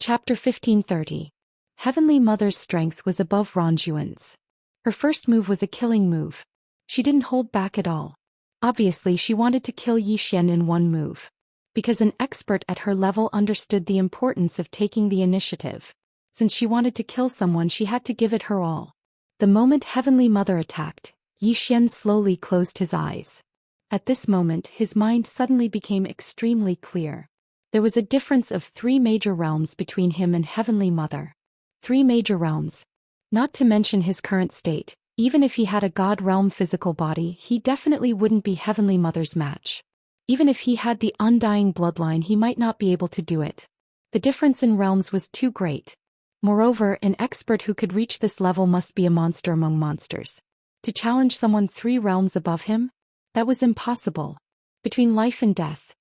Chapter 1530. Heavenly Mother's strength was above Ranjuan's. Her first move was a killing move. She didn't hold back at all. Obviously she wanted to kill Zhou Xian in one move. Because an expert at her level understood the importance of taking the initiative. Since she wanted to kill someone, she had to give it her all. The moment Heavenly Mother attacked, Zhou Xian slowly closed his eyes. At this moment his mind suddenly became extremely clear. There was a difference of 3 major realms between him and Heavenly Mother. 3 major realms. Not to mention his current state, even if he had a God realm physical body, he definitely wouldn't be Heavenly Mother's match. Even if he had the undying bloodline, he might not be able to do it. The difference in realms was too great. Moreover, an expert who could reach this level must be a monster among monsters. To challenge someone 3 realms above him? That was impossible. Between life and death.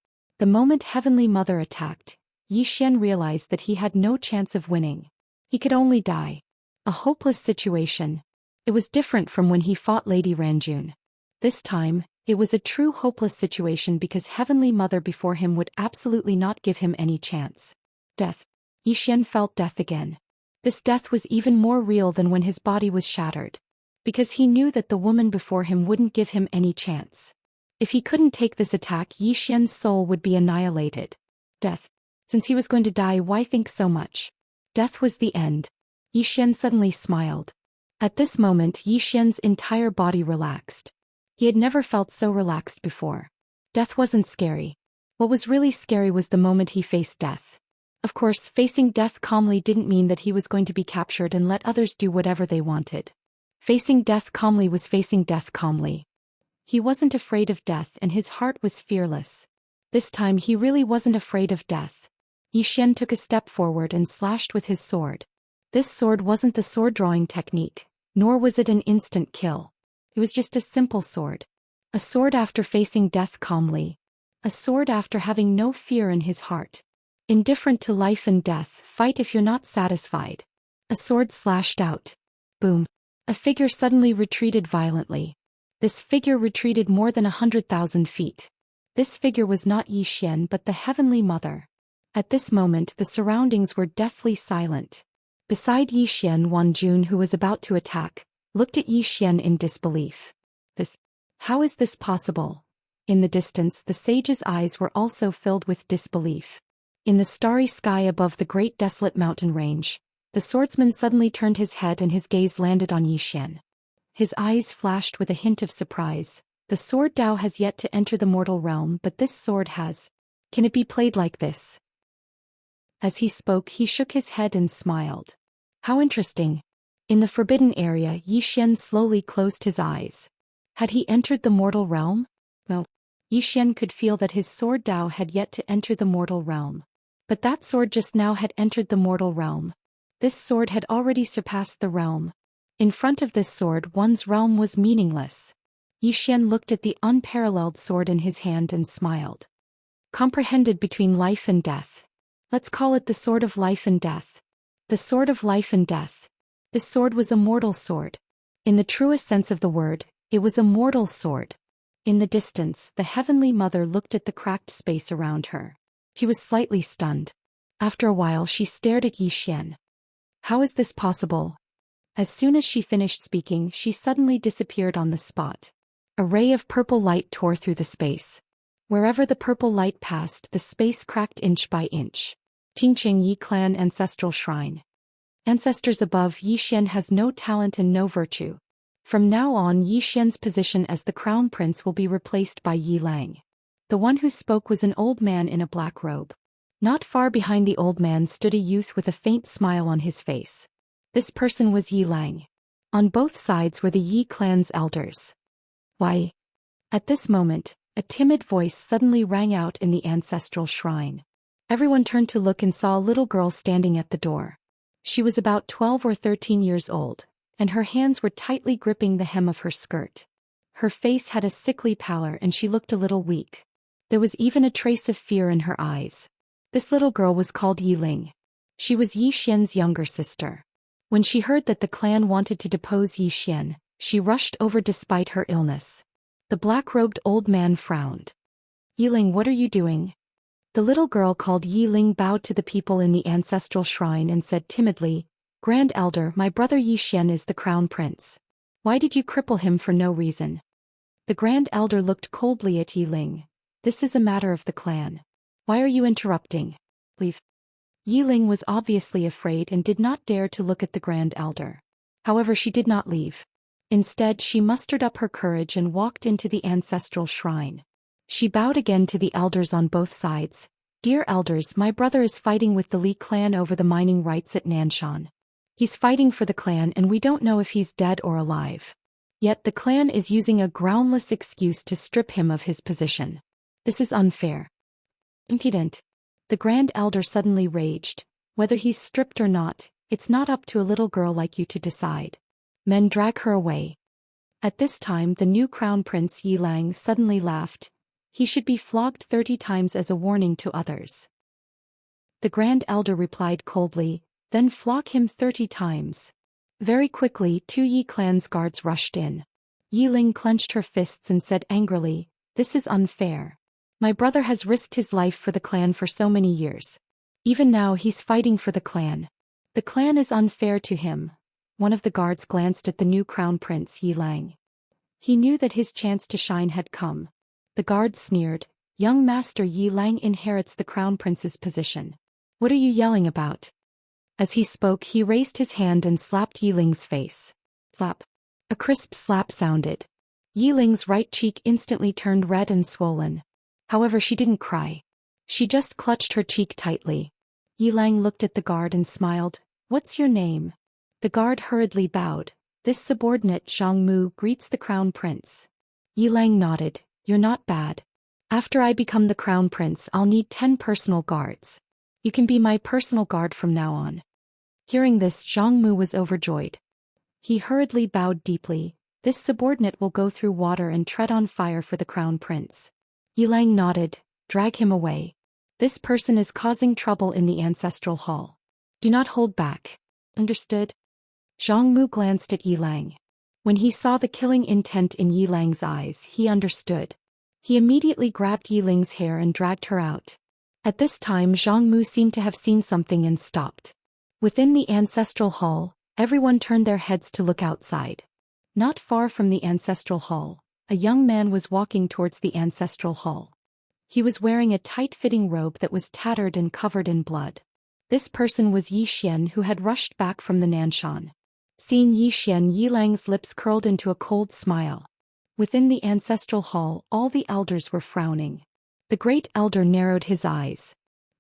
The moment Heavenly Mother attacked, Zhou Xian realized that he had no chance of winning. He could only die. A hopeless situation. It was different from when he fought Lady Ranjun. This time, it was a true hopeless situation because Heavenly Mother before him would absolutely not give him any chance. Death. Zhou Xian felt death again. This death was even more real than when his body was shattered. Because he knew that the woman before him wouldn't give him any chance. If he couldn't take this attack, Zhou Xian's soul would be annihilated. Death. Since he was going to die, why think so much? Death was the end. Zhou Xian suddenly smiled. At this moment Zhou Xian's entire body relaxed. He had never felt so relaxed before. Death wasn't scary. What was really scary was the moment he faced death. Of course, facing death calmly didn't mean that he was going to be captured and let others do whatever they wanted. Facing death calmly was facing death calmly. He wasn't afraid of death and his heart was fearless. This time he really wasn't afraid of death. Zhou Xian took a step forward and slashed with his sword. This sword wasn't the sword drawing technique, nor was it an instant kill. It was just a simple sword. A sword after facing death calmly. A sword after having no fear in his heart. Indifferent to life and death, fight if you're not satisfied. A sword slashed out. Boom. A figure suddenly retreated violently. This figure retreated more than 100,000 feet. This figure was not Zhou Xian but the Heavenly Mother. At this moment the surroundings were deathly silent. Beside Zhou Xian, Wanjun, who was about to attack, looked at Zhou Xian in disbelief. How is this possible? In the distance the sage's eyes were also filled with disbelief. In the starry sky above the great desolate mountain range, the swordsman suddenly turned his head and his gaze landed on Zhou Xian. His eyes flashed with a hint of surprise. The sword Dao has yet to enter the mortal realm, but this sword has. Can it be played like this? As he spoke he shook his head and smiled. How interesting. In the forbidden area Zhou Xian slowly closed his eyes. Had he entered the mortal realm? No. Zhou Xian could feel that his sword Dao had yet to enter the mortal realm. But that sword just now had entered the mortal realm. This sword had already surpassed the realm. In front of this sword one's realm was meaningless. Zhou Xian looked at the unparalleled sword in his hand and smiled. Comprehended between life and death. Let's call it the sword of life and death. The sword of life and death. This sword was a mortal sword. In the truest sense of the word, it was a mortal sword. In the distance, the Heavenly Mother looked at the cracked space around her. She was slightly stunned. After a while she stared at Zhou Xian. How is this possible? As soon as she finished speaking, she suddenly disappeared on the spot. A ray of purple light tore through the space. Wherever the purple light passed, the space cracked inch by inch. Qingqing Yi Clan Ancestral Shrine. Ancestors above, Zhou Xian has no talent and no virtue. From now on Zhou Xian's position as the crown prince will be replaced by Yi Lang. The one who spoke was an old man in a black robe. Not far behind the old man stood a youth with a faint smile on his face. This person was Yi Lang. On both sides were the Yi clan's elders. Why? At this moment, a timid voice suddenly rang out in the ancestral shrine. Everyone turned to look and saw a little girl standing at the door. She was about 12 or 13 years old, and her hands were tightly gripping the hem of her skirt. Her face had a sickly pallor and she looked a little weak. There was even a trace of fear in her eyes. This little girl was called Yi Ling. She was Zhou Xian's younger sister. When she heard that the clan wanted to depose Zhou Xian, she rushed over despite her illness. The black-robed old man frowned. Yi Ling, what are you doing? The little girl called Yi Ling bowed to the people in the ancestral shrine and said timidly, "Grand Elder, my brother Yi Xian is the crown prince. Why did you cripple him for no reason?" The Grand Elder looked coldly at Yi Ling. "This is a matter of the clan. Why are you interrupting? Leave." Yi Ling was obviously afraid and did not dare to look at the Grand Elder. However, she did not leave. Instead, she mustered up her courage and walked into the ancestral shrine. She bowed again to the elders on both sides. "Dear elders, my brother is fighting with the Li clan over the mining rights at Nanshan. He's fighting for the clan and we don't know if he's dead or alive. Yet the clan is using a groundless excuse to strip him of his position. This is unfair. Impudent." The Grand Elder suddenly raged. "Whether he's stripped or not, it's not up to a little girl like you to decide. Men, drag her away." At this time the new crown prince Yi Lang suddenly laughed. "He should be flogged 30 times as a warning to others." The Grand Elder replied coldly, "Then flog him 30 times. Very quickly 2 Yi clan's guards rushed in. Yi Ling clenched her fists and said angrily, "This is unfair. My brother has risked his life for the clan for so many years. Even now he's fighting for the clan. The clan is unfair to him." One of the guards glanced at the new crown prince Yi Lang. He knew that his chance to shine had come. The guard sneered, "Young master Yi Lang inherits the crown prince's position. What are you yelling about?" As he spoke, he raised his hand and slapped Yi Ling's face. Slap. A crisp slap sounded. Yi Ling's right cheek instantly turned red and swollen. However, she didn't cry. She just clutched her cheek tightly. Yi Lang looked at the guard and smiled. "What's your name?" The guard hurriedly bowed. "This subordinate Zhang Mu greets the crown prince." Yi Lang nodded. "You're not bad. After I become the crown prince, I'll need 10 personal guards. You can be my personal guard from now on." Hearing this, Zhang Mu was overjoyed. He hurriedly bowed deeply. "This subordinate will go through water and tread on fire for the crown prince." Yi Lang nodded. "Drag him away. This person is causing trouble in the ancestral hall. Do not hold back. Understood?" Zhang Mu glanced at Yi Lang. When he saw the killing intent in Yi Lang's eyes, he understood. He immediately grabbed Yi Ling's hair and dragged her out. At this time, Zhang Mu seemed to have seen something and stopped. Within the ancestral hall, everyone turned their heads to look outside. Not far from the ancestral hall, a young man was walking towards the ancestral hall. He was wearing a tight-fitting robe that was tattered and covered in blood. This person was Yi Xian, who had rushed back from the Nanshan. Seeing Yi Xian, Yi Lang's lips curled into a cold smile. Within the ancestral hall, all the elders were frowning. The great elder narrowed his eyes.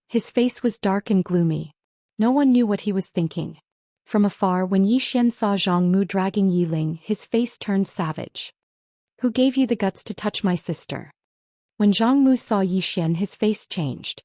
His face was dark and gloomy. No one knew what he was thinking. From afar, when Yi Xian saw Zhang Mu dragging Yi Ling, his face turned savage. "Who gave you the guts to touch my sister?" When Zhang Mu saw Yi Xian, his face changed.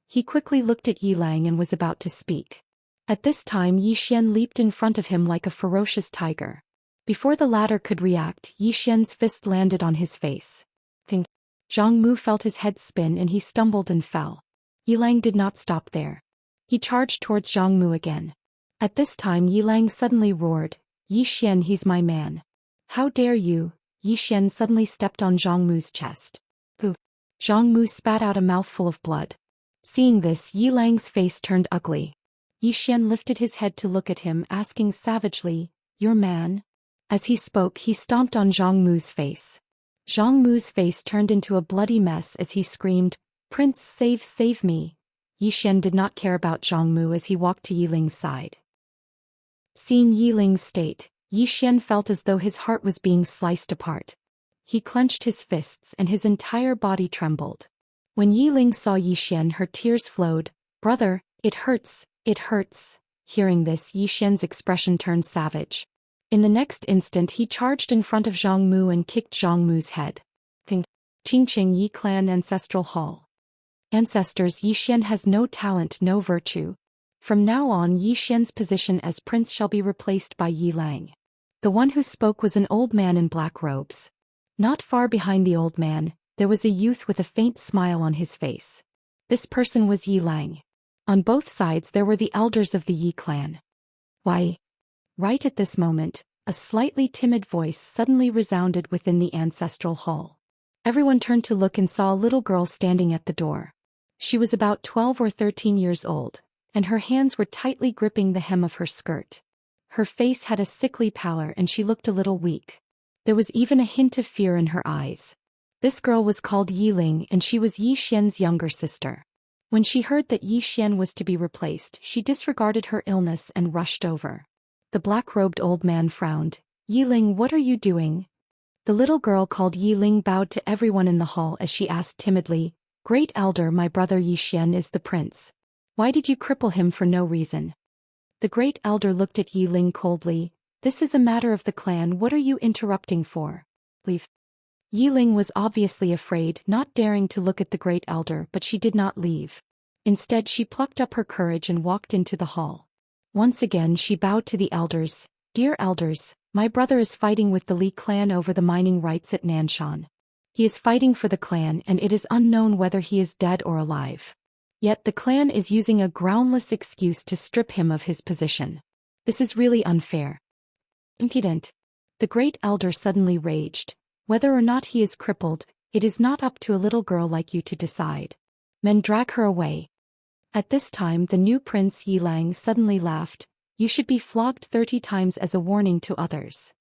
He quickly looked at Yi Lang and was about to speak. At this time, Yi Xian leaped in front of him like a ferocious tiger. Before the latter could react, Yi Xian's fist landed on his face. Ping. Zhang Mu felt his head spin and he stumbled and fell. Yi Lang did not stop there. He charged towards Zhang Mu again. At this time, Yi Lang suddenly roared, "Yi Xian, he's my man. How dare you?" Yi Xian suddenly stepped on Zhang Mu's chest. Pooh. Zhang Mu spat out a mouthful of blood. Seeing this, Yi Lang's face turned ugly. Yi Xian lifted his head to look at him, asking savagely, "Your man?" As he spoke, he stomped on Zhang Mu's face. Zhang Mu's face turned into a bloody mess as he screamed, "Prince, save me." Yi Xian did not care about Zhang Mu as he walked to Yi Ling's side. Seeing Yi Ling's state, Yi Xian felt as though his heart was being sliced apart. He clenched his fists and his entire body trembled. When Yi Ling saw Yi Xian, her tears flowed. "Brother, it hurts, it hurts." Hearing this, Yi Xian's expression turned savage. In the next instant, he charged in front of Zhang Mu and kicked Zhang Mu's head. Ping. Qingqing Yi Clan Ancestral Hall. Ancestors, Yi Xian has no talent, no virtue. From now on, Yi Xian's position as prince shall be replaced by Yi Lang. The one who spoke was an old man in black robes. Not far behind the old man, there was a youth with a faint smile on his face. This person was Yi Lang. On both sides there were the elders of the Yi clan. "Why?" Right at this moment, a slightly timid voice suddenly resounded within the ancestral hall. Everyone turned to look and saw a little girl standing at the door. She was about 12 or 13 years old, and her hands were tightly gripping the hem of her skirt. Her face had a sickly pallor and she looked a little weak. There was even a hint of fear in her eyes. This girl was called Yiling and she was Yi Xian's younger sister. When she heard that Yi Xian was to be replaced, she disregarded her illness and rushed over. The black-robed old man frowned. "Yiling, what are you doing?" The little girl called Yiling bowed to everyone in the hall as she asked timidly, "Great Elder, my brother Yi Xian is the prince. Why did you cripple him for no reason?" The Great Elder looked at Yiling coldly. "This is a matter of the clan, what are you interrupting for? Leave." Yiling was obviously afraid, not daring to look at the Great Elder, but she did not leave. Instead she plucked up her courage and walked into the hall. Once again she bowed to the elders. "Dear elders, my brother is fighting with the Li clan over the mining rights at Nanshan. He is fighting for the clan and it is unknown whether he is dead or alive. Yet the clan is using a groundless excuse to strip him of his position. This is really unfair. Impudent." The Great Elder suddenly raged. "Whether or not he is crippled, it is not up to a little girl like you to decide. Men, drag her away." At this time the new prince Yilang suddenly laughed. "You should be flogged 30 times as a warning to others."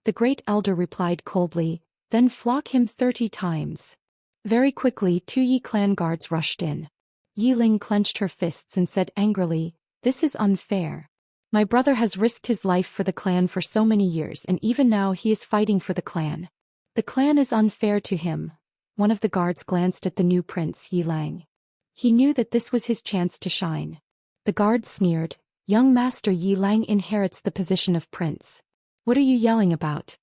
The Great Elder replied coldly, "Then flog him 30 times. Very quickly 2 Yi clan guards rushed in. Yiling clenched her fists and said angrily, "This is unfair. My brother has risked his life for the clan for so many years and even now he is fighting for the clan. The clan is unfair to him." One of the guards glanced at the new prince Yilang. He knew that this was his chance to shine. The guard sneered, "Young master Yilang inherits the position of prince. What are you yelling about?"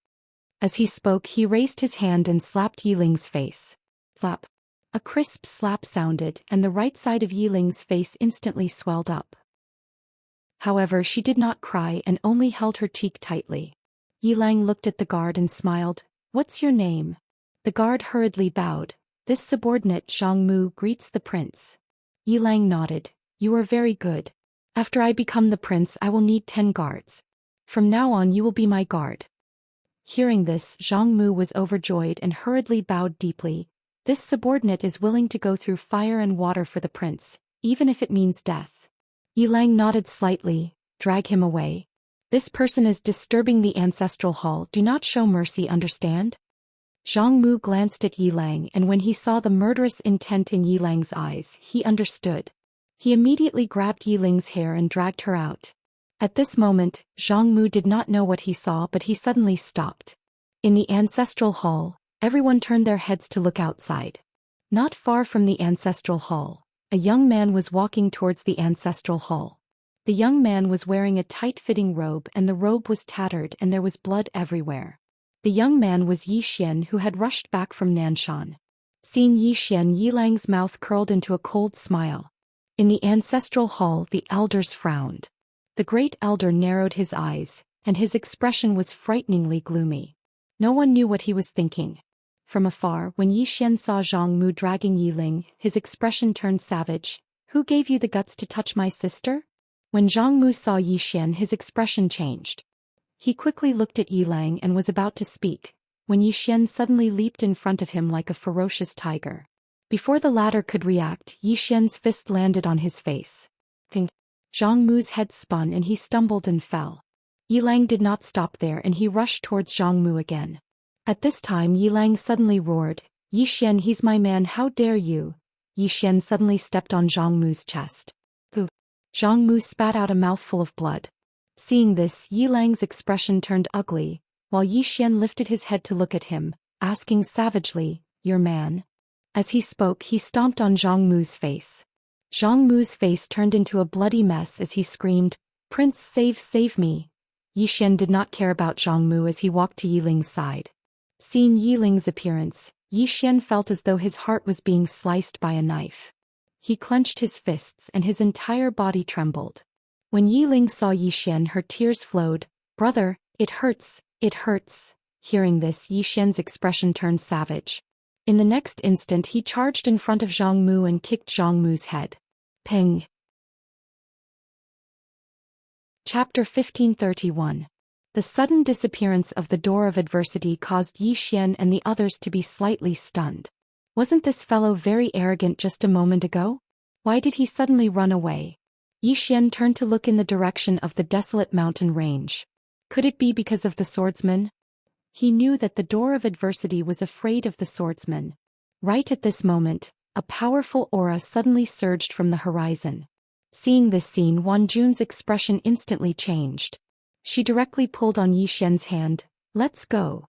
As he spoke he raised his hand and slapped Yiling's face. Slap. A crisp slap sounded and the right side of Yiling's face instantly swelled up. However, she did not cry and only held her cheek tightly. Yilang looked at the guard and smiled. "What's your name?" The guard hurriedly bowed. "This subordinate Zhang Mu greets the prince." Yilang nodded. "You are very good. After I become the prince I will need 10 guards. From now on you will be my guard." Hearing this, Zhang Mu was overjoyed and hurriedly bowed deeply. "This subordinate is willing to go through fire and water for the prince, even if it means death." Yilang nodded slightly. "Drag him away. This person is disturbing the ancestral hall, do not show mercy, understand?" Zhang Mu glanced at Yilang and when he saw the murderous intent in Yilang's eyes, he understood. He immediately grabbed Yiling's hair and dragged her out. At this moment, Zhang Mu did not know what he saw but he suddenly stopped. In the ancestral hall, everyone turned their heads to look outside. Not far from the ancestral hall, a young man was walking towards the ancestral hall. The young man was wearing a tight-fitting robe and the robe was tattered and there was blood everywhere. The young man was Yi Xian who had rushed back from Nanshan. Seeing Yi Xian, Yilang's mouth curled into a cold smile. In the ancestral hall the elders frowned. The Great Elder narrowed his eyes, and his expression was frighteningly gloomy. No one knew what he was thinking. From afar, when Yi Xian saw Zhang Mu dragging Yiling, his expression turned savage. "Who gave you the guts to touch my sister?" When Zhang Mu saw Yi Xian, his expression changed. He quickly looked at Yilang and was about to speak, when Yi Xian suddenly leaped in front of him like a ferocious tiger. Before the latter could react, Yi Xian's fist landed on his face. Ping. Zhang Mu's head spun and he stumbled and fell. Yilang did not stop there and he rushed towards Zhang Mu again. At this time Yilang suddenly roared, "Yi Xian, he's my man, how dare you!" Yi Xian suddenly stepped on Zhang Mu's chest. Pooh! Zhang Mu spat out a mouthful of blood. Seeing this, Yilang's expression turned ugly, while Yi Xian lifted his head to look at him, asking savagely, "Your man?" As he spoke he stomped on Zhang Mu's face. Zhang Mu's face turned into a bloody mess as he screamed, "Prince, save me!" Yi Xian did not care about Zhang Mu as he walked to Yiling's side. Seeing Yiling's appearance, Yi Xian felt as though his heart was being sliced by a knife. He clenched his fists and his entire body trembled. When Yiling saw Yi Xian, her tears flowed. "Brother, it hurts, it hurts." Hearing this, Yi Xian's expression turned savage. In the next instant he charged in front of Zhang Mu and kicked Zhang Mu's head. Ping! Chapter 1531. The sudden disappearance of the door of adversity caused Yi Xian and the others to be slightly stunned. Wasn't this fellow very arrogant just a moment ago? Why did he suddenly run away? Xian turned to look in the direction of the desolate mountain range. Could it be because of the swordsman? He knew that the door of adversity was afraid of the swordsman. Right at this moment, a powerful aura suddenly surged from the horizon. Seeing this scene, Wan Jun's expression instantly changed. She directly pulled on Xian's hand. Let's go.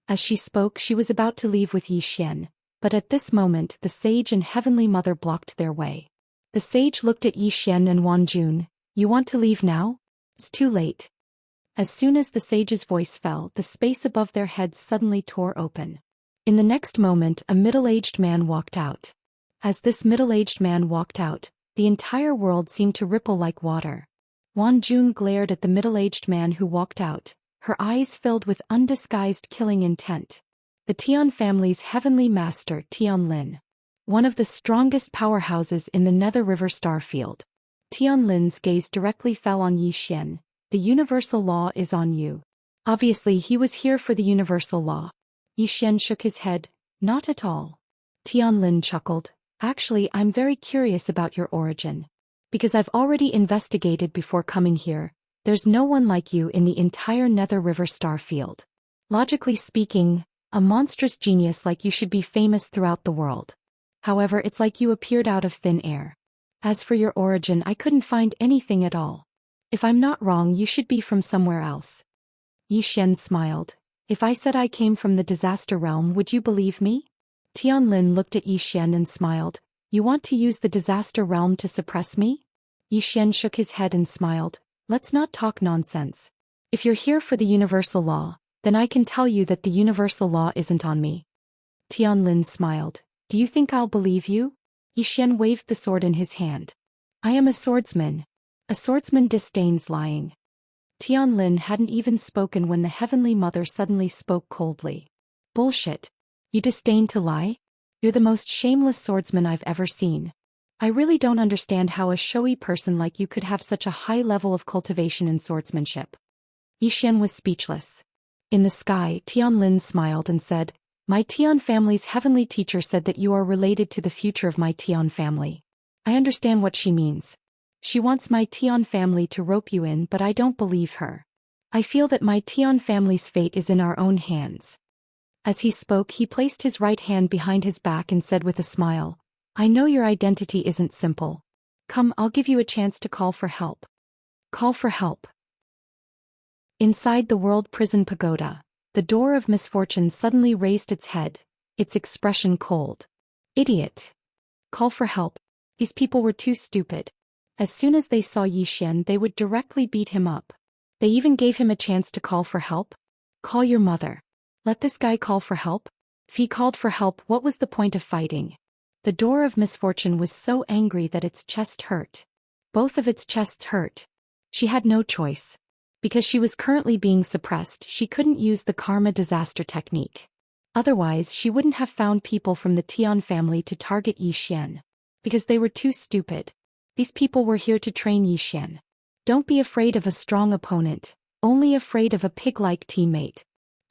As she spoke, she was about to leave with Xian, but at this moment the sage and Heavenly Mother blocked their way. The sage looked at Xian and Wan Jun. You want to leave now? It's too late. As soon as the sage's voice fell, the space above their heads suddenly tore open. In the next moment, a middle-aged man walked out. As this middle-aged man walked out, the entire world seemed to ripple like water. Wan Jun glared at the middle-aged man who walked out, her eyes filled with undisguised killing intent. The Tian family's heavenly master Tian Lin. One of the strongest powerhouses in the Nether River Starfield. Tian Lin's gaze directly fell on Xian. The universal law is on you. Obviously he was here for the universal law. Xian shook his head. Not at all. Tian Lin chuckled. Actually, I'm very curious about your origin. Because I've already investigated before coming here, there's no one like you in the entire Nether River Starfield. Logically speaking, a monstrous genius like you should be famous throughout the world. However, it's like you appeared out of thin air. As for your origin, I couldn't find anything at all. If I'm not wrong, you should be from somewhere else. Xian smiled. If I said I came from the disaster realm, would you believe me? Tian Lin looked at Xian and smiled. You want to use the disaster realm to suppress me? Xian shook his head and smiled. Let's not talk nonsense. If you're here for the universal law, then I can tell you that the universal law isn't on me. Tian Lin smiled. Do you think I'll believe you? Xian waved the sword in his hand. I am a swordsman. A swordsman disdains lying. Tian Lin hadn't even spoken when the Heavenly Mother suddenly spoke coldly. Bullshit. You disdain to lie? You're the most shameless swordsman I've ever seen. I really don't understand how a showy person like you could have such a high level of cultivation and swordsmanship. Xian was speechless. In the sky, Tian Lin smiled and said, My Tian family's heavenly teacher said that you are related to the future of my Tian family. I understand what she means. She wants my Tian family to rope you in, but I don't believe her. I feel that my Tian family's fate is in our own hands. As he spoke, he placed his right hand behind his back and said with a smile, I know your identity isn't simple. Come, I'll give you a chance to call for help. Call for help. Inside the World Prison Pagoda, the door of misfortune suddenly raised its head, its expression cold. Idiot. Call for help. These people were too stupid. As soon as they saw Xian, they would directly beat him up. They even gave him a chance to call for help. Call your mother. Let this guy call for help? If he called for help, what was the point of fighting? The door of misfortune was so angry that its chest hurt. Both of its chests hurt. She had no choice. Because she was currently being suppressed, she couldn't use the karma disaster technique. Otherwise, she wouldn't have found people from the Tian family to target Xian. Because they were too stupid. These people were here to train Xian. Don't be afraid of a strong opponent, only afraid of a pig-like teammate.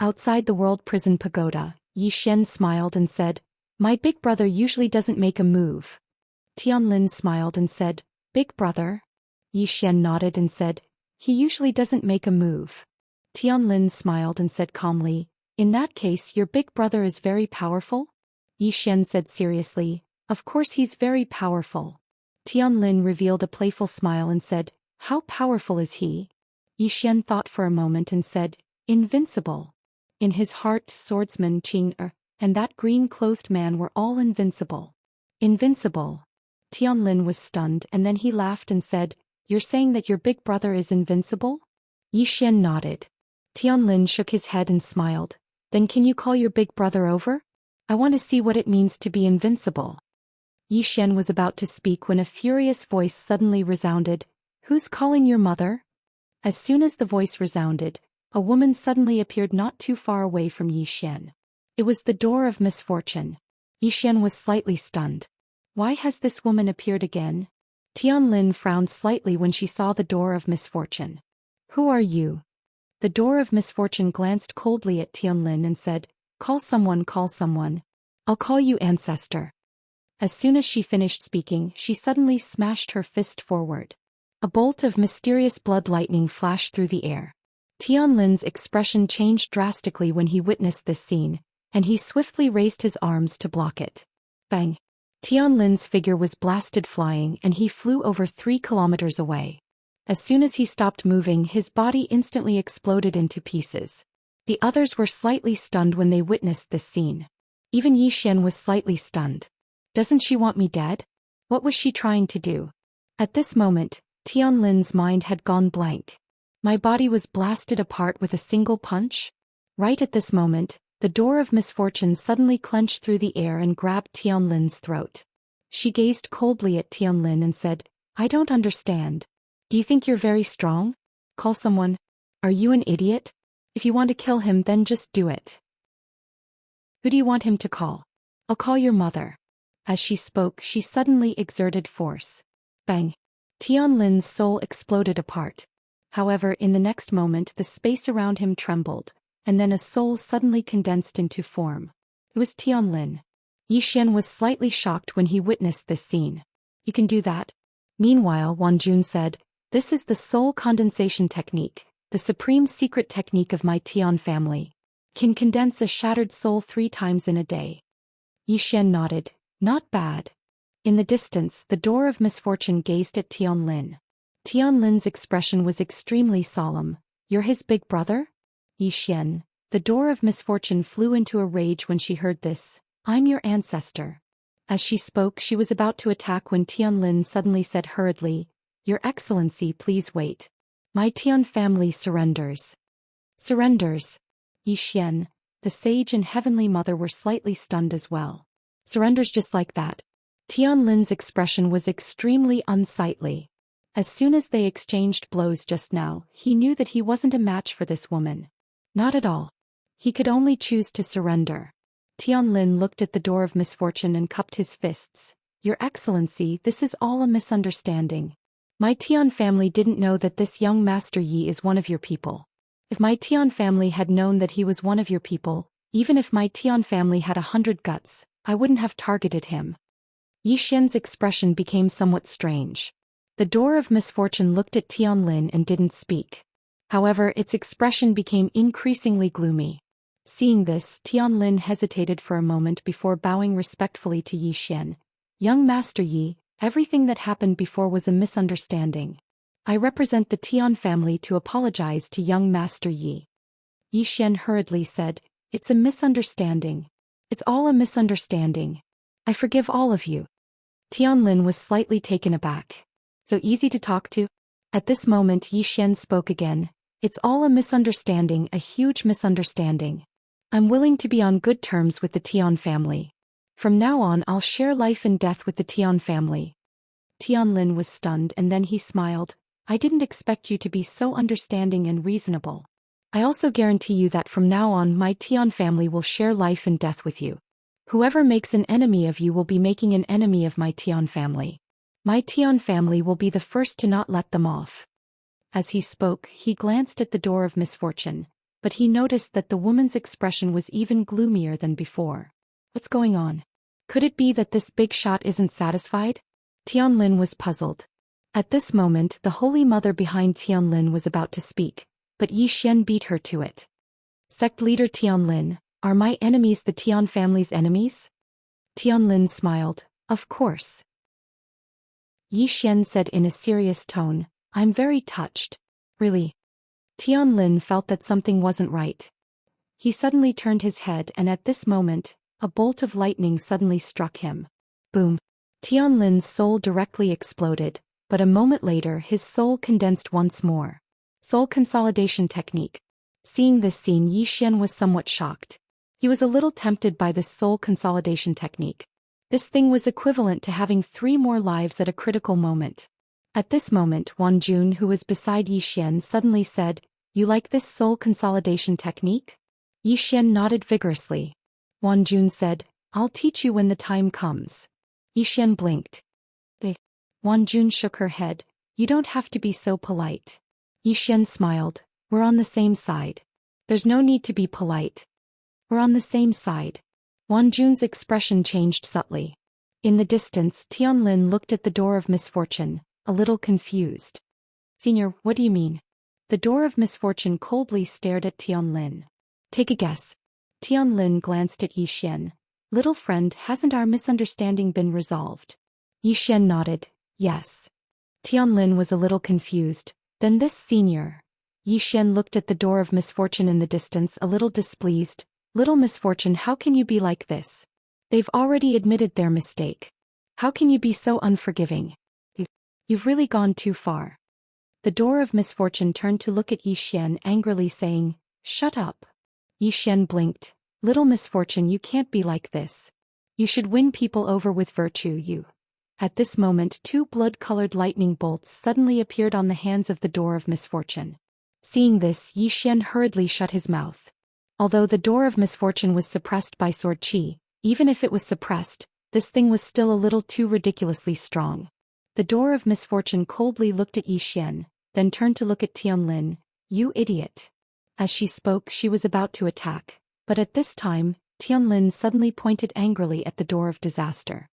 Outside the World Prison Pagoda, Xian smiled and said, My big brother usually doesn't make a move. Tian Lin smiled and said, Big brother? Xian nodded and said, He usually doesn't make a move. Tian Lin smiled and said calmly, In that case, your big brother is very powerful? Xian said seriously, Of course he's very powerful. Tian Lin revealed a playful smile and said, How powerful is he? Xian thought for a moment and said, Invincible. In his heart, swordsman Qing and that green-clothed man were all invincible. Invincible. Tian Lin was stunned and then he laughed and said, You're saying that your big brother is invincible? Xian nodded. Tian Lin shook his head and smiled. Then can you call your big brother over? I want to see what it means to be invincible. Xian was about to speak when a furious voice suddenly resounded. Who's calling your mother? As soon as the voice resounded, a woman suddenly appeared not too far away from Xian. It was the door of misfortune. Xian was slightly stunned. Why has this woman appeared again? Tian Lin frowned slightly when she saw the door of misfortune. Who are you? The door of misfortune glanced coldly at Tian Lin and said, Call someone, call someone. I'll call you ancestor. As soon as she finished speaking, she suddenly smashed her fist forward. A bolt of mysterious blood lightning flashed through the air. Tianlin's expression changed drastically when he witnessed this scene, and he swiftly raised his arms to block it. Bang! Tianlin's figure was blasted flying and he flew over 3 kilometers away. As soon as he stopped moving, his body instantly exploded into pieces. The others were slightly stunned when they witnessed this scene. Even Xian was slightly stunned. Doesn't she want me dead? What was she trying to do? At this moment, Tianlin's mind had gone blank. My body was blasted apart with a single punch? Right at this moment, the door of misfortune suddenly clenched through the air and grabbed Tianlin's throat. She gazed coldly at Tianlin and said, "I don't understand. Do you think you're very strong? Call someone. Are you an idiot? If you want to kill him, then just do it. Who do you want him to call? I'll call your mother." As she spoke, she suddenly exerted force. Bang! Tianlin's soul exploded apart. However, in the next moment the space around him trembled, and then a soul suddenly condensed into form. It was Tianlin. Xian was slightly shocked when he witnessed this scene. "You can do that?" Meanwhile, Jun said, "This is the soul condensation technique, the supreme secret technique of my Tian family. Can condense a shattered soul 3 times in a day." Xian nodded. "Not bad." In the distance, the door of misfortune gazed at Tianlin. Tianlin's expression was extremely solemn. "You're his big brother?" Xian. The door of misfortune flew into a rage when she heard this. "I'm your ancestor." As she spoke, she was about to attack when Tianlin suddenly said hurriedly, "Your Excellency, please wait. My Tian family surrenders." "Surrenders?" Xian, the sage and heavenly mother were slightly stunned as well. "Surrenders just like that?" Tianlin's expression was extremely unsightly. As soon as they exchanged blows just now, he knew that he wasn't a match for this woman. Not at all. He could only choose to surrender. Tianlin looked at the door of misfortune and cupped his fists. "Your Excellency, this is all a misunderstanding. My Tian family didn't know that this young Master Yi is one of your people. If my Tian family had known that he was one of your people, even if my Tian family had 100 guts, I wouldn't have targeted him." Xian's expression became somewhat strange. The door of misfortune looked at Tianlin and didn't speak. However, its expression became increasingly gloomy. Seeing this, Tianlin hesitated for a moment before bowing respectfully to Xian. "Young Master Yi, everything that happened before was a misunderstanding. I represent the Tian family to apologize to young Master Yi." Xian hurriedly said, "It's a misunderstanding. It's all a misunderstanding. I forgive all of you." Tianlin was slightly taken aback. "So easy to talk to?" At this moment Xian spoke again. "It's all a misunderstanding, a huge misunderstanding. I'm willing to be on good terms with the Tian family. From now on I'll share life and death with the Tian family." Tianlin was stunned and then he smiled. "I didn't expect you to be so understanding and reasonable. I also guarantee you that from now on my Tian family will share life and death with you. Whoever makes an enemy of you will be making an enemy of my Tian family. My Tian family will be the first to not let them off." As he spoke, he glanced at the door of misfortune, but he noticed that the woman's expression was even gloomier than before. What's going on? Could it be that this big shot isn't satisfied? Tianlin was puzzled. At this moment, the Holy Mother behind Tianlin was about to speak, but Xian beat her to it. "Sect leader Tianlin, are my enemies the Tian family's enemies?" Tianlin smiled. "Of course." Xian said in a serious tone, "I'm very touched. Really." Tianlin felt that something wasn't right. He suddenly turned his head and at this moment, a bolt of lightning suddenly struck him. Boom. Tianlin's soul directly exploded, but a moment later his soul condensed once more. Soul consolidation technique. Seeing this scene, Xian was somewhat shocked. He was a little tempted by this soul consolidation technique. This thing was equivalent to having 3 more lives at a critical moment. At this moment, Jun, who was beside Xian, suddenly said, "You like this soul consolidation technique?" Xian nodded vigorously. Jun said, "I'll teach you when the time comes." Xian blinked. Jun shook her head. "You don't have to be so polite." Xian smiled. "We're on the same side. There's no need to be polite. We're on the same side." Jun's expression changed subtly. In the distance, Tianlin looked at the door of misfortune, a little confused. Senior, what do you mean? The door of misfortune coldly stared at Tianlin. Take a guess. Tianlin glanced at Yi Xian. Little friend, hasn't our misunderstanding been resolved? Yi Xian nodded, yes. Tianlin was a little confused. Then this senior. Yi Xian looked at the door of misfortune in the distance, a little displeased. Little misfortune, how can you be like this? They've already admitted their mistake. How can you be so unforgiving? You've really gone too far. The door of misfortune turned to look at Yi Xian angrily, saying, shut up. Yi Xian blinked. Little misfortune, you can't be like this. You should win people over with virtue, you. At this moment, two blood-colored lightning bolts suddenly appeared on the hands of the door of misfortune. Seeing this, Yi Xian hurriedly shut his mouth. Although the door of misfortune was suppressed by sword qi, even if it was suppressed, this thing was still a little too ridiculously strong. The door of misfortune coldly looked at Yi Xian, then turned to look at Tianlin. You idiot. As she spoke, she was about to attack, but at this time, Tianlin suddenly pointed angrily at the door of disaster.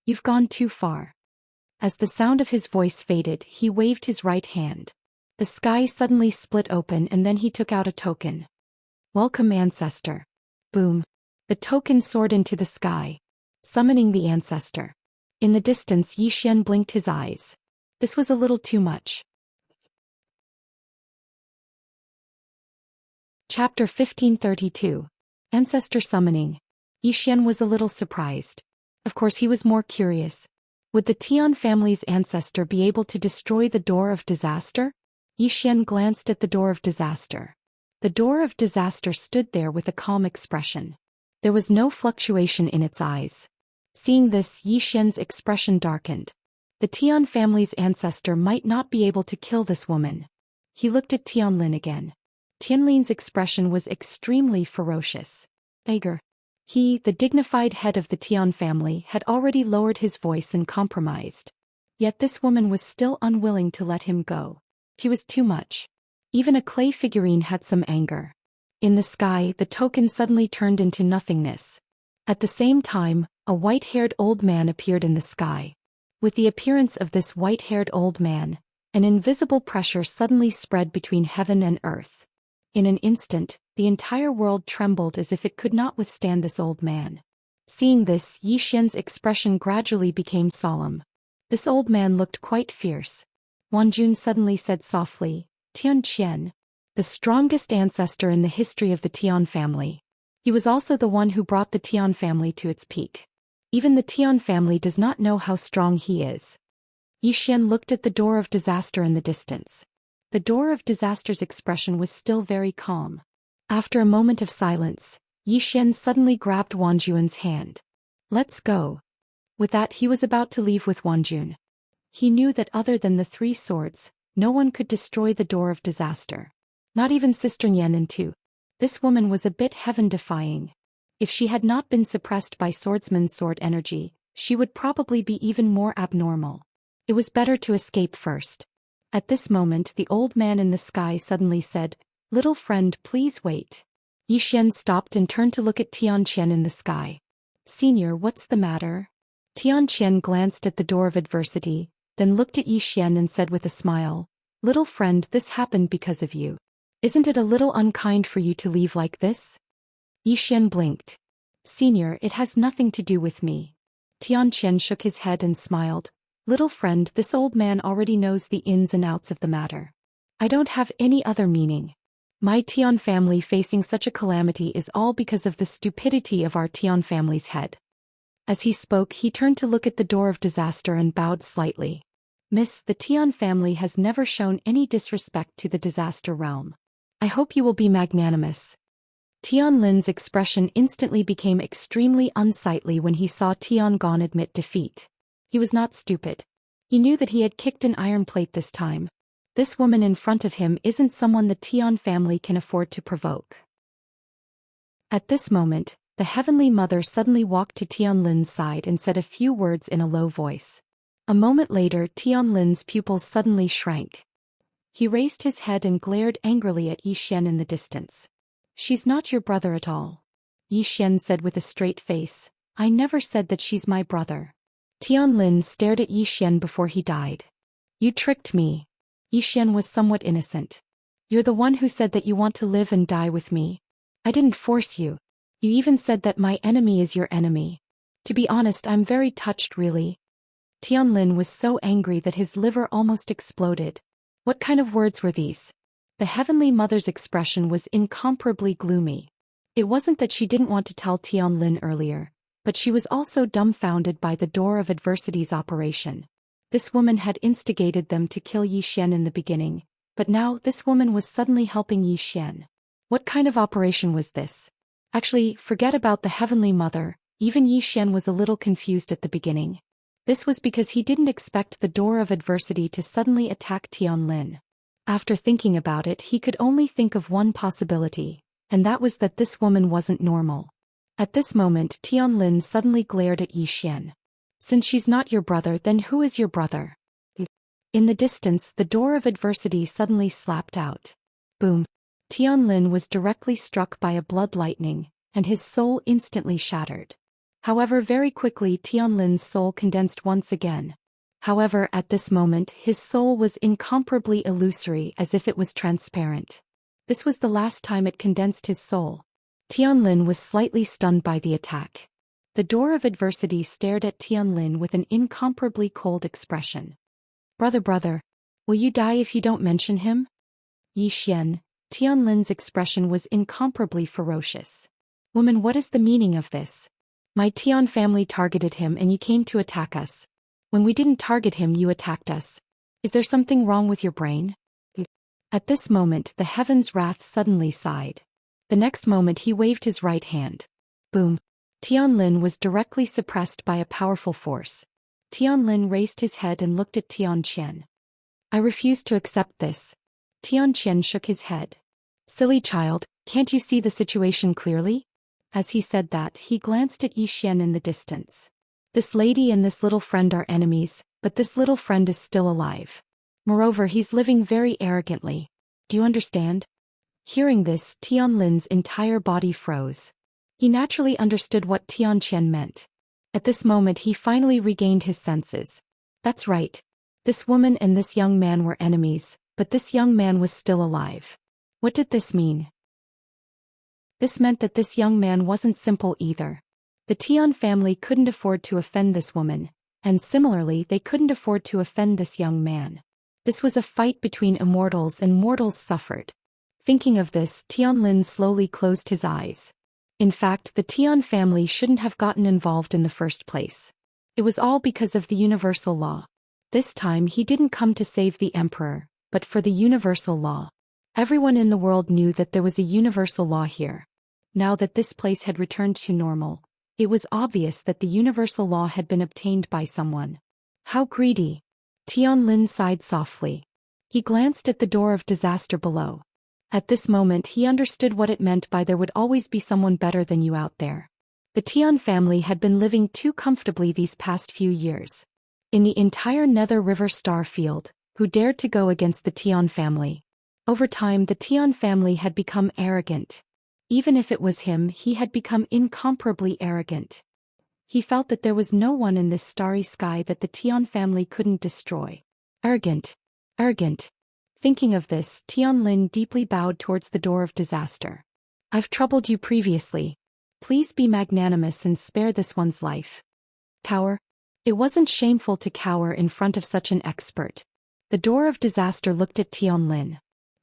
You've gone too far. As the sound of his voice faded, he waved his right hand. The sky suddenly split open and then he took out a token. Welcome, ancestor. Boom. The token soared into the sky, summoning the ancestor. In the distance, Yi Xian blinked his eyes. This was a little too much. Chapter 1532. Ancestor Summoning. Yi Xian was a little surprised. Of course, he was more curious. Would the Tian family's ancestor be able to destroy the door of disaster? Yi Xian glanced at the door of disaster. The door of disaster stood there with a calm expression. There was no fluctuation in its eyes. Seeing this, Yi Xian's expression darkened. The Tian family's ancestor might not be able to kill this woman. He looked at Tianlin again. Tianlin's expression was extremely ferocious. Beggar. He, the dignified head of the Tian family, had already lowered his voice and compromised. Yet this woman was still unwilling to let him go. She was too much. Even a clay figurine had some anger. In the sky, the token suddenly turned into nothingness. At the same time, a white-haired old man appeared in the sky. With the appearance of this white-haired old man, an invisible pressure suddenly spread between heaven and earth. In an instant, the entire world trembled as if it could not withstand this old man. Seeing this, Yi Xian's expression gradually became solemn. This old man looked quite fierce. Wanjun suddenly said softly, Tian Qian, the strongest ancestor in the history of the Tian family. He was also the one who brought the Tian family to its peak. Even the Tian family does not know how strong he is. Yi Xian looked at the door of disaster in the distance. The door of disaster's expression was still very calm. After a moment of silence, Yi Xian suddenly grabbed Wanjun's hand. Let's go. With that, he was about to leave with Wanjun. He knew that other than the three swords, no one could destroy the door of disaster. Not even Sister Nian and Tu. This woman was a bit heaven-defying. If she had not been suppressed by swordsman's sword energy, she would probably be even more abnormal. It was better to escape first. At this moment, the old man in the sky suddenly said, Little friend, please wait. Yi Xian stopped and turned to look at Tian Qian in the sky. Senior, what's the matter? Tian Qian glanced at the door of adversity, then looked at Yi Xian and said with a smile, Little friend, this happened because of you. Isn't it a little unkind for you to leave like this? Yi Xian blinked. Senior, it has nothing to do with me. Tian Qian shook his head and smiled. Little friend, this old man already knows the ins and outs of the matter. I don't have any other meaning. My Tian family facing such a calamity is all because of the stupidity of our Tian family's head. As he spoke, he turned to look at the door of disaster and bowed slightly. Miss, the Tian family has never shown any disrespect to the disaster realm. I hope you will be magnanimous. Tianlin's expression instantly became extremely unsightly when he saw Tiangong admit defeat. He was not stupid. He knew that he had kicked an iron plate this time. This woman in front of him isn't someone the Tian family can afford to provoke. At this moment, the Heavenly Mother suddenly walked to Tianlin's side and said a few words in a low voice. A moment later, Tianlin's pupils suddenly shrank. He raised his head and glared angrily at Yi Xian in the distance. She's not your brother at all. Yi Xian said with a straight face, I never said that she's my brother. Tianlin stared at Yi Xian before he died. You tricked me. Yi Xian was somewhat innocent. You're the one who said that you want to live and die with me. I didn't force you. You even said that my enemy is your enemy. To be honest, I'm very touched really. Tianlin was so angry that his liver almost exploded. What kind of words were these? The Heavenly Mother's expression was incomparably gloomy. It wasn't that she didn't want to tell Tianlin earlier, but she was also dumbfounded by the Door of Adversity's operation. This woman had instigated them to kill Yi Xian in the beginning, but now this woman was suddenly helping Yi Xian. What kind of operation was this? Actually, forget about the Heavenly Mother, even Yi Xian was a little confused at the beginning. This was because he didn't expect the Door of Adversity to suddenly attack Tianlin. After thinking about it, he could only think of one possibility, and that was that this woman wasn't normal. At this moment, Tianlin suddenly glared at Yi Xian. Since she's not your brother, then who is your brother? In the distance, the Door of Adversity suddenly slapped out. Boom. Tianlin was directly struck by a blood lightning, and his soul instantly shattered. However, very quickly Tianlin's soul condensed once again. However, at this moment, his soul was incomparably illusory, as if it was transparent. This was the last time it condensed his soul. Tianlin was slightly stunned by the attack. The Door of Adversity stared at Tianlin with an incomparably cold expression. Brother, will you die if you don't mention him? Yi Xian, Tianlin's expression was incomparably ferocious. Woman, what is the meaning of this? My Tian family targeted him and you came to attack us. When we didn't target him, you attacked us. Is there something wrong with your brain? At this moment, the heaven's wrath suddenly sighed. The next moment he waved his right hand. Boom. Tianlin was directly suppressed by a powerful force. Tianlin raised his head and looked at Tianqian. I refuse to accept this. Tianqian shook his head. Silly child, can't you see the situation clearly? As he said that, he glanced at Yi Xian in the distance. This lady and this little friend are enemies, but this little friend is still alive. Moreover, he's living very arrogantly. Do you understand? Hearing this, Tianlin's entire body froze. He naturally understood what Tianqian meant. At this moment he finally regained his senses. That's right. This woman and this young man were enemies, but this young man was still alive. What did this mean? This meant that this young man wasn't simple either. The Tian family couldn't afford to offend this woman, and similarly they couldn't afford to offend this young man. This was a fight between immortals and mortals suffered. Thinking of this, Tianlin slowly closed his eyes. In fact, the Tian family shouldn't have gotten involved in the first place. It was all because of the universal law. This time he didn't come to save the emperor, but for the universal law. Everyone in the world knew that there was a universal law here. Now that this place had returned to normal, it was obvious that the universal law had been obtained by someone. How greedy! Tianlin sighed softly. He glanced at the Door of Disaster below. At this moment he understood what it meant by there would always be someone better than you out there. The Tian family had been living too comfortably these past few years. In the entire Nether River star field, who dared to go against the Tian family? Over time the Tian family had become arrogant. Even if it was him, he had become incomparably arrogant. He felt that there was no one in this starry sky that the Tian family couldn't destroy. Arrogant. Arrogant. Thinking of this, Tianlin deeply bowed towards the Door of Disaster. I've troubled you previously. Please be magnanimous and spare this one's life. Cower? It wasn't shameful to cower in front of such an expert. The Door of Disaster looked at Tianlin.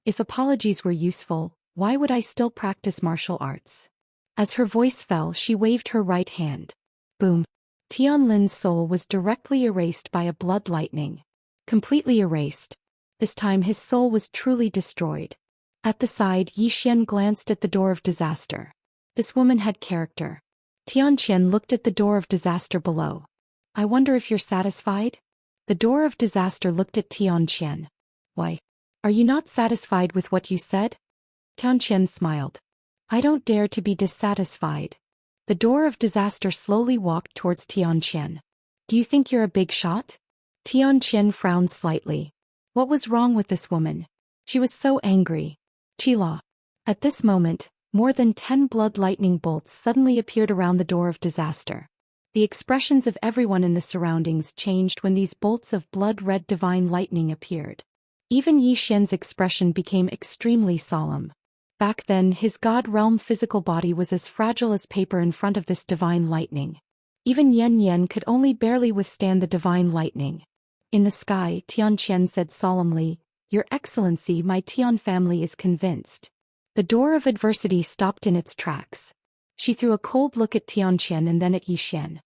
If apologies were useful, why would I still practice martial arts? As her voice fell, she waved her right hand. Boom. Tianlin's soul was directly erased by a blood lightning. Completely erased. This time his soul was truly destroyed. At the side, Yi Xian glanced at the Door of Disaster. This woman had character. Tianqian looked at the Door of Disaster below. I wonder if you're satisfied? The Door of Disaster looked at Tianqian. Why? Are you not satisfied with what you said? Tianqian smiled. I don't dare to be dissatisfied. The Door of Disaster slowly walked towards Tianqian. Do you think you're a big shot? Tianqian frowned slightly. What was wrong with this woman? She was so angry. Qila. At this moment, more than 10 blood lightning bolts suddenly appeared around the Door of Disaster. The expressions of everyone in the surroundings changed when these bolts of blood-red divine lightning appeared. Even Yi Xian's expression became extremely solemn. Back then, his god realm physical body was as fragile as paper in front of this divine lightning. Even Yan Yan could only barely withstand the divine lightning. In the sky, Tian Qian said solemnly, "Your Excellency, my Tian family is convinced." The door of adversity stopped in its tracks. She threw a cold look at Tian Qian and then at Yi Xian.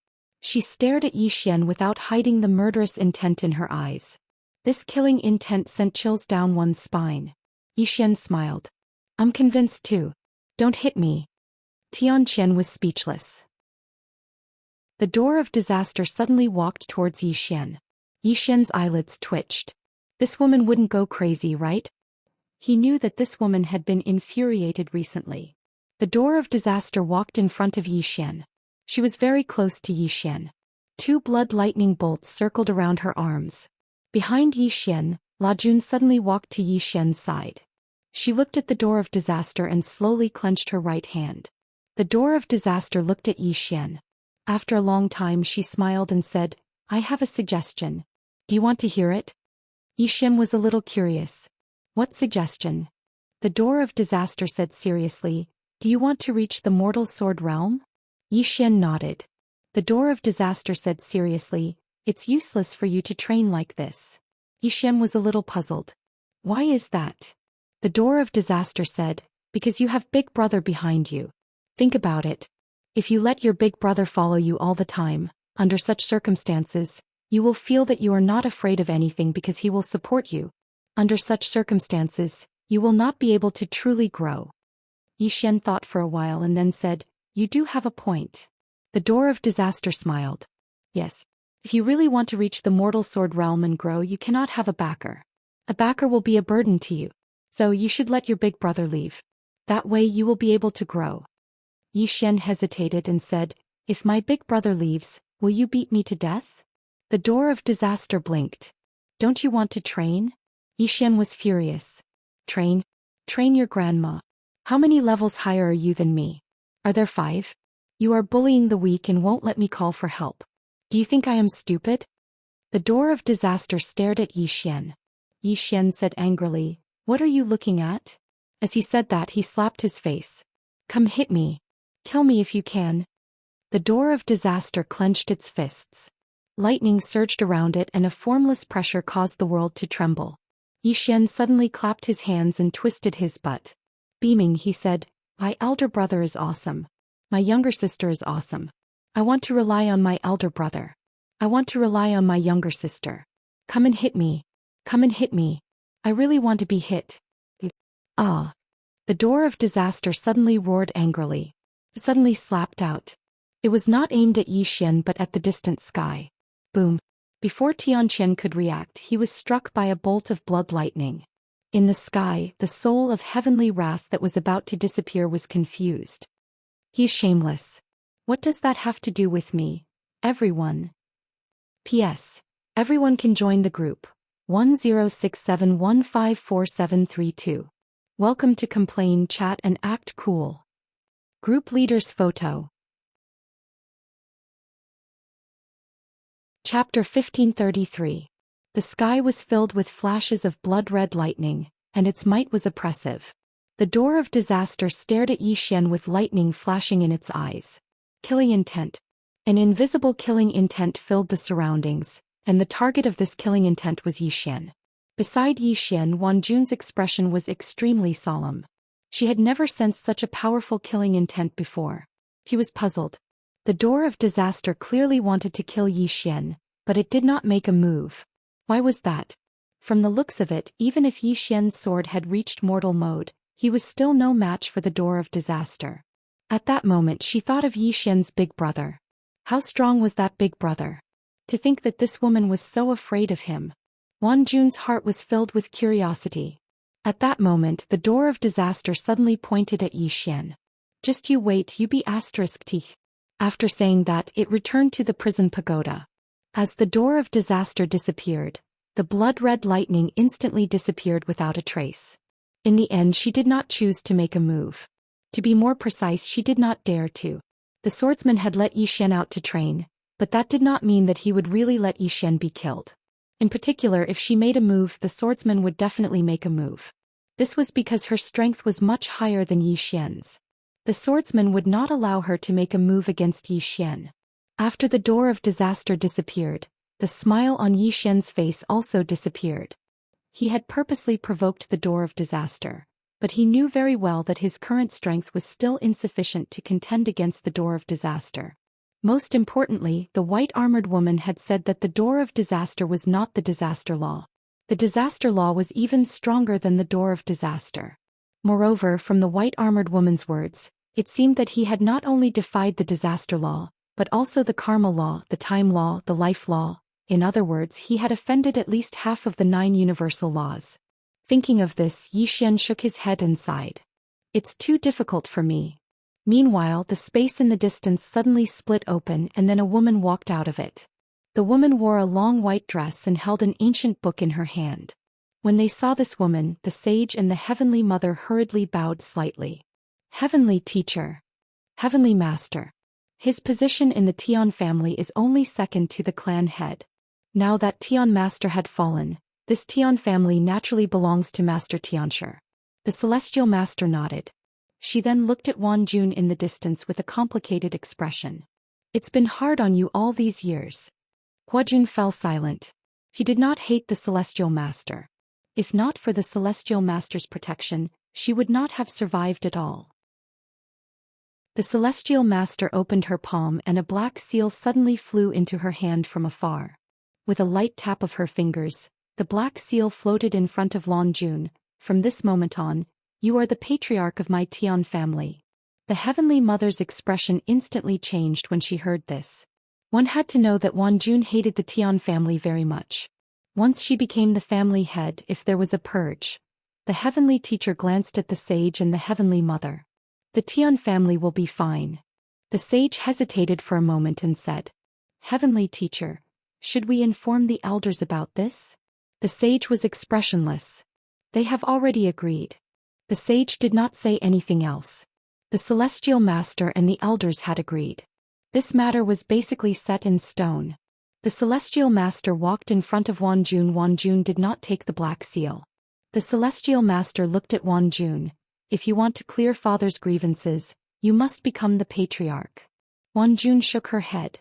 She stared at Yi Xian without hiding the murderous intent in her eyes. This killing intent sent chills down one's spine. Yi Xian smiled. "I'm convinced too. Don't hit me." Tian Qian was speechless. The door of disaster suddenly walked towards Yi Xian. Yi Xian's eyelids twitched. This woman wouldn't go crazy, right? He knew that this woman had been infuriated recently. The door of disaster walked in front of Yi Xian. She was very close to Yi Xian. Two blood lightning bolts circled around her arms. Behind Yi Xian, La Jun suddenly walked to Yi Xian's side. She looked at the door of disaster and slowly clenched her right hand. The door of disaster looked at Yi Xian. After a long time she smiled and said, "I have a suggestion. Do you want to hear it?" Yi Xian was a little curious. "What suggestion?" The door of disaster said seriously, "Do you want to reach the mortal sword realm?" Yi Xian nodded. The door of disaster said seriously, "It's useless for you to train like this." Yi Xian was a little puzzled. "Why is that?" The door of disaster said, "Because you have Big Brother behind you. Think about it. If you let your big brother follow you all the time, under such circumstances, you will feel that you are not afraid of anything because he will support you. Under such circumstances, you will not be able to truly grow." Yi Xian thought for a while and then said, "You do have a point." The door of disaster smiled. "Yes. If you really want to reach the mortal sword realm and grow, you cannot have a backer. A backer will be a burden to you. So you should let your big brother leave. That way you will be able to grow." Yi Xian hesitated and said, "If my big brother leaves, will you beat me to death?" The door of disaster blinked. "Don't you want to train?" Yi Xian was furious. "Train? Train your grandma. How many levels higher are you than me? Are there 5? You are bullying the weak and won't let me call for help. Do you think I am stupid?" The door of disaster stared at Yi Xian. Yi Xian said angrily, "What are you looking at?" As he said that, he slapped his face. "Come hit me. Kill me if you can." The door of disaster clenched its fists. Lightning surged around it and a formless pressure caused the world to tremble. Yi Xian suddenly clapped his hands and twisted his butt. Beaming, he said, "My elder brother is awesome. My younger sister is awesome. I want to rely on my elder brother. I want to rely on my younger sister. Come and hit me. Come and hit me. I really want to be hit." Ah! The door of disaster suddenly roared angrily. Suddenly slapped out. It was not aimed at Yi Xian but at the distant sky. Boom! Before Tian Qian could react, he was struck by a bolt of blood lightning. In the sky, the soul of heavenly wrath that was about to disappear was confused. "He's shameless. What does that have to do with me? Everyone." P.S. Everyone can join the group. 1067154732. Welcome to Complain, Chat and Act Cool. Group Leader's Photo. Chapter 1533. The sky was filled with flashes of blood-red lightning, and its might was oppressive. The door of disaster stared at Yi Xian with lightning flashing in its eyes. Killing intent. An invisible killing intent filled the surroundings, and the target of this killing intent was Yi Xian. Beside Yi Xian, Wan Jun's expression was extremely solemn. She had never sensed such a powerful killing intent before. He was puzzled. The door of disaster clearly wanted to kill Yi Xian, but it did not make a move. Why was that? From the looks of it, even if Yi Xian's sword had reached mortal mode, he was still no match for the door of disaster. At that moment she thought of Yi Xian's big brother. How strong was that big brother? To think that this woman was so afraid of him. Wan Jun's heart was filled with curiosity. At that moment the door of disaster suddenly pointed at Yi Xian. "Just you wait, you be *t." After saying that, it returned to the prison pagoda. As the door of disaster disappeared, the blood-red lightning instantly disappeared without a trace. In the end she did not choose to make a move. To be more precise, she did not dare to. The swordsman had let Yi Xian out to train, But that did not mean that he would really let Xian be killed. In particular, if she made a move, the swordsman would definitely make a move. This was because her strength was much higher than Xian's. The swordsman would not allow her to make a move against Xian. After the door of disaster disappeared, the smile on Xian's face also disappeared. He had purposely provoked the door of disaster, but he knew very well that his current strength was still insufficient to contend against the door of disaster. Most importantly, the white-armored woman had said that the door of disaster was not the disaster law. The disaster law was even stronger than the door of disaster. Moreover, from the white-armored woman's words, it seemed that he had not only defied the disaster law, but also the karma law, the time law, the life law. In other words, he had offended at least half of the 9 universal laws. Thinking of this, Xian shook his head and sighed. It's too difficult for me. Meanwhile, the space in the distance suddenly split open and then a woman walked out of it. The woman wore a long white dress and held an ancient book in her hand. When they saw this woman, the sage and the Heavenly Mother hurriedly bowed slightly. Heavenly Teacher. Heavenly Master. His position in the Tian family is only second to the clan head. Now that Tian Master had fallen, this Tian family naturally belongs to Master Xianxia. The Celestial Master nodded. She then looked at Wan Jun in the distance with a complicated expression. It's been hard on you all these years. Hua Jun fell silent. He did not hate the Celestial Master. If not for the Celestial Master's protection, she would not have survived at all. The Celestial Master opened her palm and a black seal suddenly flew into her hand from afar. With a light tap of her fingers, the black seal floated in front of Lan Jun. From this moment on, you are the patriarch of my Tian family. The Heavenly Mother's expression instantly changed when she heard this. One had to know that Wan Jun hated the Tian family very much. Once she became the family head, if there was a purge. The Heavenly Teacher glanced at the sage and the Heavenly Mother. The Tian family will be fine. The sage hesitated for a moment and said, Heavenly Teacher, should we inform the elders about this? The sage was expressionless. They have already agreed. The sage did not say anything else. The Celestial Master and the elders had agreed. This matter was basically set in stone. The Celestial Master walked in front of Wan Jun. Wan Jun did not take the black seal. The Celestial Master looked at Wan Jun. If you want to clear father's grievances, you must become the patriarch. Wan Jun shook her head.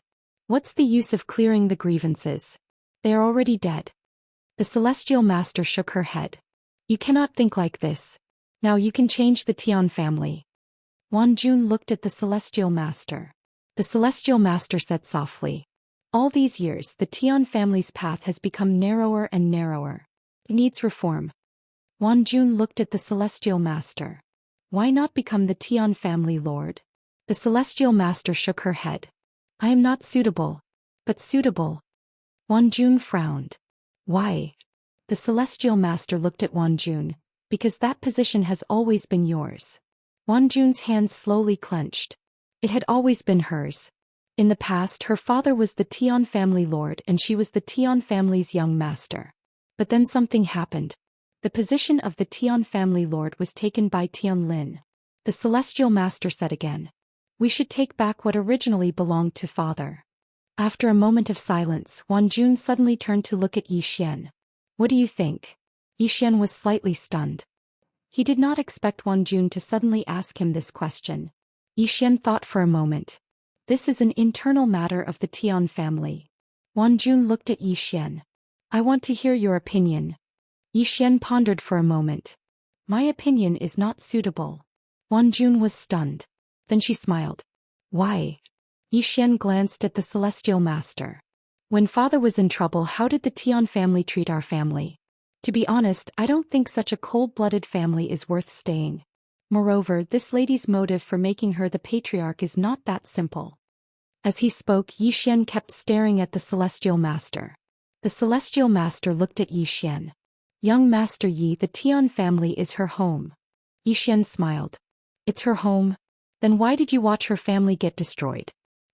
What's the use of clearing the grievances? They are already dead. The Celestial Master shook her head. You cannot think like this. Now you can change the Tian family. Wan Jun looked at the Celestial Master. The Celestial Master said softly. All these years, the Tian family's path has become narrower and narrower. It needs reform. Wan Jun looked at the Celestial Master. Why not become the Tian family lord? The Celestial Master shook her head. I am not suitable. But suitable. Wan Jun frowned. Why? The Celestial Master looked at Wan Jun. Because that position has always been yours. Wan Jun's hands slowly clenched. It had always been hers. In the past, her father was the Tian family lord and she was the Tian family's young master. But then something happened. The position of the Tian family lord was taken by Tian Lin. The Celestial Master said again. We should take back what originally belonged to father. After a moment of silence, Wan Jun suddenly turned to look at Xian. What do you think? Xian was slightly stunned. He did not expect Wan Jun to suddenly ask him this question. Xian thought for a moment. This is an internal matter of the Tian family. Wan Jun looked at Xian. I want to hear your opinion. Xian pondered for a moment. My opinion is not suitable. Wan Jun was stunned. Then she smiled. Why? Xian glanced at the Celestial Master. When father was in trouble, how did the Tian family treat our family? To be honest, I don't think such a cold-blooded family is worth staying. Moreover, this lady's motive for making her the patriarch is not that simple. As he spoke, Xian kept staring at the Celestial Master. The Celestial Master looked at Xian. Young Master Yi, the Tian family is her home. Xian smiled. It's her home? Then why did you watch her family get destroyed?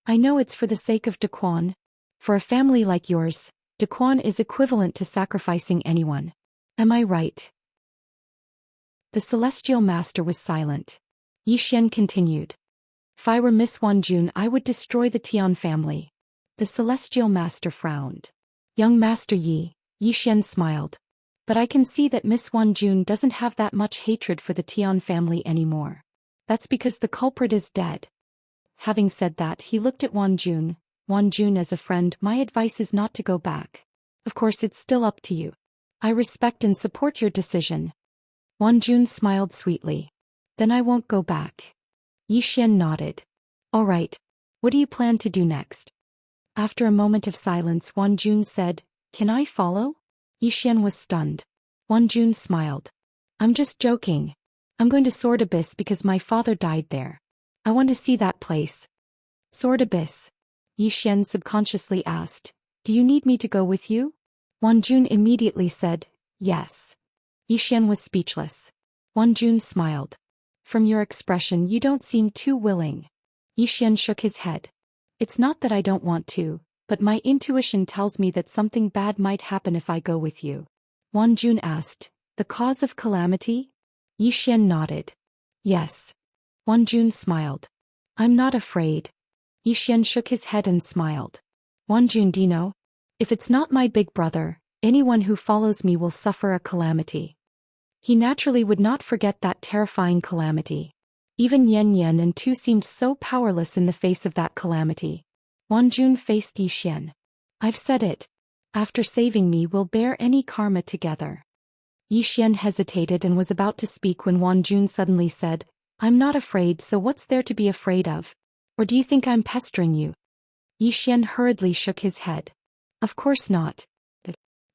I know it's for the sake of Daquan. For a family like yours, Daquan is equivalent to sacrificing anyone. Am I right? The Celestial Master was silent. Xian continued. If I were Miss Wan Jun, I would destroy the Tian family. The celestial master frowned. Young Master Yi, Yi Xian smiled. But I can see that Miss Wanjun doesn't have that much hatred for the Tian family anymore. That's because the culprit is dead. Having said that, he looked at Wanjun. Wanjun, as a friend, my advice is not to go back. Of course, it's still up to you. I respect and support your decision. Wanjun smiled sweetly. Then I won't go back. Yi Xian nodded. All right. What do you plan to do next? After a moment of silence, Wanjun said, Can I follow? Yi Xian was stunned. Wanjun smiled. I'm just joking. I'm going to Sword Abyss because my father died there. I want to see that place. Sword Abyss? Yi Xian subconsciously asked. Do you need me to go with you? Wanjun immediately said, Yes. Yi Xian was speechless. Wanjun smiled. From your expression, you don't seem too willing. Yi Xian shook his head. It's not that I don't want to, but my intuition tells me that something bad might happen if I go with you. Wanjun asked, The cause of calamity? Yi Xian nodded. Yes. Wanjun smiled. I'm not afraid. Yi Xian shook his head and smiled. Wanjun, do you know? If it's not my big brother, anyone who follows me will suffer a calamity. He naturally would not forget that terrifying calamity. Even Yan Yan and Tu seemed so powerless in the face of that calamity. Wanjun faced Yi Xian. I've said it. After saving me, we'll bear any karma together. Yi Xian hesitated and was about to speak when Wanjun suddenly said, I'm not afraid, so what's there to be afraid of? Or do you think I'm pestering you? Yi Xian hurriedly shook his head. Of course not.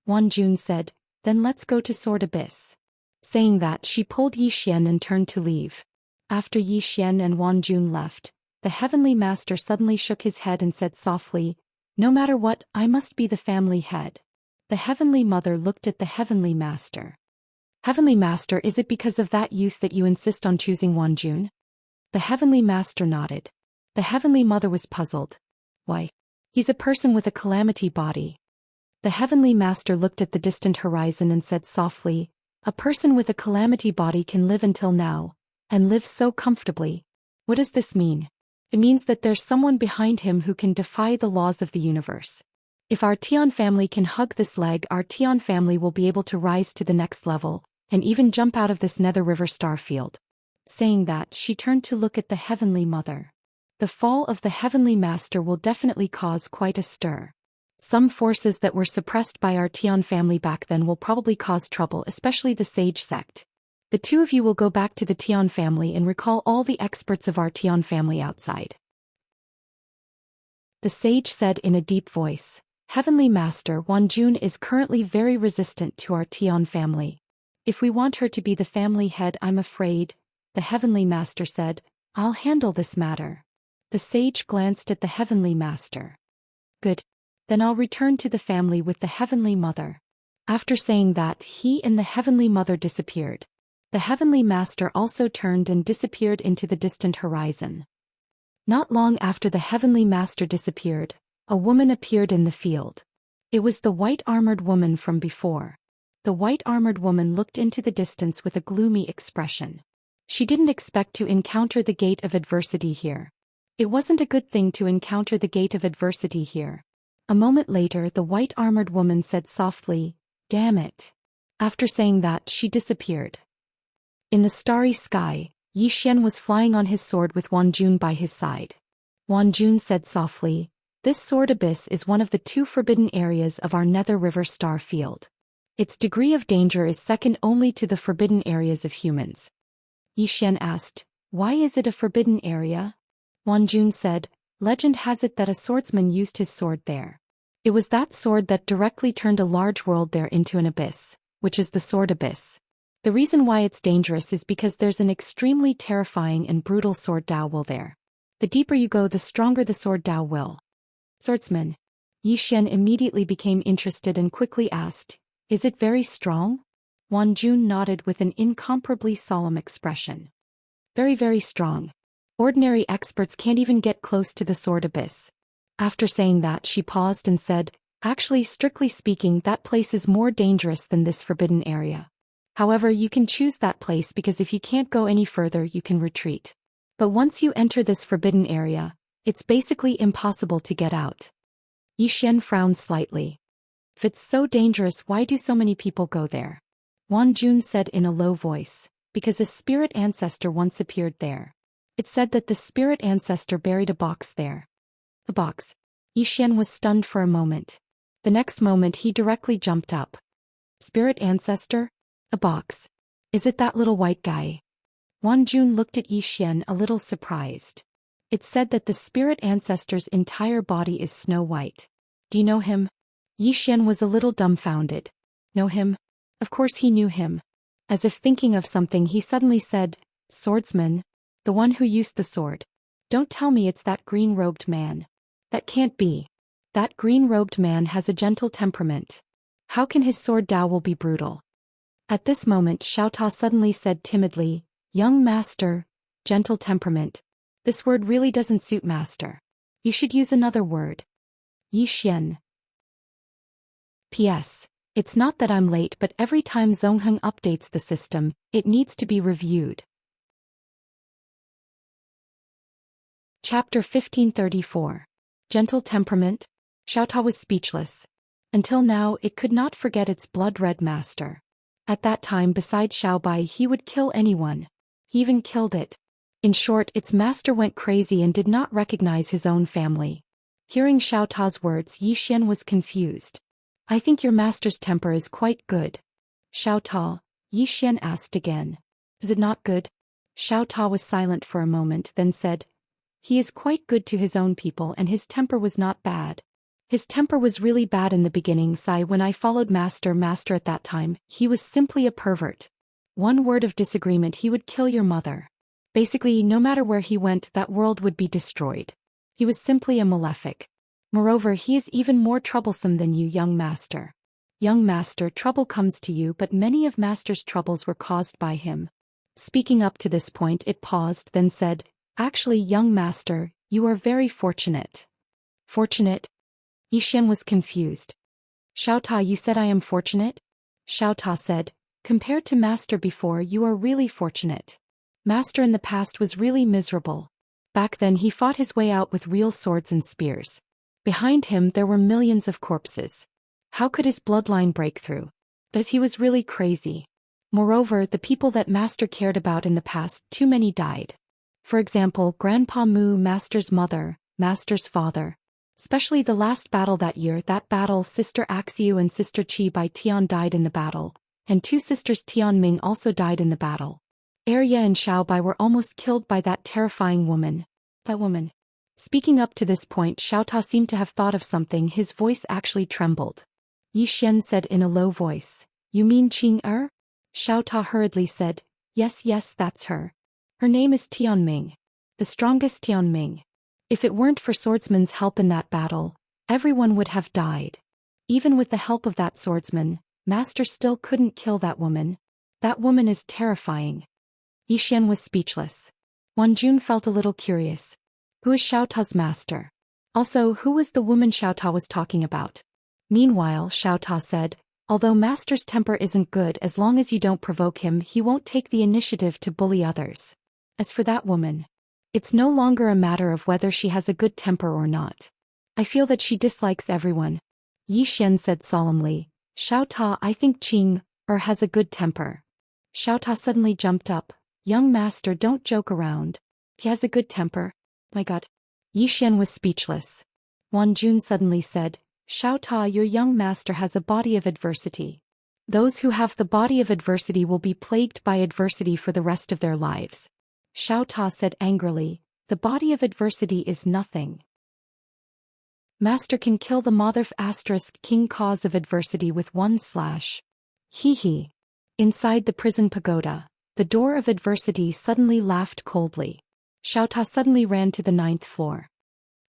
Wanjun said, Then let's go to Sword Abyss. Saying that, she pulled Yi Xian and turned to leave. After Yi Xian and Wanjun left, the Heavenly Master suddenly shook his head and said softly, No matter what, I must be the family head. The Heavenly Mother looked at the Heavenly Master. Heavenly Master, is it because of that youth that you insist on choosing Wanjun? The Heavenly Master nodded. The Heavenly Mother was puzzled. Why? He's a person with a calamity body. The Heavenly Master looked at the distant horizon and said softly, A person with a calamity body can live until now, and live so comfortably. What does this mean? It means that there's someone behind him who can defy the laws of the universe. If our Tian family can hug this leg, our Tian family will be able to rise to the next level, and even jump out of this Nether River star field. Saying that, she turned to look at the Heavenly Mother. The fall of the Heavenly Master will definitely cause quite a stir. Some forces that were suppressed by our Tian family back then will probably cause trouble, especially the Sage sect. The two of you will go back to the Tian family and recall all the experts of our Tian family outside. The sage said in a deep voice, Heavenly Master, Wanjun is currently very resistant to our Tian family. If we want her to be the family head, I'm afraid, the Heavenly Master said, I'll handle this matter. The sage glanced at the Heavenly Master. Good. Then I'll return to the family with the Heavenly Mother. After saying that, he and the Heavenly Mother disappeared. The Heavenly Master also turned and disappeared into the distant horizon. Not long after the Heavenly Master disappeared, a woman appeared in the field. It was the white-armored woman from before. The white-armored woman looked into the distance with a gloomy expression. She didn't expect to encounter the gate of adversity here. It wasn't a good thing to encounter the gate of adversity here. A moment later, the white-armored woman said softly, Damn it. After saying that, she disappeared. In the starry sky, Yi Xian was flying on his sword with Wanjun by his side. Wanjun said softly, This Sword Abyss is one of the 2 forbidden areas of our Nether River star field. Its degree of danger is second only to the forbidden areas of humans. Yi Xian asked, Why is it a forbidden area? Wanjun said, Legend has it that a swordsman used his sword there. It was that sword that directly turned a large world there into an abyss, which is the Sword Abyss. The reason why it's dangerous is because there's an extremely terrifying and brutal sword Dao will there. The deeper you go, the stronger the sword Dao will. Swordsman. Yi Xian immediately became interested and quickly asked, Is it very strong? Wanjun nodded with an incomparably solemn expression. Very, very strong. Ordinary experts can't even get close to the Sword Abyss. After saying that, she paused and said, Actually, strictly speaking, that place is more dangerous than this forbidden area. However, you can choose that place because if you can't go any further, you can retreat. But once you enter this forbidden area, it's basically impossible to get out. Xian frowned slightly. If it's so dangerous, why do so many people go there? Wan Jun said in a low voice, because a spirit ancestor once appeared there. It said that the spirit ancestor buried a box there. A box. Xian was stunned for a moment. The next moment he directly jumped up. Spirit ancestor? A box. Is it that little white guy? Wan Jun looked at Xian a little surprised. It said that the spirit ancestor's entire body is snow white. Do you know him? Xian was a little dumbfounded. Know him? Of course he knew him. As if thinking of something he suddenly said, Swordsman? The one who used the sword. Don't tell me it's that green-robed man. That can't be. That green-robed man has a gentle temperament. How can his sword Dao be brutal? At this moment Xiaota suddenly said timidly, Young master, gentle temperament. This word really doesn't suit master. You should use another word. Xian. P.S. It's not that I'm late, but every time Zongheng updates the system, it needs to be reviewed. Chapter 1534. Gentle temperament? Xiaota was speechless. Until now it could not forget its blood-red master. At that time besides Xiaobai he would kill anyone. He even killed it. In short, its master went crazy and did not recognize his own family. Hearing Xiaota's words, Xian was confused. I think your master's temper is quite good. Xiaota, Xian asked again. Is it not good? Xiaota was silent for a moment, then said, He is quite good to his own people and his temper was not bad. His temper was really bad in the beginning, when I followed master at that time, he was simply a pervert. One word of disagreement he would kill your mother. Basically, no matter where he went, that world would be destroyed. He was simply a malefic. Moreover, he is even more troublesome than you, young master. Young master, trouble comes to you, but many of master's troubles were caused by him. Speaking up to this point, it paused, then said, Actually, young master, you are very fortunate. Fortunate? Xian was confused. Xiaota, you said I am fortunate? Xiaota said, Compared to master before, you are really fortunate. Master in the past was really miserable. Back then he fought his way out with real swords and spears. Behind him there were millions of corpses. How could his bloodline break through? Because he was really crazy. Moreover, the people that master cared about in the past, too many died. For example, Grandpa Mu, master's mother, master's father. Especially the last battle that year, that battle Sister Axiu and Sister Qi Bai Tian died in the battle, and two sisters Tian Ming also died in the battle. Arya and Xiaobai were almost killed by that terrifying woman. That woman. Speaking up to this point, Xiaota seemed to have thought of something, his voice actually trembled. Xian said in a low voice, You mean Qing Er? Xiaota hurriedly said, Yes, that's her. Her name is Tian Ming. The strongest Tian Ming. If it weren't for swordsman's help in that battle, everyone would have died. Even with the help of that swordsman, master still couldn't kill that woman. That woman is terrifying. Xian was speechless. Wan Jun felt a little curious. Who is Xiaota's master? Also, who was the woman Xiaota was talking about? Meanwhile, Xiaota said, Although master's temper isn't good, as long as you don't provoke him, he won't take the initiative to bully others. As for that woman, it's no longer a matter of whether she has a good temper or not. I feel that she dislikes everyone. Xian said solemnly, Xiaota, I think Qing Er has a good temper. Xiaota suddenly jumped up. Young master, don't joke around. He has a good temper. My God. Xian was speechless. Wan Jun suddenly said, Xiaota, your young master has a body of adversity. Those who have the body of adversity will be plagued by adversity for the rest of their lives. Xiaota said angrily, The body of adversity is nothing. Master can kill the mother * king cause of adversity with one slash. Hee. Inside the prison pagoda, the door of adversity suddenly laughed coldly. Xiaota suddenly ran to the 9th floor.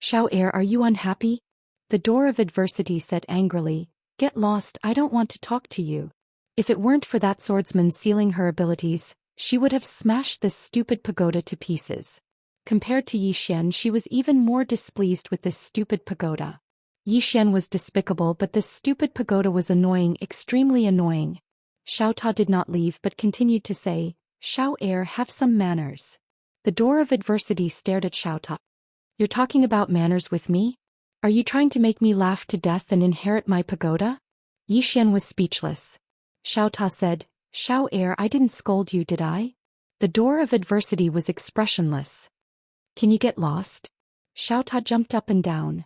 Xiao Er, are you unhappy? The door of adversity said angrily, Get lost, I don't want to talk to you. If it weren't for that swordsman sealing her abilities, she would have smashed this stupid pagoda to pieces. Compared to Xian, she was even more displeased with this stupid pagoda. Xian was despicable, but this stupid pagoda was annoying, extremely annoying. Xiaota did not leave but continued to say, Xiao Er, have some manners. The door of adversity stared at Xiaota. You're talking about manners with me? Are you trying to make me laugh to death and inherit my pagoda? Xian was speechless. Xiaota said, Xiao, I didn't scold you, did I? The door of adversity was expressionless. Can you get lost? Xiaota jumped up and down.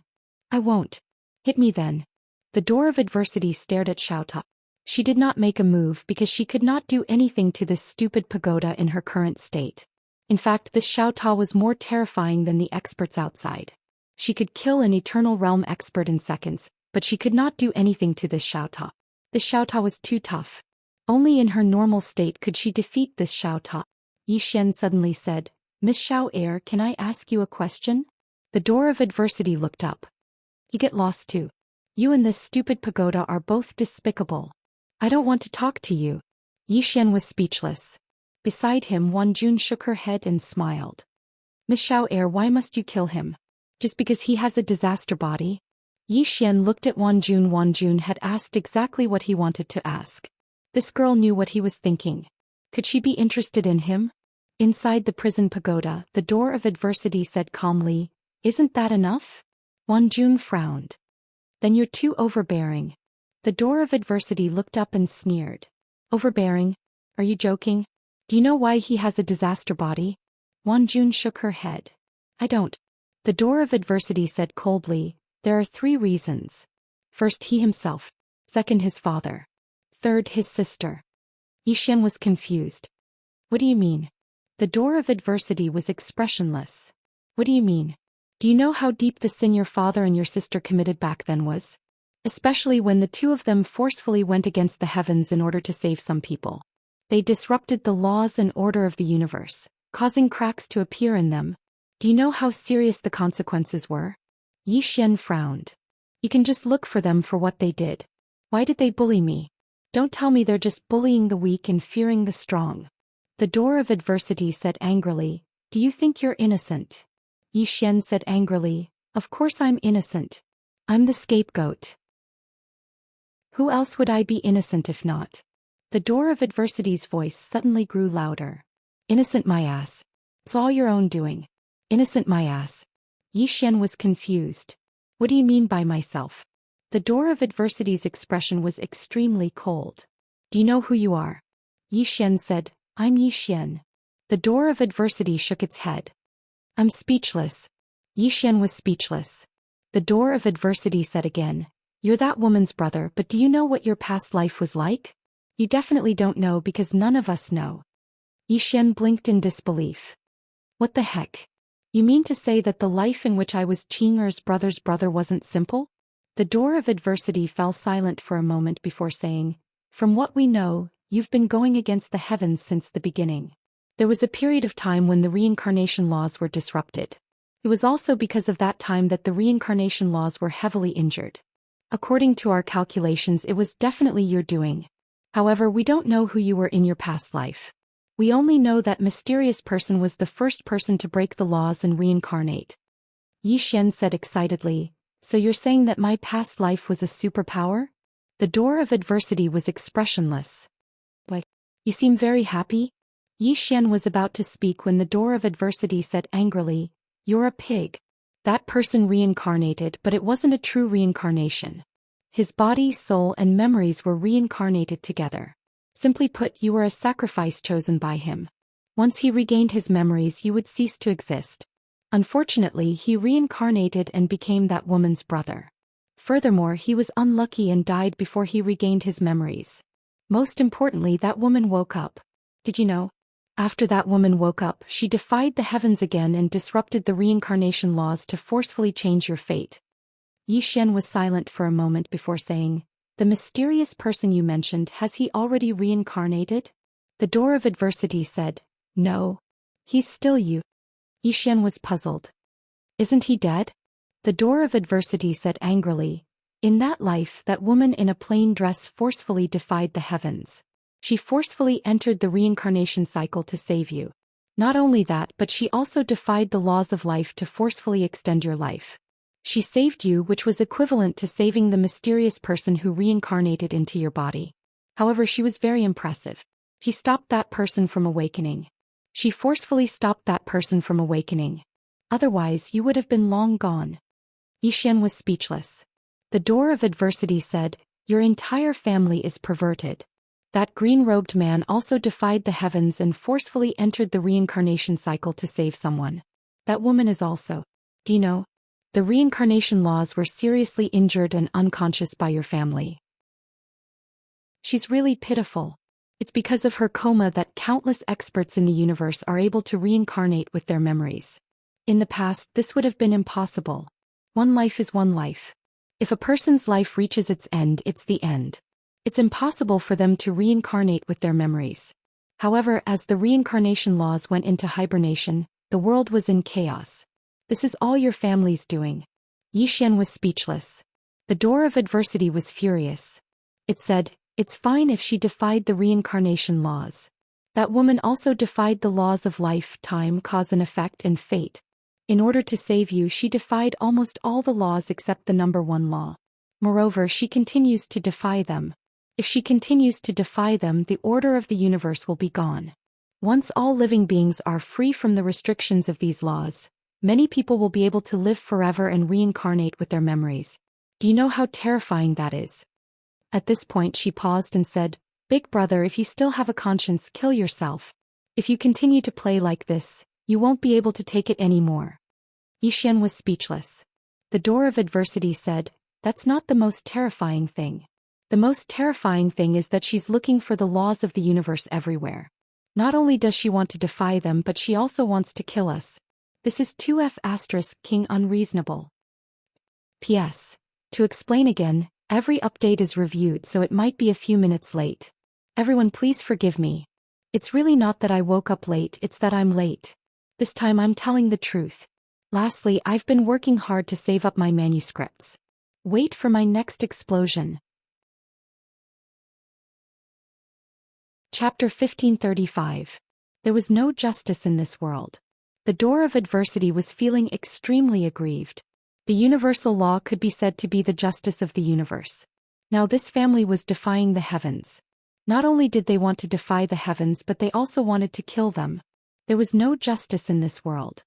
I won't. Hit me then. The door of adversity stared at Xiaota. She did not make a move because she could not do anything to this stupid pagoda in her current state. In fact, this Xiaota was more terrifying than the experts outside. She could kill an eternal realm expert in seconds, but she could not do anything to this Xiaota. This Xiaota was too tough. Only in her normal state could she defeat this Xiaota. Xian suddenly said, Miss Xiao, can I ask you a question? The door of adversity looked up. You get lost too. You and this stupid pagoda are both despicable. I don't want to talk to you. Xian was speechless. Beside him, Wanjun shook her head and smiled. Miss Xiao, why must you kill him? Just because he has a disaster body? Xian looked at Wanjun. Wanjun had asked exactly what he wanted to ask. This girl knew what he was thinking. Could she be interested in him? Inside the prison pagoda, the door of adversity said calmly, Isn't that enough? Wanjun frowned. Then you're too overbearing. The door of adversity looked up and sneered. Overbearing? Are you joking? Do you know why he has a disaster body? Wanjun shook her head. I don't. The door of adversity said coldly, There are 3 reasons. First, he himself. Second, his father. Third, his sister. Xian was confused. What do you mean? The door of adversity was expressionless. What do you mean? Do you know how deep the sin your father and your sister committed back then was? Especially when the 2 of them forcefully went against the heavens in order to save some people. They disrupted the laws and order of the universe, causing cracks to appear in them. Do you know how serious the consequences were? Xian frowned. You can just look for them for what they did. Why did they bully me? Don't tell me they're just bullying the weak and fearing the strong. The door of adversity said angrily, Do you think you're innocent? Xian said angrily, Of course I'm innocent. I'm the scapegoat. Who else would I be innocent if not? The door of adversity's voice suddenly grew louder. Innocent my ass. It's all your own doing. Innocent my ass. Xian was confused. What do you mean by myself? The door of adversity's expression was extremely cold. Do you know who you are? Xian said, I'm Xian. The door of adversity shook its head. I'm speechless. Xian was speechless. The door of adversity said again, You're that woman's brother, but do you know what your past life was like? You definitely don't know because none of us know. Xian blinked in disbelief. What the heck? You mean to say that the life in which I was Qing'er's brother's brother wasn't simple? The door of adversity fell silent for a moment before saying, From what we know, you've been going against the heavens since the beginning. There was a period of time when the reincarnation laws were disrupted. It was also because of that time that the reincarnation laws were heavily injured. According to our calculations, it was definitely your doing. However, we don't know who you were in your past life. We only know that mysterious person was the first person to break the laws and reincarnate. Xian said excitedly, So you're saying that my past life was a superpower? The door of adversity was expressionless. Why, you seem very happy? Xian was about to speak when the door of adversity said angrily, You're a pig. That person reincarnated, but it wasn't a true reincarnation. His body, soul, and memories were reincarnated together. Simply put, you were a sacrifice chosen by him. Once he regained his memories, you would cease to exist. Unfortunately, he reincarnated and became that woman's brother. Furthermore, he was unlucky and died before he regained his memories. Most importantly, that woman woke up. Did you know? After that woman woke up, she defied the heavens again and disrupted the reincarnation laws to forcefully change your fate. Xian was silent for a moment before saying, The mysterious person you mentioned, has he already reincarnated? The door of adversity said, No. He's still you. Xian was puzzled. Isn't he dead? The door of adversity said angrily, In that life, that woman in a plain dress forcefully defied the heavens. She forcefully entered the reincarnation cycle to save you. Not only that, but she also defied the laws of life to forcefully extend your life. She saved you, which was equivalent to saving the mysterious person who reincarnated into your body. However, she was very impressive. She stopped that person from awakening. She forcefully stopped that person from awakening. Otherwise, you would have been long gone. Xian was speechless. The door of adversity said, "Your entire family is perverted." That green-robed man also defied the heavens and forcefully entered the reincarnation cycle to save someone. That woman is also. Do you know? The reincarnation laws were seriously injured and unconscious by your family. She's really pitiful. It's because of her coma that countless experts in the universe are able to reincarnate with their memories. In the past, this would have been impossible. One life is one life. If a person's life reaches its end, it's the end. It's impossible for them to reincarnate with their memories. However, as the reincarnation laws went into hibernation, the world was in chaos. This is all your family's doing. Xian was speechless. The door of adversity was furious. It said, "It's fine if she defied the reincarnation laws. That woman also defied the laws of life, time, cause and effect, and fate. In order to save you, she defied almost all the laws except the number one law. Moreover, she continues to defy them. If she continues to defy them, the order of the universe will be gone. Once all living beings are free from the restrictions of these laws, many people will be able to live forever and reincarnate with their memories. Do you know how terrifying that is?" At this point she paused and said, "Big brother, if you still have a conscience, kill yourself. If you continue to play like this, you won't be able to take it anymore." Xian was speechless. The door of adversity said, "That's not the most terrifying thing. The most terrifying thing is that she's looking for the laws of the universe everywhere. Not only does she want to defy them, but she also wants to kill us. This is 2F** King unreasonable. P.S. To explain again, every update is reviewed, so it might be a few minutes late. Everyone please forgive me. It's really not that I woke up late, it's that I'm late. This time I'm telling the truth. Lastly, I've been working hard to save up my manuscripts. Wait for my next explosion. Chapter 1535. There was no justice in this world. The door of adversity was feeling extremely aggrieved. The universal law could be said to be the justice of the universe. Now this family was defying the heavens. Not only did they want to defy the heavens, but they also wanted to kill them. There was no justice in this world.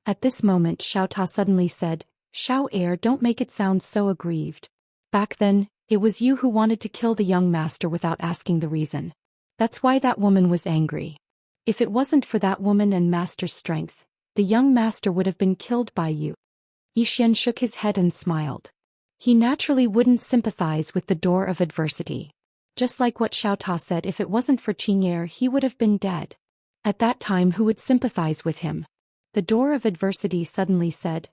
At this moment Xiaota suddenly said, "Xiao heir, don't make it sound so aggrieved. Back then, it was you who wanted to kill the young master without asking the reason. That's why that woman was angry. If it wasn't for that woman and master's strength, the young master would have been killed by you." Xian shook his head and smiled. He naturally wouldn't sympathize with the door of adversity. Just like what Xiaota said, if it wasn't for Xianxia, he would have been dead. At that time, who would sympathize with him? The door of adversity suddenly said,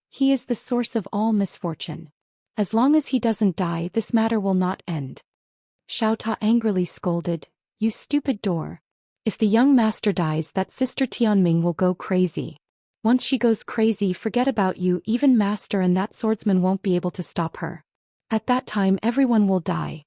"He is the source of all misfortune. As long as he doesn't die, this matter will not end." Xiaota angrily scolded, "You stupid door. If the young master dies, that sister Tianming will go crazy. Once she goes crazy, forget about you, even master and that swordsman won't be able to stop her. At that time everyone will die."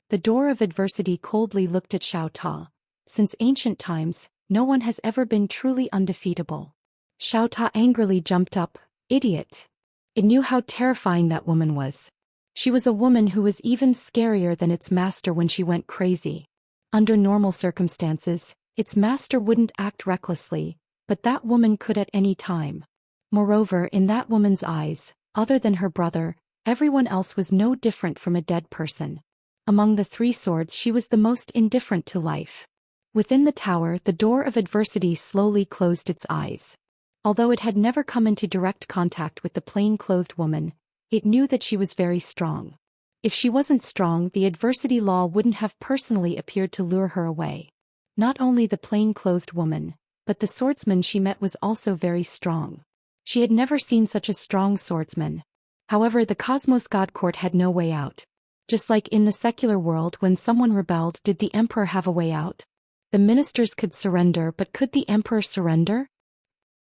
The door of adversity coldly looked at Xiaota. Since ancient times, no one has ever been truly undefeatable. Xiaota angrily jumped up, "Idiot." It knew how terrifying that woman was. She was a woman who was even scarier than its master when she went crazy. Under normal circumstances, its master wouldn't act recklessly, but that woman could at any time. Moreover, in that woman's eyes, other than her brother, everyone else was no different from a dead person. Among the three swords, she was the most indifferent to life. Within the tower, the door of adversity slowly closed its eyes. Although it had never come into direct contact with the plain-clothed woman, it knew that she was very strong. If she wasn't strong, the adversity law wouldn't have personally appeared to lure her away. Not only the plain-clothed woman, but the swordsman she met was also very strong. She had never seen such a strong swordsman. However, the Cosmos God Court had no way out. Just like in the secular world, when someone rebelled, did the emperor have a way out? The ministers could surrender, but could the emperor surrender?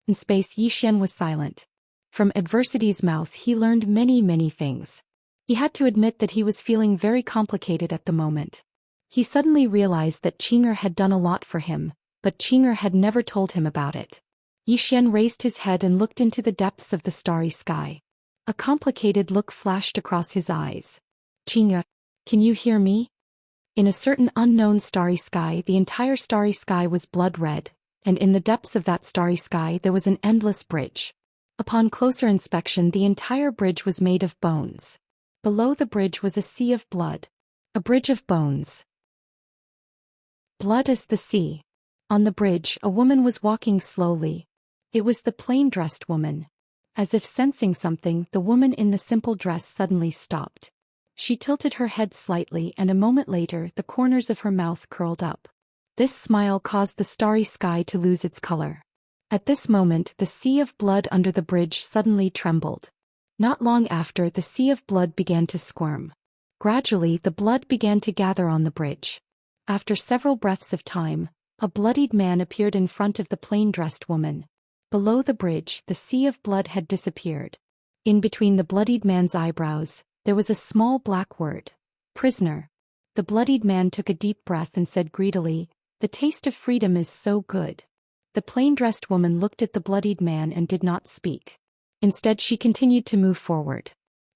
In space, Xian was silent. From adversity's mouth he learned many things. He had to admit that he was feeling very complicated at the moment. He suddenly realized that Qinger had done a lot for him, but Qinger had never told him about it. Xian raised his head and looked into the depths of the starry sky. A complicated look flashed across his eyes. "Qinger, can you hear me?" In a certain unknown starry sky, the entire starry sky was blood red, and in the depths of that starry sky there was an endless bridge. Upon closer inspection, the entire bridge was made of bones. Below the bridge was a sea of blood. A bridge of bones. Blood as the sea. On the bridge, a woman was walking slowly. It was the plain-dressed woman. As if sensing something, the woman in the simple dress suddenly stopped. She tilted her head slightly, and a moment later the corners of her mouth curled up. This smile caused the starry sky to lose its color. At this moment, the sea of blood under the bridge suddenly trembled. Not long after, the sea of blood began to squirm. Gradually, the blood began to gather on the bridge. After several breaths of time, a bloodied man appeared in front of the plain-dressed woman. Below the bridge, the sea of blood had disappeared. In between the bloodied man's eyebrows, there was a small black word. Prisoner. The bloodied man took a deep breath and said greedily, "The taste of freedom is so good." The plain-dressed woman looked at the bloodied man and did not speak. Instead, she continued to move forward.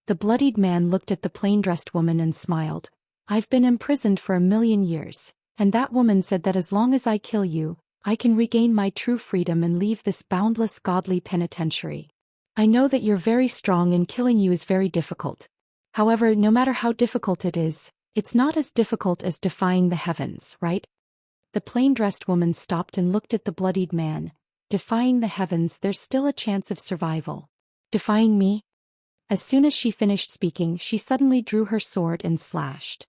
The bloodied man looked at the plain-dressed woman and smiled. "I've been imprisoned for 1,000,000 years, and that woman said that as long as I kill you, I can regain my true freedom and leave this boundless godly penitentiary. I know that you're very strong and killing you is very difficult. However, no matter how difficult it is, it's not as difficult as defying the heavens, right?" The plain-dressed woman stopped and looked at the bloodied man. "Defying the heavens, there's still a chance of survival. Defying me?" As soon as she finished speaking, she suddenly drew her sword and slashed.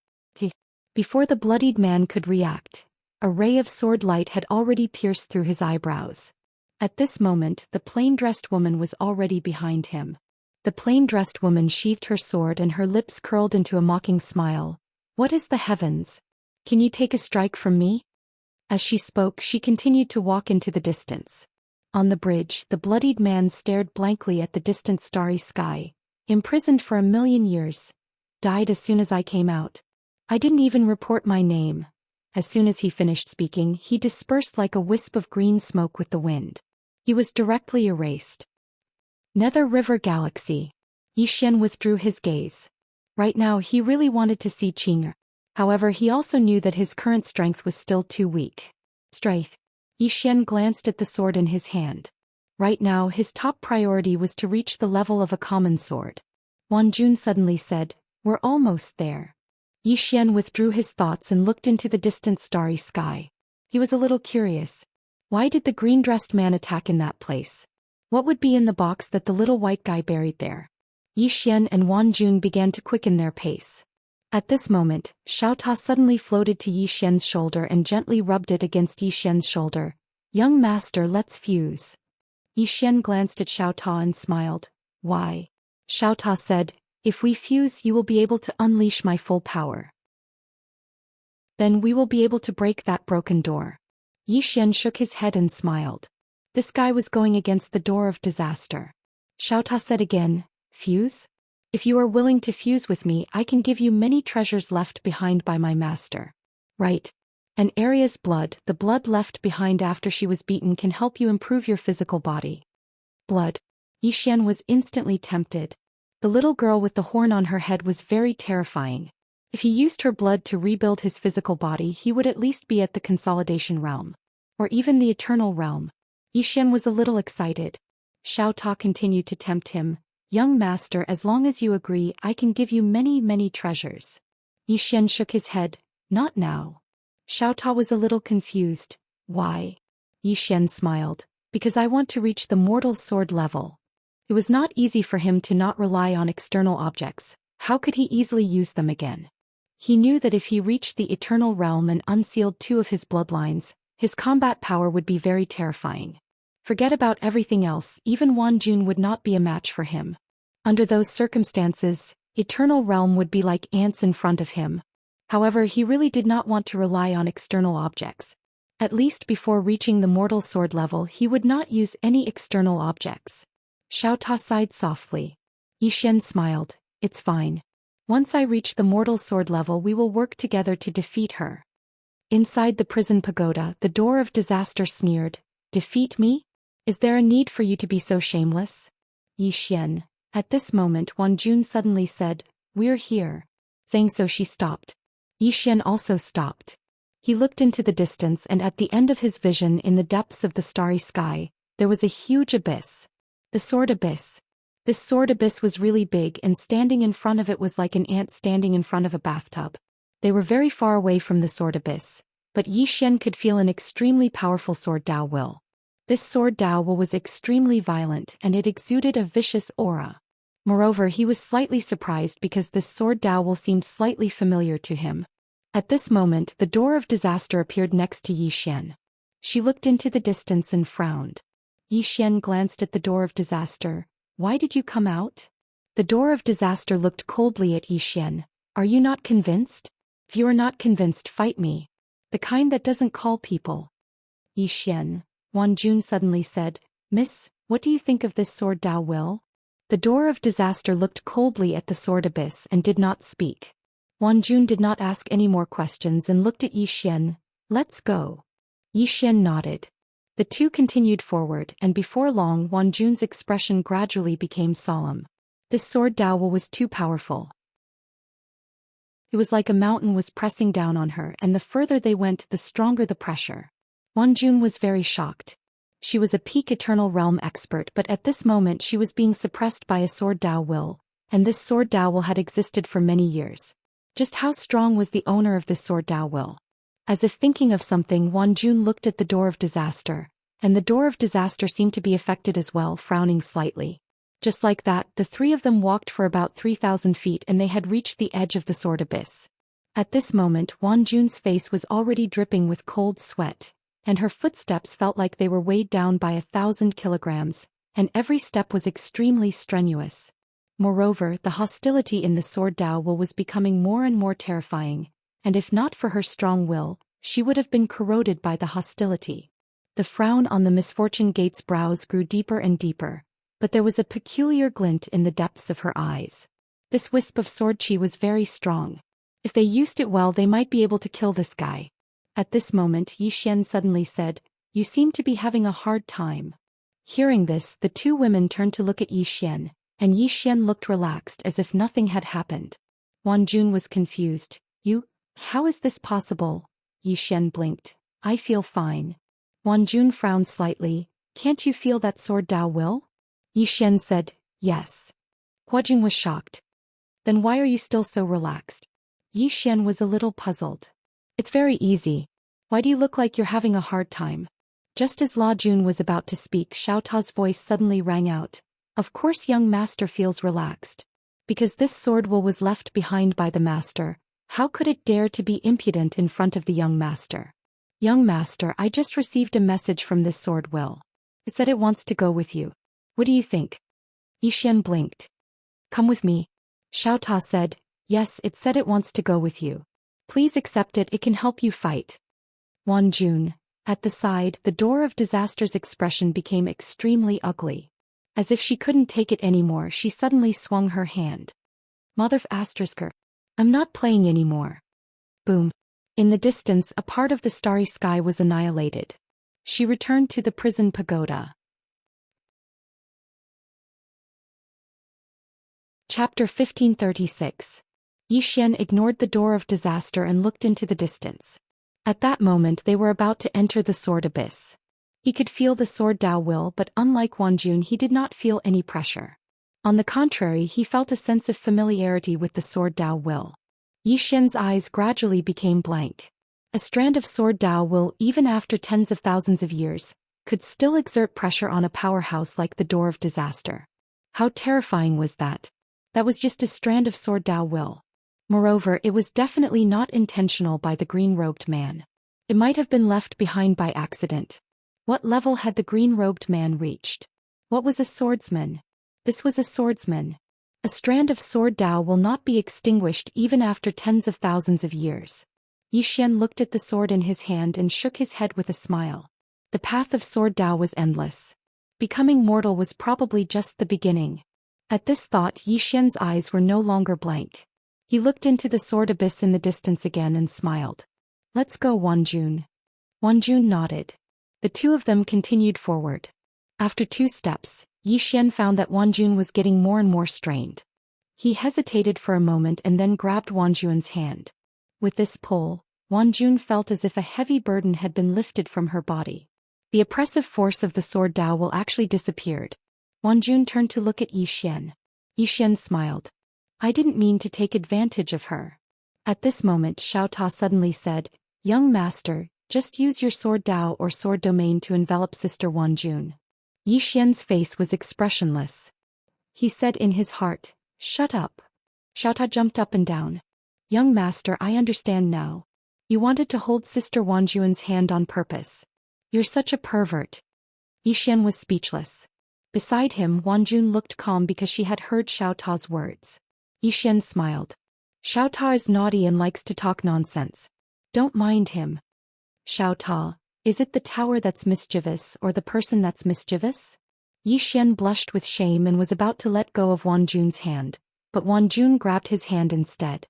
Before the bloodied man could react, a ray of sword light had already pierced through his eyebrows. At this moment, the plain-dressed woman was already behind him. The plain-dressed woman sheathed her sword and her lips curled into a mocking smile. "What is the heavens? Can you take a strike from me?" As she spoke, she continued to walk into the distance. On the bridge, the bloodied man stared blankly at the distant starry sky. "Imprisoned for 1,000,000 years. Died as soon as I came out. I didn't even report my name." As soon as he finished speaking, he dispersed like a wisp of green smoke with the wind. He was directly erased. Nether River Galaxy. Zhou Xian withdrew his gaze. Right now he really wanted to see Qing'er. However, he also knew that his current strength was still too weak. Strength. Zhou Xian glanced at the sword in his hand. Right now his top priority was to reach the level of a common sword. Wan Jun suddenly said, "We're almost there." Zhou Xian withdrew his thoughts and looked into the distant starry sky. He was a little curious. Why did the green-dressed man attack in that place? What would be in the box that the little white guy buried there? Zhou Xian and Wan Jun began to quicken their pace. At this moment, Xiaota suddenly floated to Zhou Xian's shoulder and gently rubbed it against Zhou Xian's shoulder. "Young master, let's fuse." Zhou Xian glanced at Xiaota and smiled. "Why?" Xiaota said, "If we fuse, you will be able to unleash my full power. Then we will be able to break that broken door." Zhou Xian shook his head and smiled. This guy was going against the door of disaster. Xiaota said again, "Fuse? If you are willing to fuse with me, I can give you many treasures left behind by my master." Right. An Arya's blood, the blood left behind after she was beaten, can help you improve your physical body. Blood. Zhou Xian was instantly tempted. The little girl with the horn on her head was very terrifying. If he used her blood to rebuild his physical body, he would at least be at the consolidation realm. Or even the eternal realm. Zhou Xian was a little excited. Xiaota continued to tempt him. "Young master, as long as you agree, I can give you many, many treasures." Zhou Xian shook his head. "Not now." Xiaota was a little confused. "Why?" Zhou Xian smiled. "Because I want to reach the mortal sword level." It was not easy for him to not rely on external objects. How could he easily use them again? He knew that if he reached the eternal realm and unsealed 2 of his bloodlines, his combat power would be very terrifying. Forget about everything else, even Wan Jun would not be a match for him. Under those circumstances, eternal realm would be like ants in front of him. However, he really did not want to rely on external objects. At least before reaching the mortal sword level, he would not use any external objects. Xiaota sighed softly. Zhou Xian smiled. "It's fine. Once I reach the mortal sword level, we will work together to defeat her." Inside the prison pagoda, the door of disaster sneered. "Defeat me? Is there a need for you to be so shameless?" Zhou Xian. At this moment, Wan Jun suddenly said, "We're here." Saying so, she stopped. Zhou Xian also stopped. He looked into the distance, and at the end of his vision, in the depths of the starry sky, there was a huge abyss. The sword abyss. This sword abyss was really big, and standing in front of it was like an ant standing in front of a bathtub. They were very far away from the sword abyss, but Yi Xian could feel an extremely powerful sword Dao will. This sword Dao will was extremely violent, and it exuded a vicious aura. Moreover, he was slightly surprised because this sword Dao will seemed slightly familiar to him. At this moment, the door of disaster appeared next to Yi Xian. She looked into the distance and frowned. Yi Xian glanced at the door of disaster. Why did you come out? The door of disaster looked coldly at Yi Xian. Are you not convinced? If you are not convinced, fight me. The kind that doesn't call people. Yi Xian, Wan Jun suddenly said, Miss, what do you think of this sword Dao will? The door of disaster looked coldly at the sword abyss and did not speak. Wan Jun did not ask any more questions and looked at Yi Xian. Let's go. Yi Xian nodded. The two continued forward, and before long Wan Jun's expression gradually became solemn. This sword Dao was too powerful. It was like a mountain was pressing down on her, and the further they went, the stronger the pressure. Wan Jun was very shocked. She was a peak Eternal Realm expert, but at this moment she was being suppressed by a sword Dao will, and this sword Dao will had existed for many years. Just how strong was the owner of this sword Dao will? As if thinking of something, Wan Jun looked at the door of disaster, and the door of disaster seemed to be affected as well, frowning slightly. Just like that, the three of them walked for about 3,000 feet and they had reached the edge of the sword abyss. At this moment, Wan Jun's face was already dripping with cold sweat, and her footsteps felt like they were weighed down by 1,000 kilograms, and every step was extremely strenuous. Moreover, the hostility in the sword Dao will was becoming more and more terrifying, and if not for her strong will, she would have been corroded by the hostility. The frown on the Misfortune Gate's brows grew deeper and deeper, but there was a peculiar glint in the depths of her eyes. This wisp of sword chi was very strong. If they used it well, they might be able to kill this guy. At this moment, Yi Xian suddenly said, You seem to be having a hard time. Hearing this, the two women turned to look at Yi Xian, and Yi Xian looked relaxed as if nothing had happened. Wan Jun was confused. How is this possible? Yi Xian blinked. I feel fine. Wan Jun frowned slightly. Can't you feel that sword Dao will? Yi Xian said, Yes. Hua Jun was shocked. Then why are you still so relaxed? Yi Xian was a little puzzled. It's very easy. Why do you look like you're having a hard time? Just as La Jun was about to speak, Xiao Ta's voice suddenly rang out. Of course young master feels relaxed. Because this sword will was left behind by the master, how could it dare to be impudent in front of the young master? Young master, I just received a message from this sword will. It said it wants to go with you. What do you think? Yi Xian blinked. Come with me. Xiao Ta said, Yes, it said it wants to go with you. Please accept it, it can help you fight. Wan Jun. At the side, the door of disaster's expression became extremely ugly. As if she couldn't take it anymore, she suddenly swung her hand. Mother Astersker. I'm not playing anymore. Boom. In the distance, a part of the starry sky was annihilated. She returned to the prison pagoda. Chapter 1536. Yi Xian ignored the door of disaster and looked into the distance. At that moment they were about to enter the sword abyss. He could feel the sword Dao will, but unlike Wan Jun, he did not feel any pressure. On the contrary, he felt a sense of familiarity with the sword Dao will. Yi Xian's eyes gradually became blank. A strand of sword Dao will, even after tens of thousands of years, could still exert pressure on a powerhouse like the door of disaster. How terrifying was that? That was just a strand of sword Dao will. Moreover, it was definitely not intentional by the green-robed man. It might have been left behind by accident. What level had the green-robed man reached? What was a swordsman? This was a swordsman. A strand of sword Dao will not be extinguished even after tens of thousands of years. Yi Xian looked at the sword in his hand and shook his head with a smile. The path of sword Dao was endless. Becoming mortal was probably just the beginning. At this thought, Yi Xian's eyes were no longer blank. He looked into the sword abyss in the distance again and smiled. Let's go, Wan Jun. Wan Jun nodded. The two of them continued forward. After 2 steps, Yi Xian found that Wan Jun was getting more and more strained. He hesitated for a moment and then grabbed Wan Jun's hand. With this pull, Wan Jun felt as if a heavy burden had been lifted from her body. The oppressive force of the sword Dao will actually disappeared. Wang Jun turned to look at Yi Xian. Yi Xian smiled. I didn't mean to take advantage of her. At this moment Xiao Ta suddenly said, Young master, just use your sword Dao or sword domain to envelop Sister Wang Jun. Yi Xian's face was expressionless. He said in his heart, Shut up. Xiao Ta jumped up and down. Young master, I understand now. You wanted to hold Sister Wang Jun's hand on purpose. You're such a pervert. Yi Xian was speechless. Beside him, Wang Jun looked calm because she had heard Xiao Ta's words. Yi Xian smiled. Xiao Ta is naughty and likes to talk nonsense. Don't mind him. Xiao Ta, is it the tower that's mischievous or the person that's mischievous? Yi Xian blushed with shame and was about to let go of Wang Jun's hand, but Wang Jun grabbed his hand instead.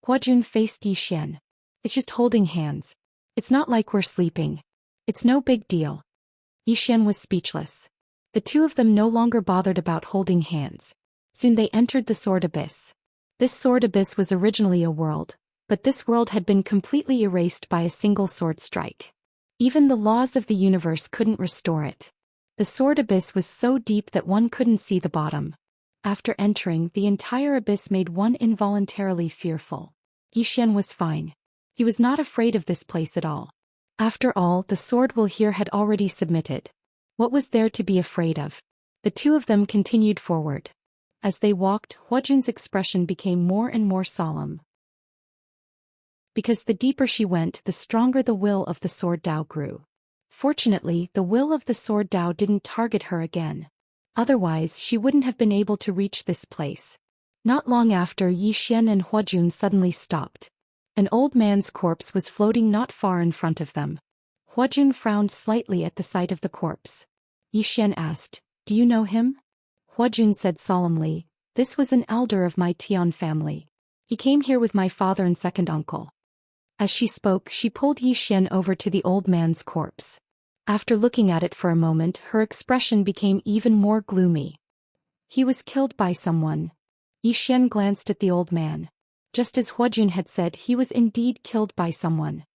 Hua Jun faced Yi Xian. It's just holding hands. It's not like we're sleeping. It's no big deal. Yi Xian was speechless. The two of them no longer bothered about holding hands. Soon they entered the sword abyss. This sword abyss was originally a world, but this world had been completely erased by a single sword strike. Even the laws of the universe couldn't restore it. The sword abyss was so deep that one couldn't see the bottom. After entering, the entire abyss made one involuntarily fearful. Yi Xian was fine. He was not afraid of this place at all. After all, the sword will here had already submitted. What was there to be afraid of? The two of them continued forward. As they walked, Hua Jun's expression became more and more solemn. Because the deeper she went, the stronger the will of the sword Dao grew. Fortunately, the will of the sword Dao didn't target her again. Otherwise, she wouldn't have been able to reach this place. Not long after, Yi Xian and Hua Jun suddenly stopped. An old man's corpse was floating not far in front of them. Hua Jun frowned slightly at the sight of the corpse. Yi Xian asked, Do you know him? Hua Jun said solemnly, This was an elder of my Tian family. He came here with my father and second uncle. As she spoke, she pulled Yi Xian over to the old man's corpse. After looking at it for a moment, her expression became even more gloomy. He was killed by someone. Yi Xian glanced at the old man. Just as Hua Jun had said, he was indeed killed by someone.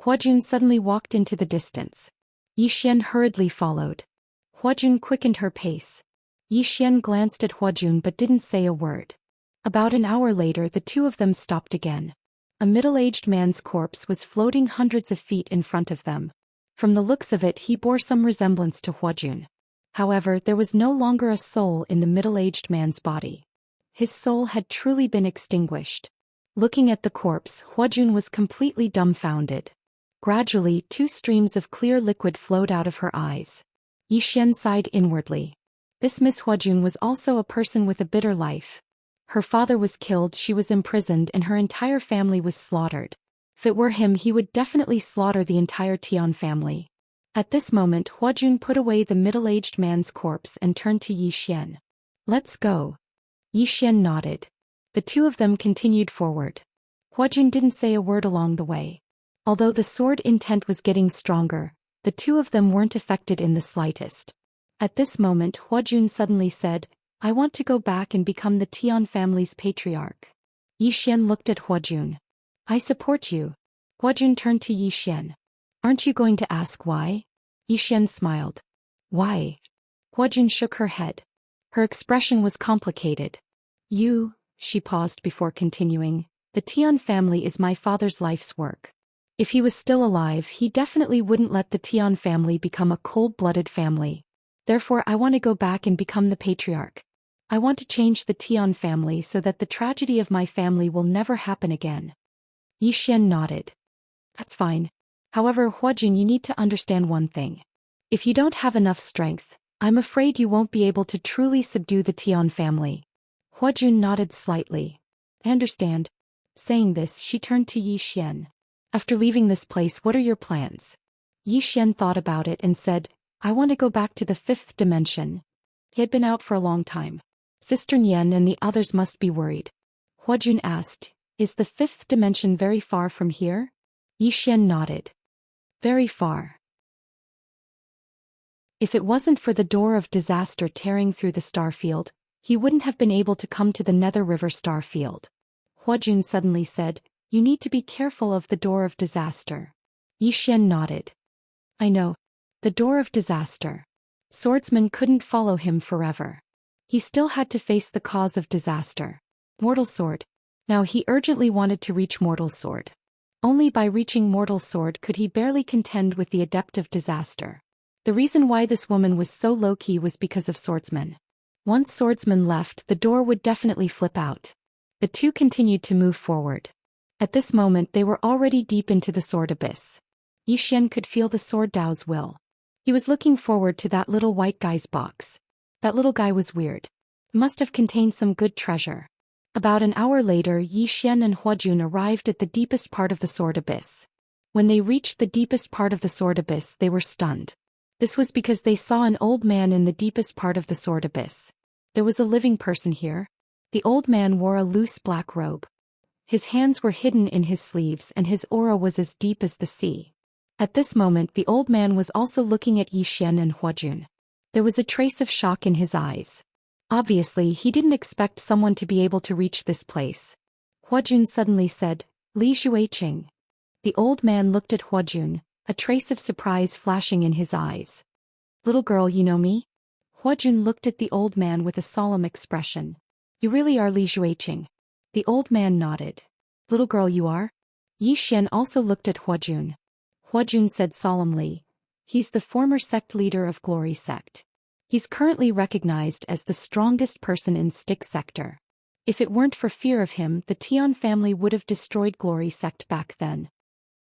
Hua Jun suddenly walked into the distance. Yi Xian hurriedly followed. Hua Jun quickened her pace. Yi Xian glanced at Hua Jun but didn't say a word. About an hour later, the two of them stopped again. A middle-aged man's corpse was floating hundreds of feet in front of them. From the looks of it, he bore some resemblance to Hua Jun. However, there was no longer a soul in the middle-aged man's body. His soul had truly been extinguished. Looking at the corpse, Hua Jun was completely dumbfounded. Gradually, two streams of clear liquid flowed out of her eyes. Yi Xian sighed inwardly. This Miss Hua Jun was also a person with a bitter life. Her father was killed, she was imprisoned, and her entire family was slaughtered. If it were him, he would definitely slaughter the entire Tian family. At this moment, Hua Jun put away the middle-aged man's corpse and turned to Yi Xian. Let's go. Yi Xian nodded. The two of them continued forward. Hua Jun didn't say a word along the way. Although the sword intent was getting stronger, the two of them weren't affected in the slightest. At this moment, Hua Jun suddenly said, I want to go back and become the Tian family's patriarch. Yi Xian looked at Hua Jun. I support you. Hua Jun turned to Yi Xian. Aren't you going to ask why? Yi Xian smiled. Why? Hua Jun shook her head. Her expression was complicated. She paused before continuing, the Tian family is my father's life's work. If he was still alive, he definitely wouldn't let the Tian family become a cold-blooded family. Therefore, I want to go back and become the patriarch. I want to change the Tian family so that the tragedy of my family will never happen again. Yi Xian nodded. That's fine. However, Hua Jun, you need to understand one thing. If you don't have enough strength, I'm afraid you won't be able to truly subdue the Tian family. Hua Jun nodded slightly. I understand. Saying this, she turned to Yi Xian. After leaving this place, what are your plans? Yi Xian thought about it and said, I want to go back to the fifth dimension. He had been out for a long time. Sister Nian and the others must be worried. Hua Jun asked, Is the fifth dimension very far from here? Yi Xian nodded. Very far. If it wasn't for the door of disaster tearing through the star field, he wouldn't have been able to come to the Nether River star field. Hua Jun suddenly said, You need to be careful of the door of disaster. Yi Xian nodded. I know. The door of disaster. Swordsmen couldn't follow him forever. He still had to face the cause of disaster. Mortal Sword. Now he urgently wanted to reach Mortal Sword. Only by reaching Mortal Sword could he barely contend with the Adept of Disaster. The reason why this woman was so low-key was because of Swordsman. Once Swordsman left, the door would definitely flip out. The two continued to move forward. At this moment they were already deep into the sword abyss. Xian could feel the sword Dao's will. He was looking forward to that little white guy's box. That little guy was weird. It must have contained some good treasure. About an hour later, Xian and Huajun arrived at the deepest part of the sword abyss. When they reached the deepest part of the sword abyss, they were stunned. This was because they saw an old man in the deepest part of the sword abyss. There was a living person here. The old man wore a loose black robe. His hands were hidden in his sleeves and his aura was as deep as the sea. At this moment the old man was also looking at Xian and Huajun. There was a trace of shock in his eyes. Obviously he didn't expect someone to be able to reach this place. Huajun suddenly said, "Li Xueqing." The old man looked at Huajun, a trace of surprise flashing in his eyes. "Little girl, you know me?" Huajun looked at the old man with a solemn expression. "You really are Li Xueqing?" The old man nodded. "Little girl, you are?" Xian also looked at Huajun. Huajun said solemnly, "He's the former sect leader of Glory Sect. He's currently recognized as the strongest person in Stick Sector. If it weren't for fear of him, the Tian family would have destroyed Glory Sect back then."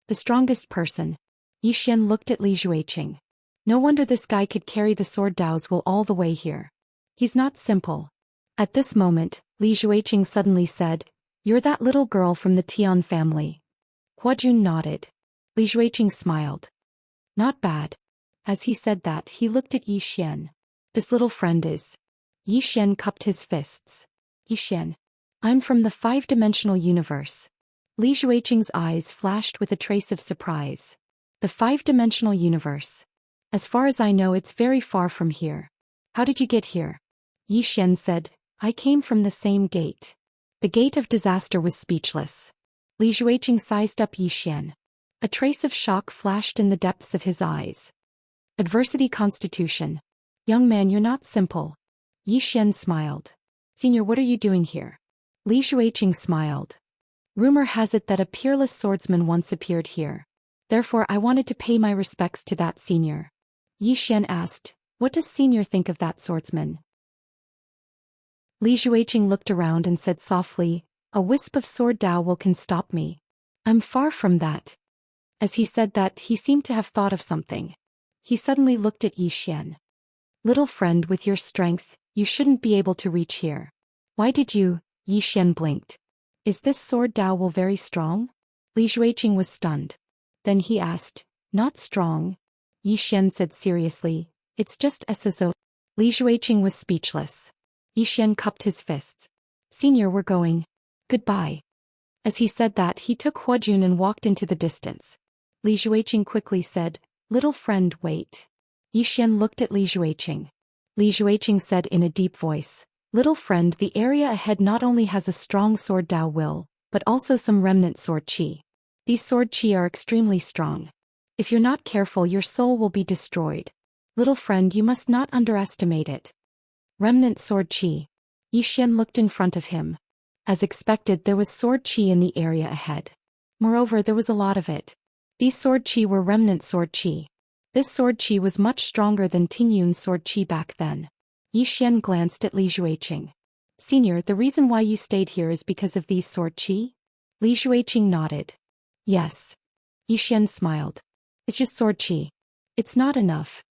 The strongest person. Xian looked at Li Xueqing. No wonder this guy could carry the sword Dao's will all the way here. He's not simple. At this moment, Li Xueqing suddenly said, "You're that little girl from the Tian family." Huajun nodded. Li Xueqing smiled. "Not bad." As he said that, he looked at Xian. "This little friend is." Xian cupped his fists. "Xian. I'm from the five-dimensional universe." Li Xueqing's eyes flashed with a trace of surprise. The five-dimensional universe. As far as I know, it's very far from here. How did you get here? Xian said, "I came from the same gate." The gate of disaster was speechless. Li Xueqing sized up Xian. A trace of shock flashed in the depths of his eyes. Adversity constitution. "Young man, you're not simple." Xian smiled. "Senior, what are you doing here?" Li Xueqing smiled. "Rumor has it that a peerless swordsman once appeared here. Therefore I wanted to pay my respects to that senior." Xian asked, "What does senior think of that swordsman?" Li Xueqing looked around and said softly, "A wisp of sword Dao will can stop me. I'm far from that." As he said that, he seemed to have thought of something. He suddenly looked at Xian. "Little friend, with your strength, you shouldn't be able to reach here. Why did you?" Xian blinked. "Is this sword Dao will very strong?" Li Xueqing was stunned. Then he asked, "Not strong." Xian said seriously, "It's just SSO." Li Xueqing was speechless. Xian cupped his fists. "Senior, we're going. Goodbye." As he said that, he took Huajun and walked into the distance. Li Xueqing quickly said, "Little friend, wait." Xian looked at Li Xueqing. Li Xueqing said in a deep voice, "Little friend, the area ahead not only has a strong sword Dao will, but also some remnant sword qi. These sword qi are extremely strong. If you're not careful, your soul will be destroyed. Little friend, you must not underestimate it." Remnant sword qi. Xian looked in front of him. As expected, there was sword qi in the area ahead. Moreover, there was a lot of it. These sword qi were remnant sword qi. This sword qi was much stronger than Tingyun's sword qi back then. Xian glanced at Li Xueqing. "Senior, the reason why you stayed here is because of these sword qi?" Li Xueqing nodded. "Yes." Xian smiled. "It's just sword qi. It's not enough."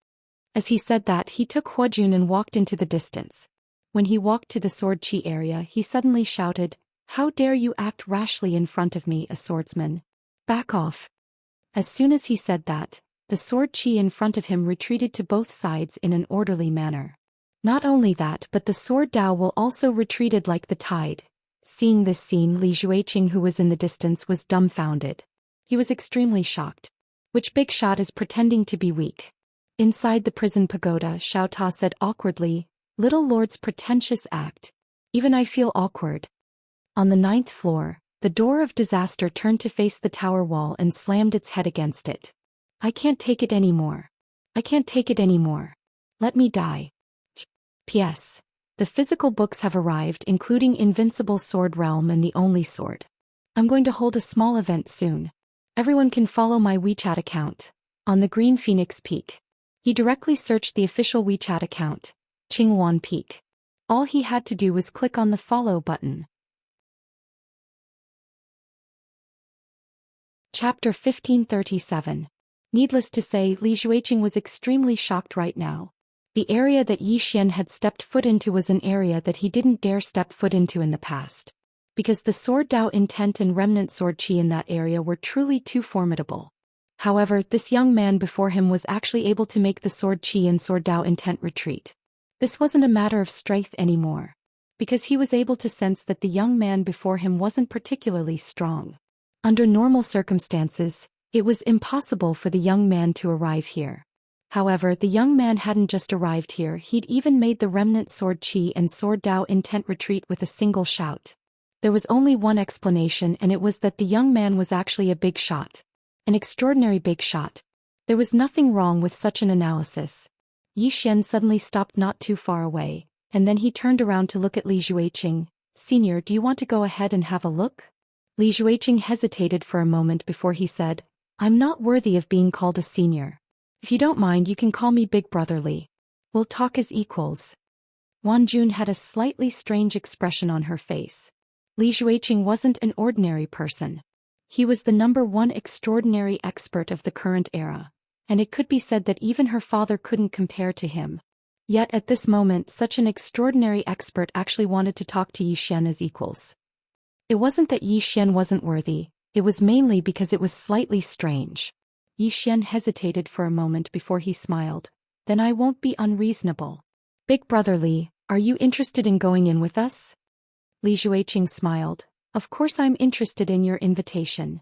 As he said that, he took Huajun and walked into the distance. When he walked to the sword qi area, he suddenly shouted, "How dare you act rashly in front of me, a swordsman? Back off." As soon as he said that, the sword qi in front of him retreated to both sides in an orderly manner. Not only that, but the sword Dao will also retreated like the tide. Seeing this scene, Li Xueqing, who was in the distance, was dumbfounded. He was extremely shocked. Which big shot is pretending to be weak? Inside the prison pagoda, Xiao Ta said awkwardly, "Little lord's pretentious act. Even I feel awkward." On the 9th floor, the door of disaster turned to face the tower wall and slammed its head against it. "I can't take it anymore. I can't take it anymore. Let me die." P.S. The physical books have arrived, including Invincible Sword Realm and The Only Sword. I'm going to hold a small event soon. Everyone can follow my WeChat account. On the Green Phoenix Peak. He directly searched the official WeChat account, Qingwan Peak. All he had to do was click on the follow button. Chapter 1537. Needless to say, Li Xueqing was extremely shocked right now. The area that Yi Xian had stepped foot into was an area that he didn't dare step foot into in the past. Because the Sword Dao intent and remnant sword qi in that area were truly too formidable. However, this young man before him was actually able to make the sword qi and Sword Dao intent retreat. This wasn't a matter of strength anymore. Because he was able to sense that the young man before him wasn't particularly strong. Under normal circumstances, it was impossible for the young man to arrive here. However, the young man hadn't just arrived here, he'd even made the remnant sword qi and Sword Dao intent retreat with a single shout. There was only one explanation, and it was that the young man was actually a big shot. An extraordinary big shot. There was nothing wrong with such an analysis. Yi Xian suddenly stopped not too far away, and then he turned around to look at Li Xueqing. "Senior, do you want to go ahead and have a look?" Li Xueqing hesitated for a moment before he said, "I'm not worthy of being called a senior. If you don't mind, you can call me Big Brother Li. We'll talk as equals." Wan Jun had a slightly strange expression on her face. Li Xueqing wasn't an ordinary person. He was the #1 extraordinary expert of the current era, and it could be said that even her father couldn't compare to him. Yet at this moment, such an extraordinary expert actually wanted to talk to Yi Xian as equals. It wasn't that Yi Xian wasn't worthy, it was mainly because it was slightly strange. Yi Xian hesitated for a moment before he smiled. "Then I won't be unreasonable. Big Brother Li, are you interested in going in with us?" Li Xueqing smiled. "Of course I'm interested in your invitation."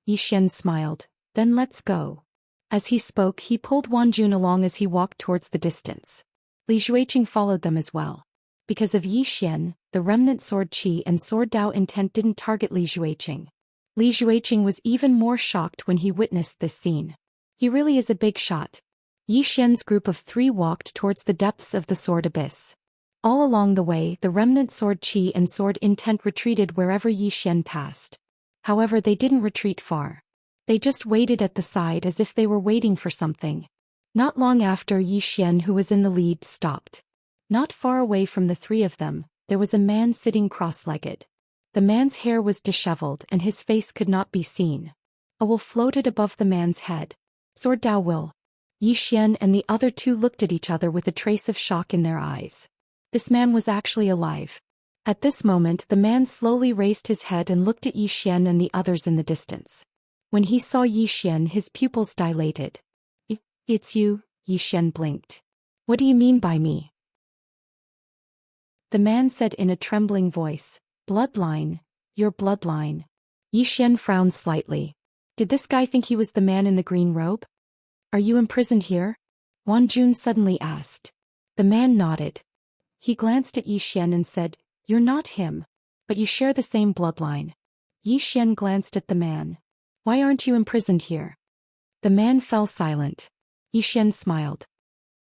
Yi Xian smiled. "Then let's go." As he spoke, he pulled Wan Jun along as he walked towards the distance. Li Xueqing followed them as well. Because of Yi Xian, the remnant sword qi and Sword Dao intent didn't target Li Xueqing. Li Xueqing was even more shocked when he witnessed this scene. He really is a big shot. Yi Xian's group of 3 walked towards the depths of the sword abyss. All along the way, the remnant sword qi and sword intent retreated wherever Yi Xian passed. However, they didn't retreat far. They just waited at the side as if they were waiting for something. Not long after, Yi Xian, who was in the lead, stopped. Not far away from the 3 of them, there was a man sitting cross-legged. The man's hair was disheveled and his face could not be seen. A will floated above the man's head. Sword Dao will. Yi Xian and the other 2 looked at each other with a trace of shock in their eyes. This man was actually alive. At this moment, the man slowly raised his head and looked at Yi Xian and the others in the distance. When he saw Yi Xian, his pupils dilated. It's you," Yi Xian blinked. "What do you mean by me?" The man said in a trembling voice, "Bloodline, your bloodline." Yi Xian frowned slightly. Did this guy think he was the man in the green robe? "Are you imprisoned here?" Wan Jun suddenly asked. The man nodded. He glanced at Yi Xian and said, "You're not him. But you share the same bloodline." Yi Xian glanced at the man. "Why aren't you imprisoned here?" The man fell silent. Yi Xian smiled.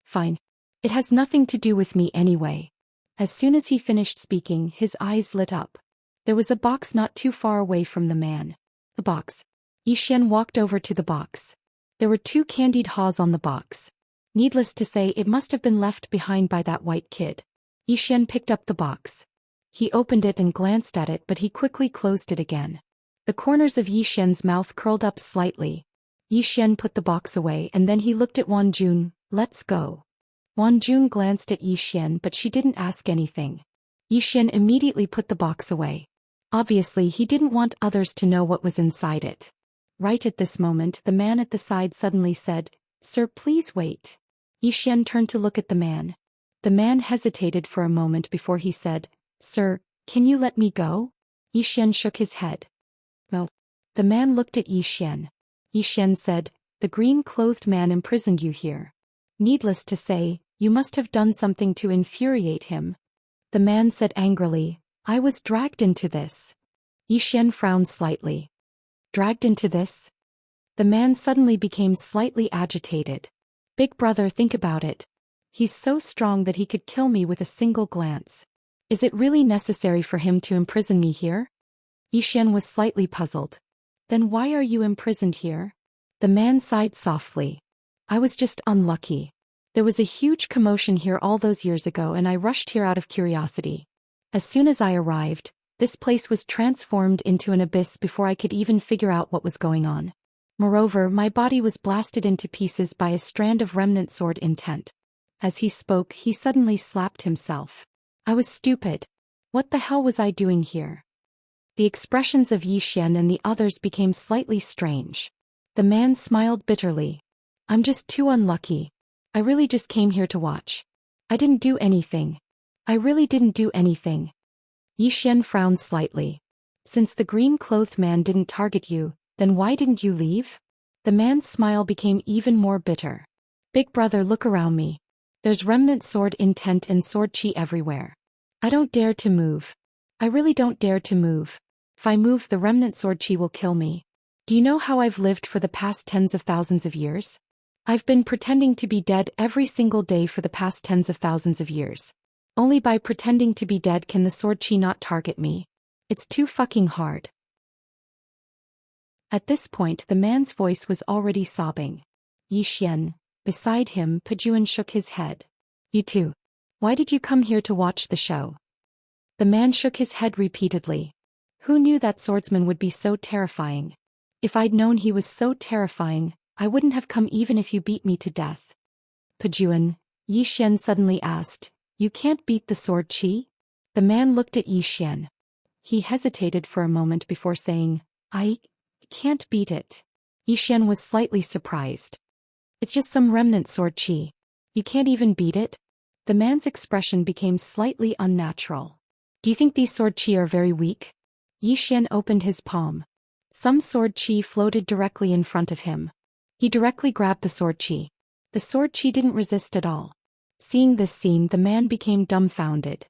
"Fine. It has nothing to do with me anyway." As soon as he finished speaking, his eyes lit up. There was a box not too far away from the man. The box. Yi Xian walked over to the box. There were 2 candied haws on the box. Needless to say, it must have been left behind by that white kid. Yi Xian picked up the box. He opened it and glanced at it, but he quickly closed it again. The corners of Yi Xian's mouth curled up slightly. Yi Xian put the box away and then he looked at Wan Jun. "Let's go." Wan Jun glanced at Yi Xian, but she didn't ask anything. Yi Xian immediately put the box away. Obviously, he didn't want others to know what was inside it. Right at this moment, the man at the side suddenly said, "Sir, please wait." Yi Xian turned to look at the man. The man hesitated for a moment before he said, "Sir, can you let me go?" Yi Xian shook his head. "No." The man looked at Yi Xian. Yi Xian said, "The green-clothed man imprisoned you here. Needless to say, you must have done something to infuriate him." The man said angrily, "I was dragged into this." Yi Xian frowned slightly. "Dragged into this?" The man suddenly became slightly agitated. "Big brother, think about it. He's so strong that he could kill me with a single glance. Is it really necessary for him to imprison me here? Xian was slightly puzzled. Then why are you imprisoned here? The man sighed softly. I was just unlucky. There was a huge commotion here all those years ago and I rushed here out of curiosity. As soon as I arrived, this place was transformed into an abyss before I could even figure out what was going on. Moreover, my body was blasted into pieces by a strand of remnant sword intent. As he spoke, he suddenly slapped himself. I was stupid. What the hell was I doing here? The expressions of Xian and the others became slightly strange. The man smiled bitterly. I'm just too unlucky. I really just came here to watch. I didn't do anything. I really didn't do anything. Xian frowned slightly. Since the green-clothed man didn't target you, then why didn't you leave? The man's smile became even more bitter. Big brother, look around me. There's remnant sword intent and sword chi everywhere. I don't dare to move. I really don't dare to move. If I move, the remnant sword chi will kill me. Do you know how I've lived for the past tens of thousands of years? I've been pretending to be dead every single day for the past tens of thousands of years. Only by pretending to be dead can the sword chi not target me. It's too fucking hard. At this point the man's voice was already sobbing. Xian. Beside him, Pejuan shook his head. You too. Why did you come here to watch the show? The man shook his head repeatedly. Who knew that swordsman would be so terrifying? If I'd known he was so terrifying, I wouldn't have come even if you beat me to death. Pejuan, Xian suddenly asked, you can't beat the sword chi? The man looked at Xian. He hesitated for a moment before saying, I can't beat it. Xian was slightly surprised. It's just some remnant sword chi. You can't even beat it? The man's expression became slightly unnatural. Do you think these sword chi are very weak? Xian opened his palm. Some sword chi floated directly in front of him. He directly grabbed the sword chi. The sword chi didn't resist at all. Seeing this scene, the man became dumbfounded.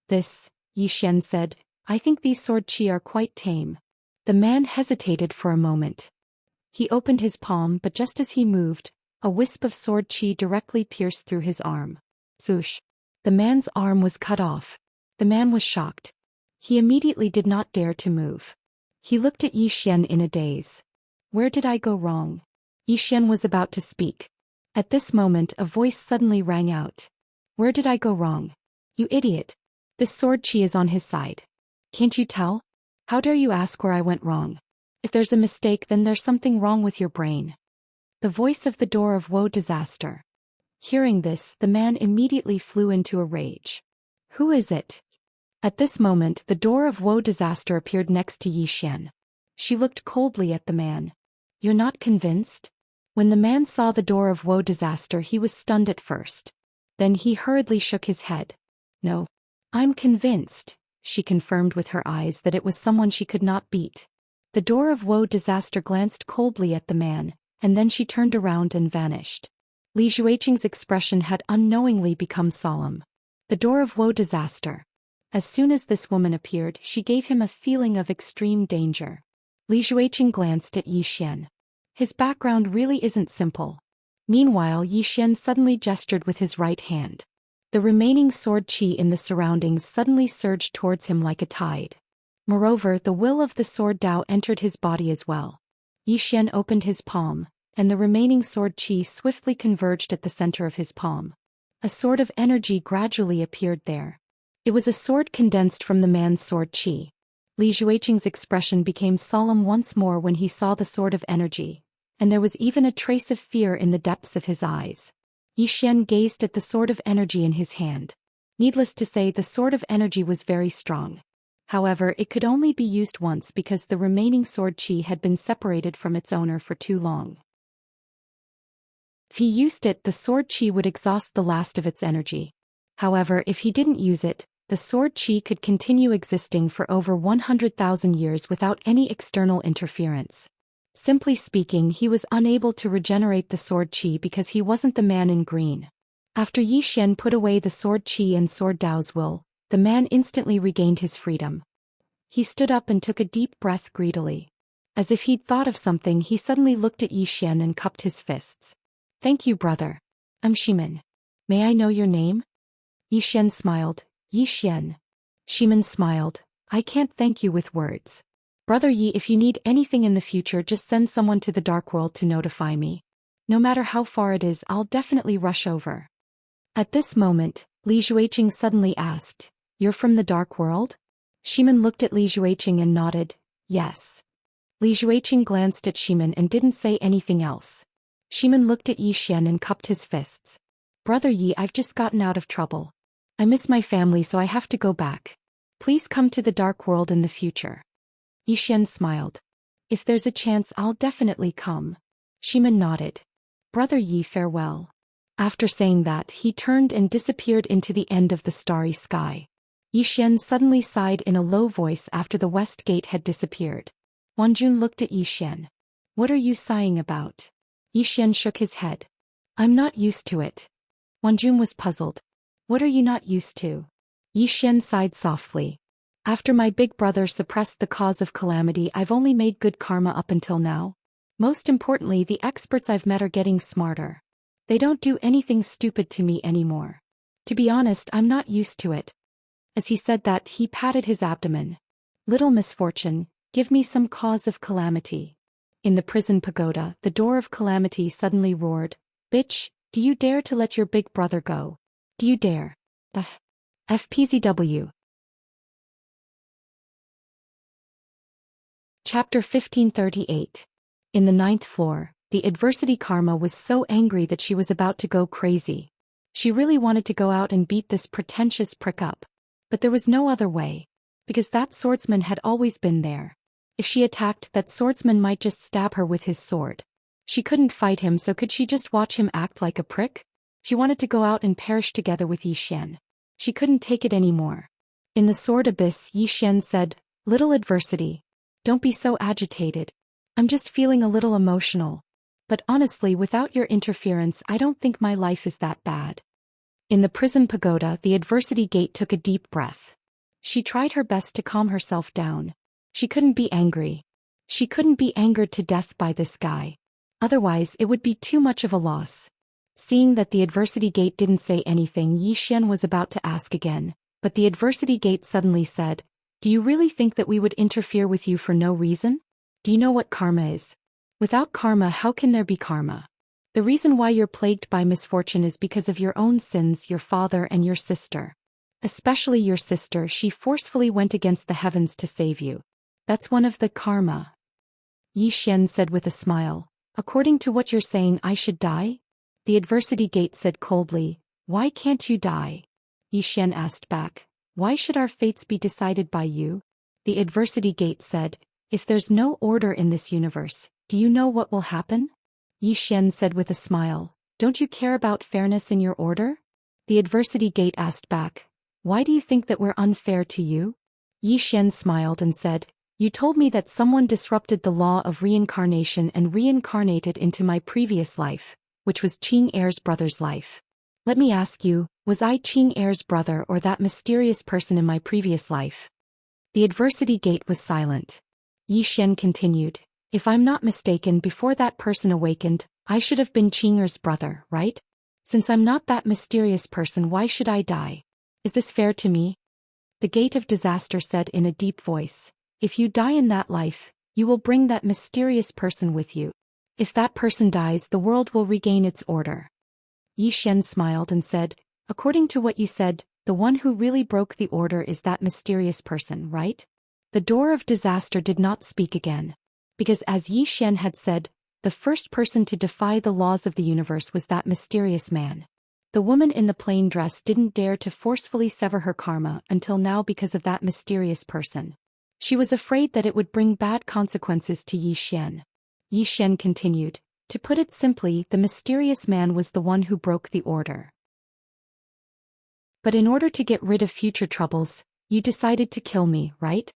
This, Xian said, I think these sword chi are quite tame. The man hesitated for a moment. He opened his palm, but just as he moved, a wisp of sword chi directly pierced through his arm. Swoosh. The man's arm was cut off. The man was shocked. He immediately did not dare to move. He looked at Xian in a daze. Where did I go wrong? Xian was about to speak. At this moment a voice suddenly rang out. Where did I go wrong? You idiot. This sword chi is on his side. Can't you tell? How dare you ask where I went wrong? If there's a mistake, then there's something wrong with your brain. The voice of the door of woe disaster. Hearing this, the man immediately flew into a rage. Who is it? At this moment the door of woe disaster appeared next to Xian. She looked coldly at the man. You're not convinced? When the man saw the door of woe disaster, he was stunned at first. Then he hurriedly shook his head. No. I'm convinced, she confirmed with her eyes that it was someone she could not beat. The door of woe disaster glanced coldly at the man, and then she turned around and vanished. Li Jueqing's expression had unknowingly become solemn. The door of woe disaster. As soon as this woman appeared, she gave him a feeling of extreme danger. Li Jueqing glanced at Xian. His background really isn't simple. Meanwhile, Xian suddenly gestured with his right hand. The remaining sword chi in the surroundings suddenly surged towards him like a tide. Moreover, the will of the sword Dao entered his body as well. Xian opened his palm, and the remaining sword chi swiftly converged at the center of his palm. A sword of energy gradually appeared there. It was a sword condensed from the man's sword chi. Li Jueqing's expression became solemn once more when he saw the sword of energy, and there was even a trace of fear in the depths of his eyes. Xian gazed at the sword of energy in his hand. Needless to say, the sword of energy was very strong. However, it could only be used once because the remaining sword chi had been separated from its owner for too long. If he used it, the sword chi would exhaust the last of its energy. However, if he didn't use it, the sword chi could continue existing for over 100,000 years without any external interference. Simply speaking, he was unable to regenerate the sword chi because he wasn't the man in green. After Xian put away the sword chi and sword Dao's will, the man instantly regained his freedom. He stood up and took a deep breath greedily. As if he'd thought of something, he suddenly looked at Xian and cupped his fists. Thank you, brother. I'm Shimin. May I know your name? Yixian smiled. Yixian. Ximen smiled. I can't thank you with words. Brother Yi, if you need anything in the future, just send someone to the dark world to notify me. No matter how far it is, I'll definitely rush over. At this moment, Li Jueqing suddenly asked, You're from the dark world? Ximen looked at Li Jueqing and nodded, yes. Li Jueqing glanced at Ximen and didn't say anything else. Ximen looked at Yixian and cupped his fists. Brother Yi, I've just gotten out of trouble. I miss my family, so I have to go back. Please come to the dark world in the future. Yixian smiled. If there's a chance, I'll definitely come. Ximen nodded. Brother Yi, farewell. After saying that, he turned and disappeared into the end of the starry sky. Yixian suddenly sighed in a low voice after the west gate had disappeared. Wanjun looked at Yixian. What are you sighing about? Yixian shook his head. I'm not used to it. Wanjun was puzzled. What are you not used to? Yixian sighed softly. After my big brother suppressed the cause of calamity, I've only made good karma up until now. Most importantly, the experts I've met are getting smarter. They don't do anything stupid to me anymore. To be honest, I'm not used to it. As he said that, he patted his abdomen. Little misfortune, give me some cause of calamity. In the prison pagoda, the door of calamity suddenly roared. Bitch, do you dare to let your big brother go? Do you dare? FPZW. Chapter 1538. In the 9th floor, the adversity karma was so angry that she was about to go crazy. She really wanted to go out and beat this pretentious prick up. But there was no other way. Because that swordsman had always been there. If she attacked, that swordsman might just stab her with his sword. She couldn't fight him, so could she just watch him act like a prick? She wanted to go out and perish together with Yixian. She couldn't take it anymore. In the sword abyss, Yixian said, Little adversity. Don't be so agitated. I'm just feeling a little emotional. But honestly, without your interference, I don't think my life is that bad. In the prison pagoda, the adversity gate took a deep breath. She tried her best to calm herself down. She couldn't be angry. She couldn't be angered to death by this guy. Otherwise, it would be too much of a loss. Seeing that the adversity gate didn't say anything, Yixian was about to ask again, but the adversity gate suddenly said, Do you really think that we would interfere with you for no reason? Do you know what karma is? Without karma, how can there be karma? The reason why you're plagued by misfortune is because of your own sins, your father and your sister. Especially your sister, she forcefully went against the heavens to save you. That's one of the karma. Yixian said with a smile, According to what you're saying, I should die? The adversity gate said coldly, Why can't you die? Yixian asked back, Why should our fates be decided by you? The adversity gate said, If there's no order in this universe, do you know what will happen? Yixian said with a smile, Don't you care about fairness in your order? The adversity gate asked back, Why do you think that we're unfair to you? Yixian smiled and said, You told me that someone disrupted the law of reincarnation and reincarnated into my previous life, which was Qing Er's brother's life. Let me ask you, was I Qing Er's brother or that mysterious person in my previous life? The adversity gate was silent. Yixian continued, If I'm not mistaken, before that person awakened, I should have been Qing Er's brother, right? Since I'm not that mysterious person, why should I die? Is this fair to me? The gate of disaster said in a deep voice, If you die in that life, you will bring that mysterious person with you. If that person dies, the world will regain its order. Yixian smiled and said, According to what you said, the one who really broke the order is that mysterious person, right? The door of disaster did not speak again. Because as Yixian had said, the first person to defy the laws of the universe was that mysterious man. The woman in the plain dress didn't dare to forcefully sever her karma until now because of that mysterious person. She was afraid that it would bring bad consequences to Yixian. Yixian continued, To put it simply, the mysterious man was the one who broke the order. But in order to get rid of future troubles, you decided to kill me, right?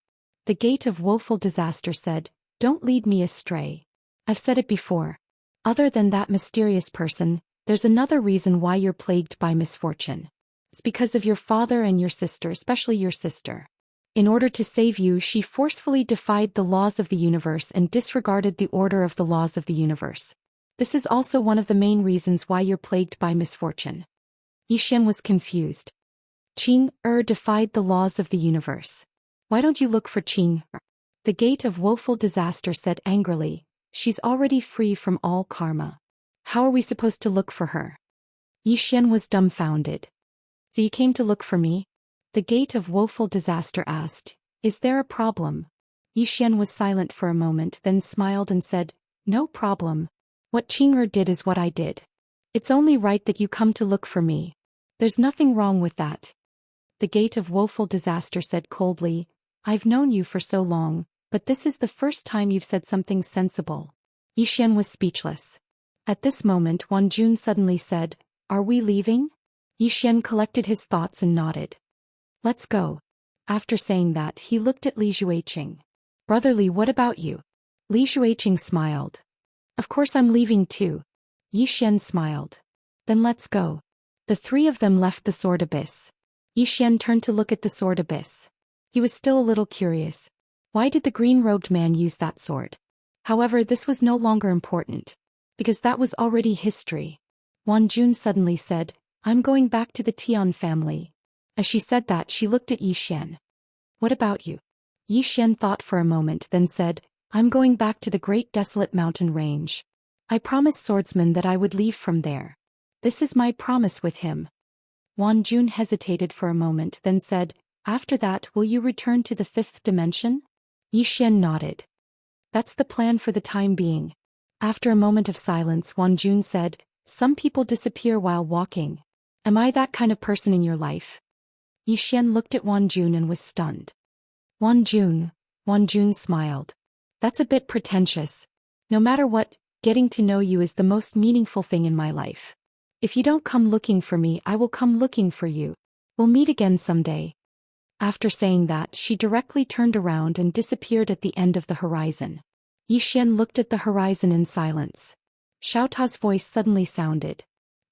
The gate of woeful disaster said, Don't lead me astray. I've said it before. Other than that mysterious person, there's another reason why you're plagued by misfortune. It's because of your father and your sister, especially your sister. In order to save you, she forcefully defied the laws of the universe and disregarded the order of the laws of the universe. This is also one of the main reasons why you're plagued by misfortune. Yi Xian was confused. Qing defied the laws of the universe. Why don't you look for Qing? The gate of woeful disaster said angrily, she's already free from all karma. How are we supposed to look for her? Yi Xian was dumbfounded. So you came to look for me? The gate of woeful disaster asked, is there a problem? Yi Xian was silent for a moment, then smiled and said, no problem. What Qing did is what I did. It's only right that you come to look for me. There's nothing wrong with that. The gate of woeful disaster said coldly, I've known you for so long, but this is the first time you've said something sensible. Yi Xian was speechless. At this moment Wan Jun suddenly said, are we leaving? Yi Xian collected his thoughts and nodded. Let's go. After saying that he looked at Li Jueqing. Brotherly, what about you? Li Jueqing smiled. Of course I'm leaving too. Yi Xian smiled. Then let's go. The three of them left the sword abyss. Yi Xian turned to look at the sword abyss. He was still a little curious. Why did the green-robed man use that sword? However, this was no longer important, because that was already history. Wan Jun suddenly said, I'm going back to the Tian family. As she said that, she looked at Yi Xian. What about you? Yi Xian thought for a moment, then said, I'm going back to the great desolate mountain range. I promised swordsman that I would leave from there. This is my promise with him. Wan Jun hesitated for a moment, then said, after that, will you return to the fifth dimension? Yi Xian nodded. That's the plan for the time being. After a moment of silence, Wan Jun said, some people disappear while walking. Am I that kind of person in your life? Yi Xian looked at Wan Jun and was stunned. Wan Jun smiled. That's a bit pretentious. No matter what, getting to know you is the most meaningful thing in my life. If you don't come looking for me, I will come looking for you. We'll meet again someday. After saying that, she directly turned around and disappeared at the end of the horizon. Yi Xian looked at the horizon in silence. Xiao Ta's voice suddenly sounded.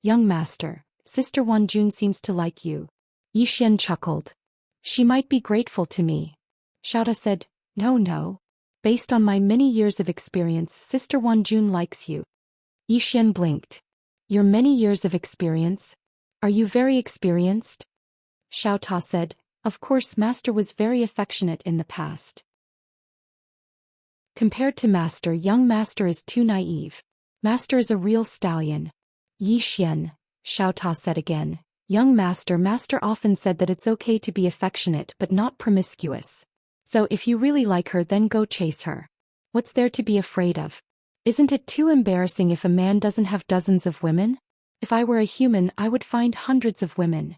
Young master, Sister Wan Jun seems to like you. Yi Xian chuckled. She might be grateful to me. Xiao Ta said, no. Based on my many years of experience, Sister Wan Jun likes you. Yi Xian blinked. Your many years of experience? Are you very experienced? Xiao Ta said, of course, Master was very affectionate in the past. Compared to Master, young Master is too naive. Master is a real stallion. Yi Xian, Xiao Ta said again. Young Master often said that it's okay to be affectionate but not promiscuous. So if you really like her, then go chase her. What's there to be afraid of? Isn't it too embarrassing if a man doesn't have dozens of women? If I were a human, I would find hundreds of women.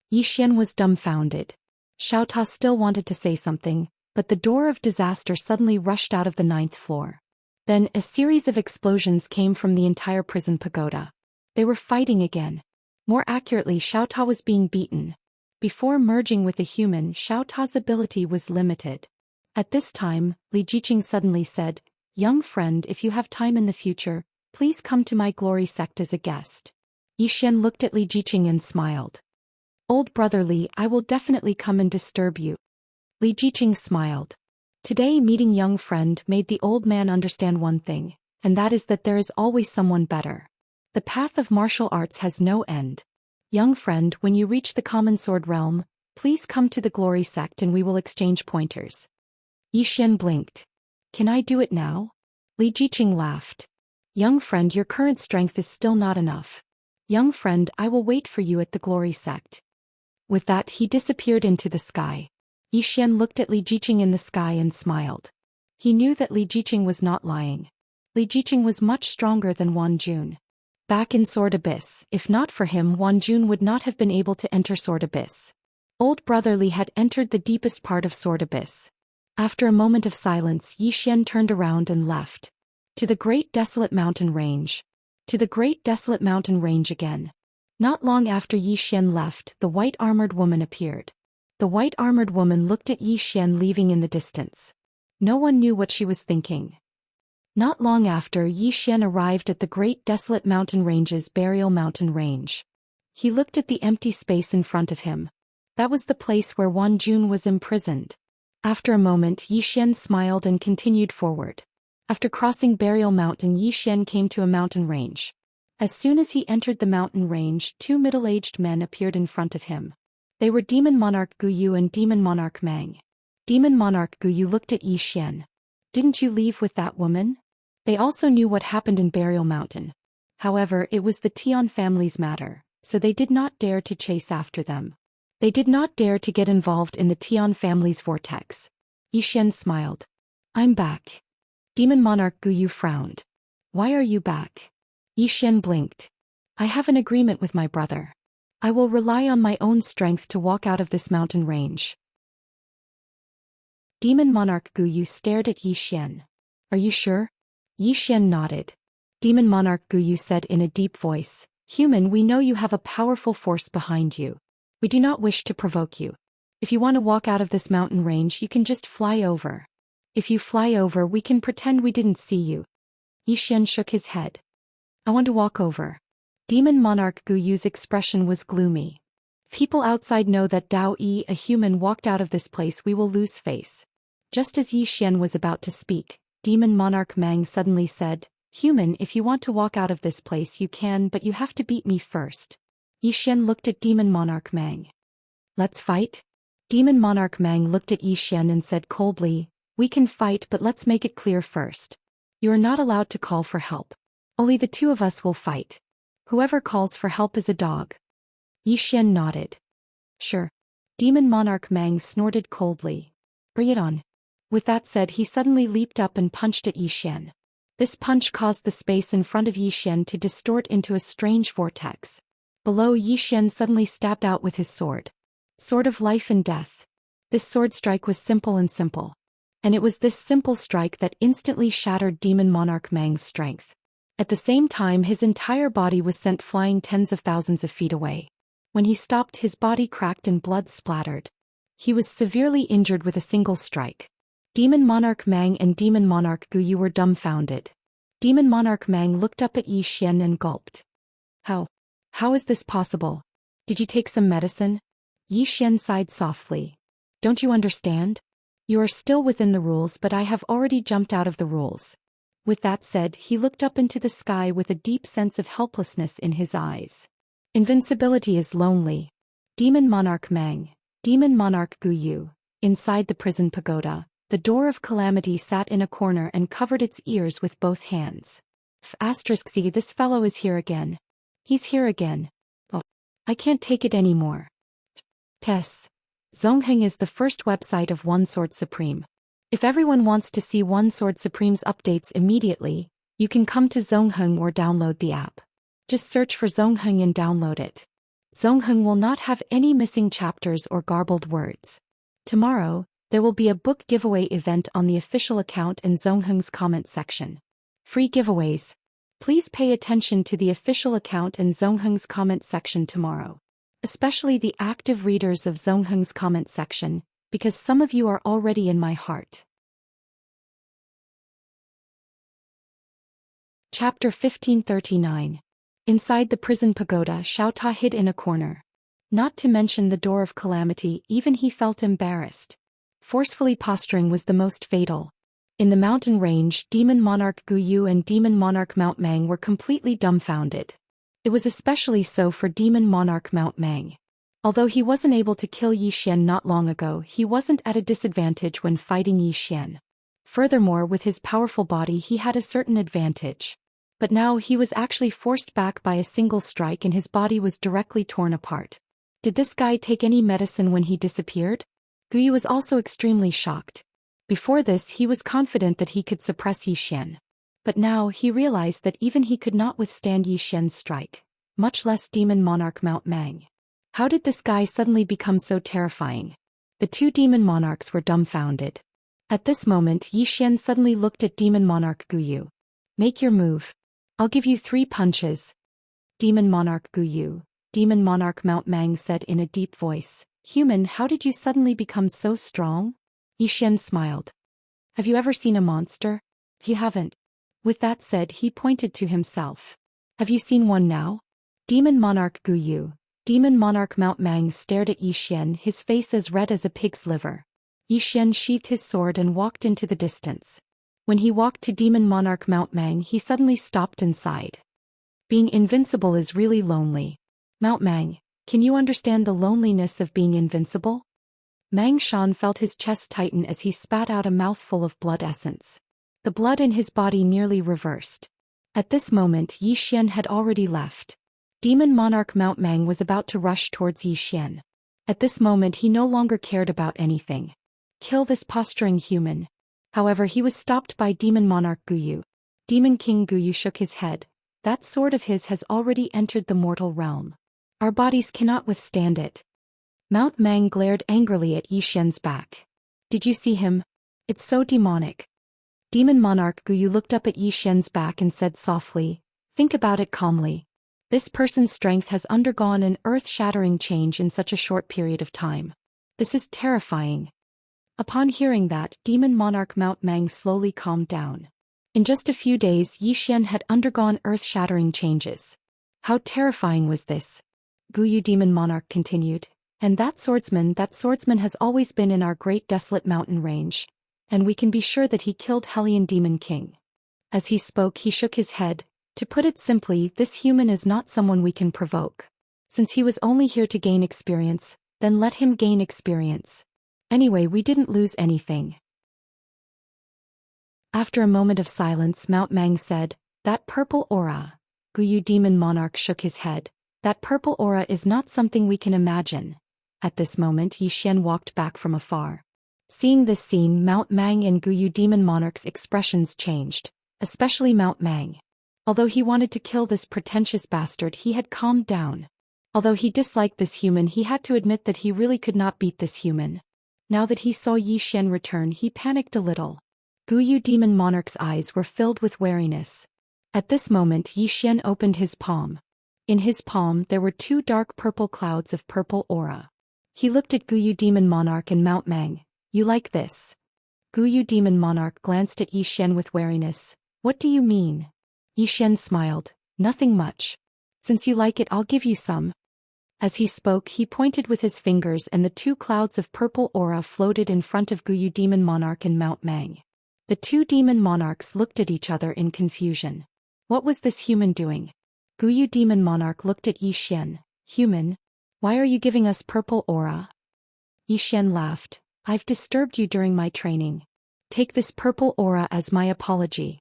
Yi Xian was dumbfounded. Xiao Ta still wanted to say something, but the door of disaster suddenly rushed out of the 9th floor. Then a series of explosions came from the entire prison pagoda. They were fighting again. More accurately, Xiao Ta was being beaten. Before merging with a human, Xiao Ta's ability was limited. At this time, Li Jiqing suddenly said, young friend, if you have time in the future, please come to my glory sect as a guest. Yi Xian looked at Li Jiqing and smiled. Old brother Li, I will definitely come and disturb you. Li Jiqing smiled. Today, meeting young friend made the old man understand one thing, and that is that there is always someone better. The path of martial arts has no end. Young friend, when you reach the common sword realm, please come to the glory sect and we will exchange pointers. Yi Xian blinked. Can I do it now? Li Jiqing laughed. Young friend, your current strength is still not enough. Young friend, I will wait for you at the glory sect. With that, he disappeared into the sky. Yi Xian looked at Li Jiqing in the sky and smiled. He knew that Li Jiqing was not lying. Li Jiqing was much stronger than Wan Jun. Back in Sword Abyss, if not for him, Wan Jun would not have been able to enter Sword Abyss. Old brother Li had entered the deepest part of Sword Abyss. After a moment of silence, Yi Xian turned around and left. To the great desolate mountain range. To the great desolate mountain range again. Not long after Yi Xian left, the white-armored woman appeared. The white-armored woman looked at Yi Xian leaving in the distance. No one knew what she was thinking. Not long after, Yi Xian arrived at the great desolate mountain range's burial mountain range. He looked at the empty space in front of him. That was the place where Wan Jun was imprisoned. After a moment, Yi Xian smiled and continued forward. After crossing Burial Mountain, Yi Xian came to a mountain range. As soon as he entered the mountain range, two middle-aged men appeared in front of him. They were Demon Monarch Gu Yu and Demon Monarch Meng. Demon Monarch Gu Yu looked at Yi Xian. Didn't you leave with that woman? They also knew what happened in Burial Mountain. However, it was the Tian family's matter, so they did not dare to chase after them. They did not dare to get involved in the Tian family's vortex. Yi Xian smiled. I'm back. Demon Monarch Gu Yu frowned. Why are you back? Yi Xian blinked. I have an agreement with my brother. I will rely on my own strength to walk out of this mountain range. Demon Monarch Gu Yu stared at Yi Xian. Are you sure? Yi Xian nodded. Demon Monarch Gu Yu said in a deep voice, Human, we know you have a powerful force behind you. We do not wish to provoke you. If you want to walk out of this mountain range, you can just fly over. If you fly over, we can pretend we didn't see you. Yi Xian shook his head. I want to walk over. Demon Monarch Gu Yu's expression was gloomy. If people outside know that Dao Yi, a human, walked out of this place, we will lose face. Just as Yi Xian was about to speak, Demon Monarch Meng suddenly said, Human, if you want to walk out of this place you can, but you have to beat me first. Yi Xian looked at Demon Monarch Meng. Let's fight? Demon Monarch Meng looked at Yi Xian and said coldly, We can fight, but let's make it clear first. You are not allowed to call for help. Only the two of us will fight. Whoever calls for help is a dog. Yi Xian nodded. Sure. Demon Monarch Meng snorted coldly. Bring it on. With that said, he suddenly leaped up and punched at Yi Xian. This punch caused the space in front of Yi Xian to distort into a strange vortex. Below, Yi Xian suddenly stabbed out with his sword. Sword of life and death. This sword strike was simple and simple. And it was this simple strike that instantly shattered Demon Monarch Meng's strength. At the same time, his entire body was sent flying tens of thousands of feet away. When he stopped, his body cracked and blood splattered. He was severely injured with a single strike. Demon Monarch Meng and Demon Monarch Gu Yu were dumbfounded. Demon Monarch Meng looked up at Yi Xian and gulped. How is this possible? Did you take some medicine? Yi Xian sighed softly. Don't you understand? You are still within the rules, but I have already jumped out of the rules. With that said, he looked up into the sky with a deep sense of helplessness in his eyes. Invincibility is lonely. Demon Monarch Meng, Demon Monarch Gu Yu. Inside the prison pagoda, the door of calamity sat in a corner and covered its ears with both hands. *C, this fellow is here again. He's here again. Oh, I can't take it anymore. PS. Zongheng is the first website of One Sword Supreme. If everyone wants to see One Sword Supreme's updates immediately, you can come to Zongheng or download the app. Just search for Zongheng and download it. Zongheng will not have any missing chapters or garbled words. Tomorrow, there will be a book giveaway event on the official account and Zongheng's comment section. Free giveaways. Please pay attention to the official account and Zongheng's comment section tomorrow. Especially the active readers of Zongheng's comment section, because some of you are already in my heart. Chapter 1539. Inside the prison pagoda, Xiao Ta hid in a corner. Not to mention the door of calamity, even he felt embarrassed. Forcefully posturing was the most fatal. In the mountain range, Demon Monarch Gu Yu and Demon Monarch Mount Meng were completely dumbfounded. It was especially so for Demon Monarch Mount Meng. Although he wasn't able to kill Yi Xian not long ago, he wasn't at a disadvantage when fighting Yi Xian. Furthermore, with his powerful body he had a certain advantage. But now he was actually forced back by a single strike and his body was directly torn apart. Did this guy take any medicine when he disappeared? Gu Yu was also extremely shocked. Before this he was confident that he could suppress Yi Xian. But now he realized that even he could not withstand Yi Xian's strike, much less Demon Monarch Mount Meng. How did this guy suddenly become so terrifying? The two demon monarchs were dumbfounded. At this moment, Yi Xian suddenly looked at Demon Monarch Gu Yu. Make your move. I'll give you 3 punches. Demon Monarch Gu Yu, Demon Monarch Mount Meng said in a deep voice. Human, how did you suddenly become so strong? Yi Xian smiled. Have you ever seen a monster? You haven't. With that said, he pointed to himself. Have you seen one now? Demon Monarch Gu Yu, Demon Monarch Mount Meng stared at Yi Xian, his face as red as a pig's liver. Yi Xian sheathed his sword and walked into the distance. When he walked to Demon Monarch Mount Meng, he suddenly stopped and sighed. Being invincible is really lonely. Mount Mang, can you understand the loneliness of being invincible? Mang Shan felt his chest tighten as he spat out a mouthful of blood essence. The blood in his body nearly reversed. At this moment Yi Xian had already left. Demon Monarch Mount Mang was about to rush towards Yi Xian. At this moment he no longer cared about anything. Kill this posturing human. However, he was stopped by Demon Monarch Guyu. Demon King Guyu shook his head. That sword of his has already entered the mortal realm. Our bodies cannot withstand it. Mount Mang glared angrily at Yi Xian's back. Did you see him? It's so demonic. Demon Monarch Guyu looked up at Yi Xian's back and said softly, think about it calmly. This person's strength has undergone an earth-shattering change in such a short period of time. This is terrifying. Upon hearing that, Demon Monarch Mount Mang slowly calmed down. In just a few days Yi Xian had undergone earth-shattering changes. How terrifying was this? Guyu Demon Monarch continued. And that swordsman has always been in our great desolate mountain range. And we can be sure that he killed Hellion Demon King. As he spoke he shook his head. To put it simply, this human is not someone we can provoke. Since he was only here to gain experience, then let him gain experience. Anyway, we didn't lose anything. After a moment of silence, Mount Mang said, that purple aura. Guyu Demon Monarch shook his head. That purple aura is not something we can imagine. At this moment Yi Xian walked back from afar. Seeing this scene, Mount Mang and Guyu Demon Monarch's expressions changed, especially Mount Mang. Although he wanted to kill this pretentious bastard, he had calmed down. Although he disliked this human, he had to admit that he really could not beat this human. Now that he saw Yi Xian return, he panicked a little. Guyu Demon Monarch's eyes were filled with wariness. At this moment Yi Xian opened his palm. In his palm there were two dark purple clouds of purple aura. He looked at Guyu Demon Monarch and Mount Mang. You like this? Guyu Demon Monarch glanced at Yi Xian with wariness. What do you mean? Yi Xian smiled. Nothing much. Since you like it, I'll give you some. As he spoke, he pointed with his fingers and the two clouds of purple aura floated in front of Guyu Demon Monarch and Mount Mang. The two demon monarchs looked at each other in confusion. What was this human doing? Guyu Demon Monarch looked at Yi Xian. Human? Why are you giving us purple aura? Yi Xian laughed. I've disturbed you during my training. Take this purple aura as my apology.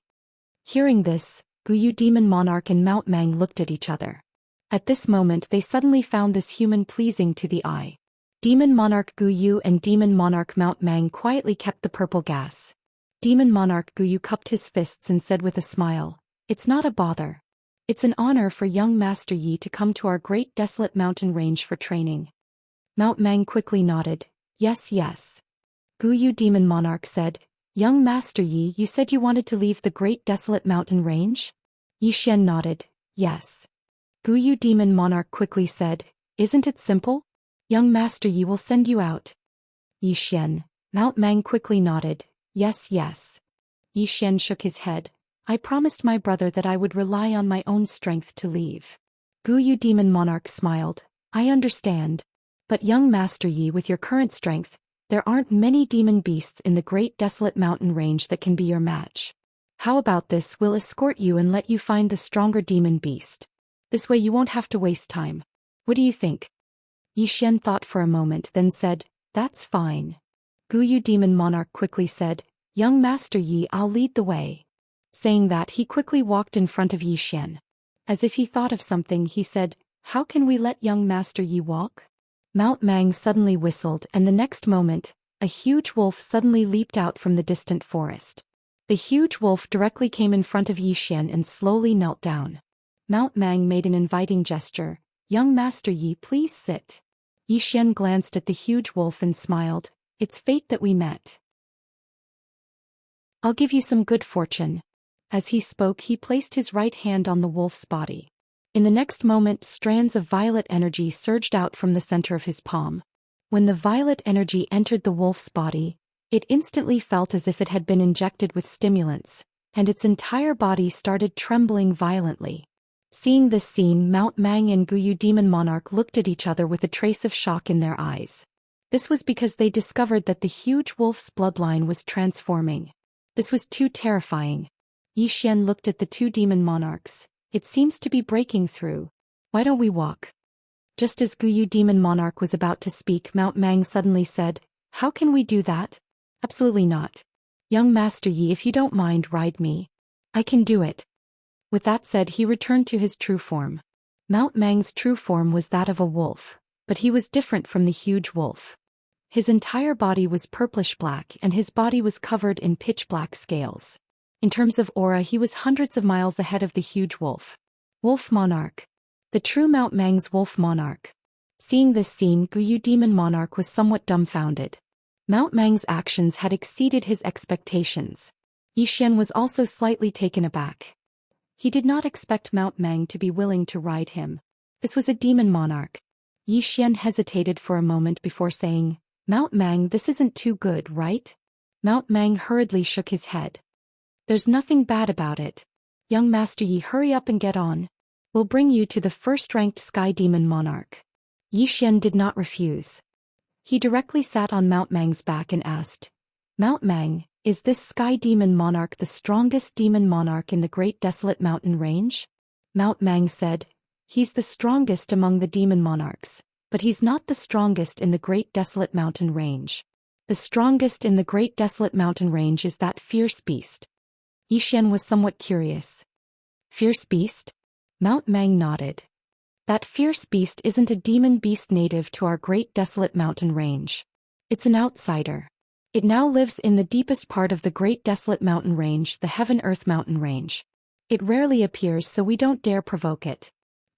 Hearing this, Guyu Demon Monarch and Mount Mang looked at each other. At this moment they suddenly found this human pleasing to the eye. Demon Monarch Guyu and Demon Monarch Mount Mang quietly kept the purple gas. Demon Monarch Guyu cupped his fists and said with a smile, it's not a bother. It's an honor for young Master Yi to come to our great desolate mountain range for training. Mount Mang quickly nodded. Yes, yes. Guyu Demon Monarch said, young Master Yi, you said you wanted to leave the great desolate mountain range? Yi Xian nodded. Yes. Guyu Demon Monarch quickly said, isn't it simple? Young Master Yi will send you out. Yi Xian. Mount Mang quickly nodded. Yes, yes. Yi Xian shook his head. I promised my brother that I would rely on my own strength to leave. Guyu Demon Monarch smiled. I understand. But young Master Yi, with your current strength, there aren't many demon beasts in the great desolate mountain range that can be your match. How about this? We'll escort you and let you find the stronger demon beast. This way you won't have to waste time. What do you think? Yi Xian thought for a moment, then said, that's fine. Guyu Demon Monarch quickly said, young Master Yi, I'll lead the way. Saying that, he quickly walked in front of Yi Xian. As if he thought of something, he said, how can we let young Master Yi walk? Mount Mang suddenly whistled, and the next moment, a huge wolf suddenly leaped out from the distant forest. The huge wolf directly came in front of Yi Xian and slowly knelt down. Mount Mang made an inviting gesture. Young Master Yi, please sit. Yi Xian glanced at the huge wolf and smiled. It's fate that we met. I'll give you some good fortune. As he spoke, he placed his right hand on the wolf's body. In the next moment, strands of violet energy surged out from the center of his palm. When the violet energy entered the wolf's body, it instantly felt as if it had been injected with stimulants, and its entire body started trembling violently. Seeing this scene, Mount Mang and Guyu Demon Monarch looked at each other with a trace of shock in their eyes. This was because they discovered that the huge wolf's bloodline was transforming. This was too terrifying. Yi Xian looked at the two demon monarchs. It seems to be breaking through. Why don't we walk? Just as Guyu Demon Monarch was about to speak, Mount Mang suddenly said, "How can we do that?" "Absolutely not. Young Master Yi, if you don't mind, ride me. I can do it." With that said, he returned to his true form. Mount Mang's true form was that of a wolf, but he was different from the huge wolf. His entire body was purplish black and his body was covered in pitch black scales. In terms of aura, he was hundreds of miles ahead of the huge wolf. Wolf Monarch. The true Mount Mang's Wolf Monarch. Seeing this scene, Guyu Demon Monarch was somewhat dumbfounded. Mount Mang's actions had exceeded his expectations. Xian was also slightly taken aback. He did not expect Mount Mang to be willing to ride him. This was a demon monarch. Xian hesitated for a moment before saying, "Mount Mang, this isn't too good, right?" Mount Mang hurriedly shook his head. "There's nothing bad about it. Young Master Yi, hurry up and get on. We'll bring you to the first-ranked Sky Demon Monarch." Xian did not refuse. He directly sat on Mount Mang's back and asked, "Mount Mang, is this Sky Demon Monarch the strongest demon monarch in the Great Desolate Mountain Range?" Mount Mang said, "He's the strongest among the demon monarchs, but he's not the strongest in the Great Desolate Mountain Range. The strongest in the Great Desolate Mountain Range is that fierce beast." Xian was somewhat curious. "Fierce beast?" Mount Mang nodded. "That fierce beast isn't a demon beast native to our Great Desolate Mountain Range. It's an outsider. It now lives in the deepest part of the Great Desolate Mountain Range, the Heaven-Earth Mountain Range. It rarely appears, so we don't dare provoke it."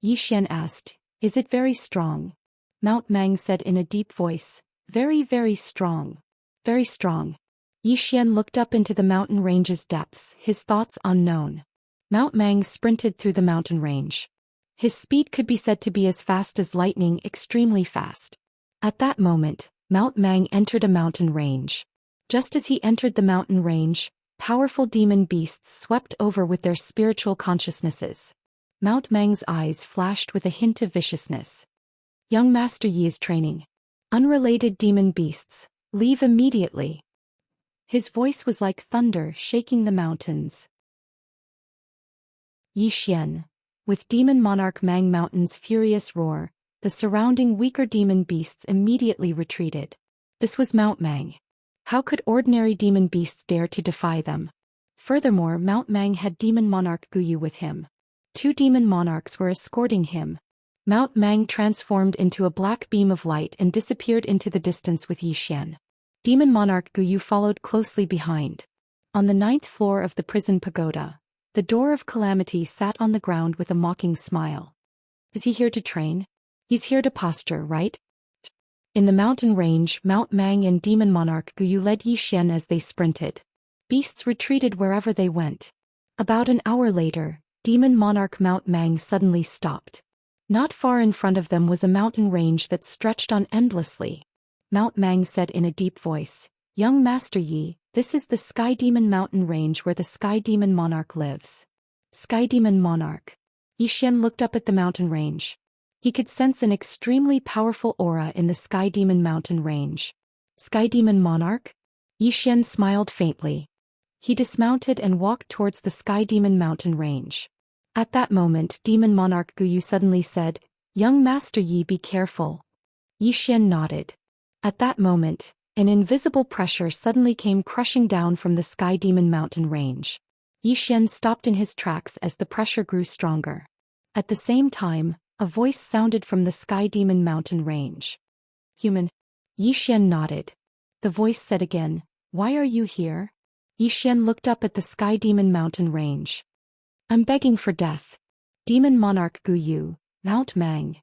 Xian asked, "Is it very strong?" Mount Mang said in a deep voice, "Very, very strong. Very strong." Xian looked up into the mountain range's depths, his thoughts unknown. Mount Mang sprinted through the mountain range. His speed could be said to be as fast as lightning, extremely fast. At that moment, Mount Mang entered a mountain range. Just as he entered the mountain range, powerful demon beasts swept over with their spiritual consciousnesses. Mount Mang's eyes flashed with a hint of viciousness. "Young Master Yi is training. Unrelated demon beasts, leave immediately." His voice was like thunder shaking the mountains. Xian. With Demon Monarch Mang Mountain's furious roar, the surrounding weaker demon beasts immediately retreated. This was Mount Mang. How could ordinary demon beasts dare to defy them? Furthermore, Mount Mang had Demon Monarch Guyu with him. 2 demon monarchs were escorting him. Mount Mang transformed into a black beam of light and disappeared into the distance with Xian. Demon Monarch Guyu followed closely behind. On the 9th floor of the prison pagoda, the Door of Calamity sat on the ground with a mocking smile. "Is he here to train? He's here to posture, right?" In the mountain range, Mount Mang and Demon Monarch Guyu led Xian as they sprinted. Beasts retreated wherever they went. About an hour later, Demon Monarch Mount Mang suddenly stopped. Not far in front of them was a mountain range that stretched on endlessly. Mount Mang said in a deep voice, "Young Master Yi, this is the Sky Demon Mountain Range where the Sky Demon Monarch lives." Sky Demon Monarch. Xian looked up at the mountain range. He could sense an extremely powerful aura in the Sky Demon Mountain Range. Sky Demon Monarch? Xian smiled faintly. He dismounted and walked towards the Sky Demon Mountain Range. At that moment, Demon Monarch Guyu suddenly said, "Young Master Yi, be careful." Xian nodded. At that moment, an invisible pressure suddenly came crushing down from the Sky Demon Mountain Range. Xian stopped in his tracks as the pressure grew stronger. At the same time, a voice sounded from the Sky Demon Mountain Range. "Human." Xian nodded. The voice said again, "Why are you here?" Xian looked up at the Sky Demon Mountain Range. "I'm begging for death." Demon Monarch Guyu, Mount Mang.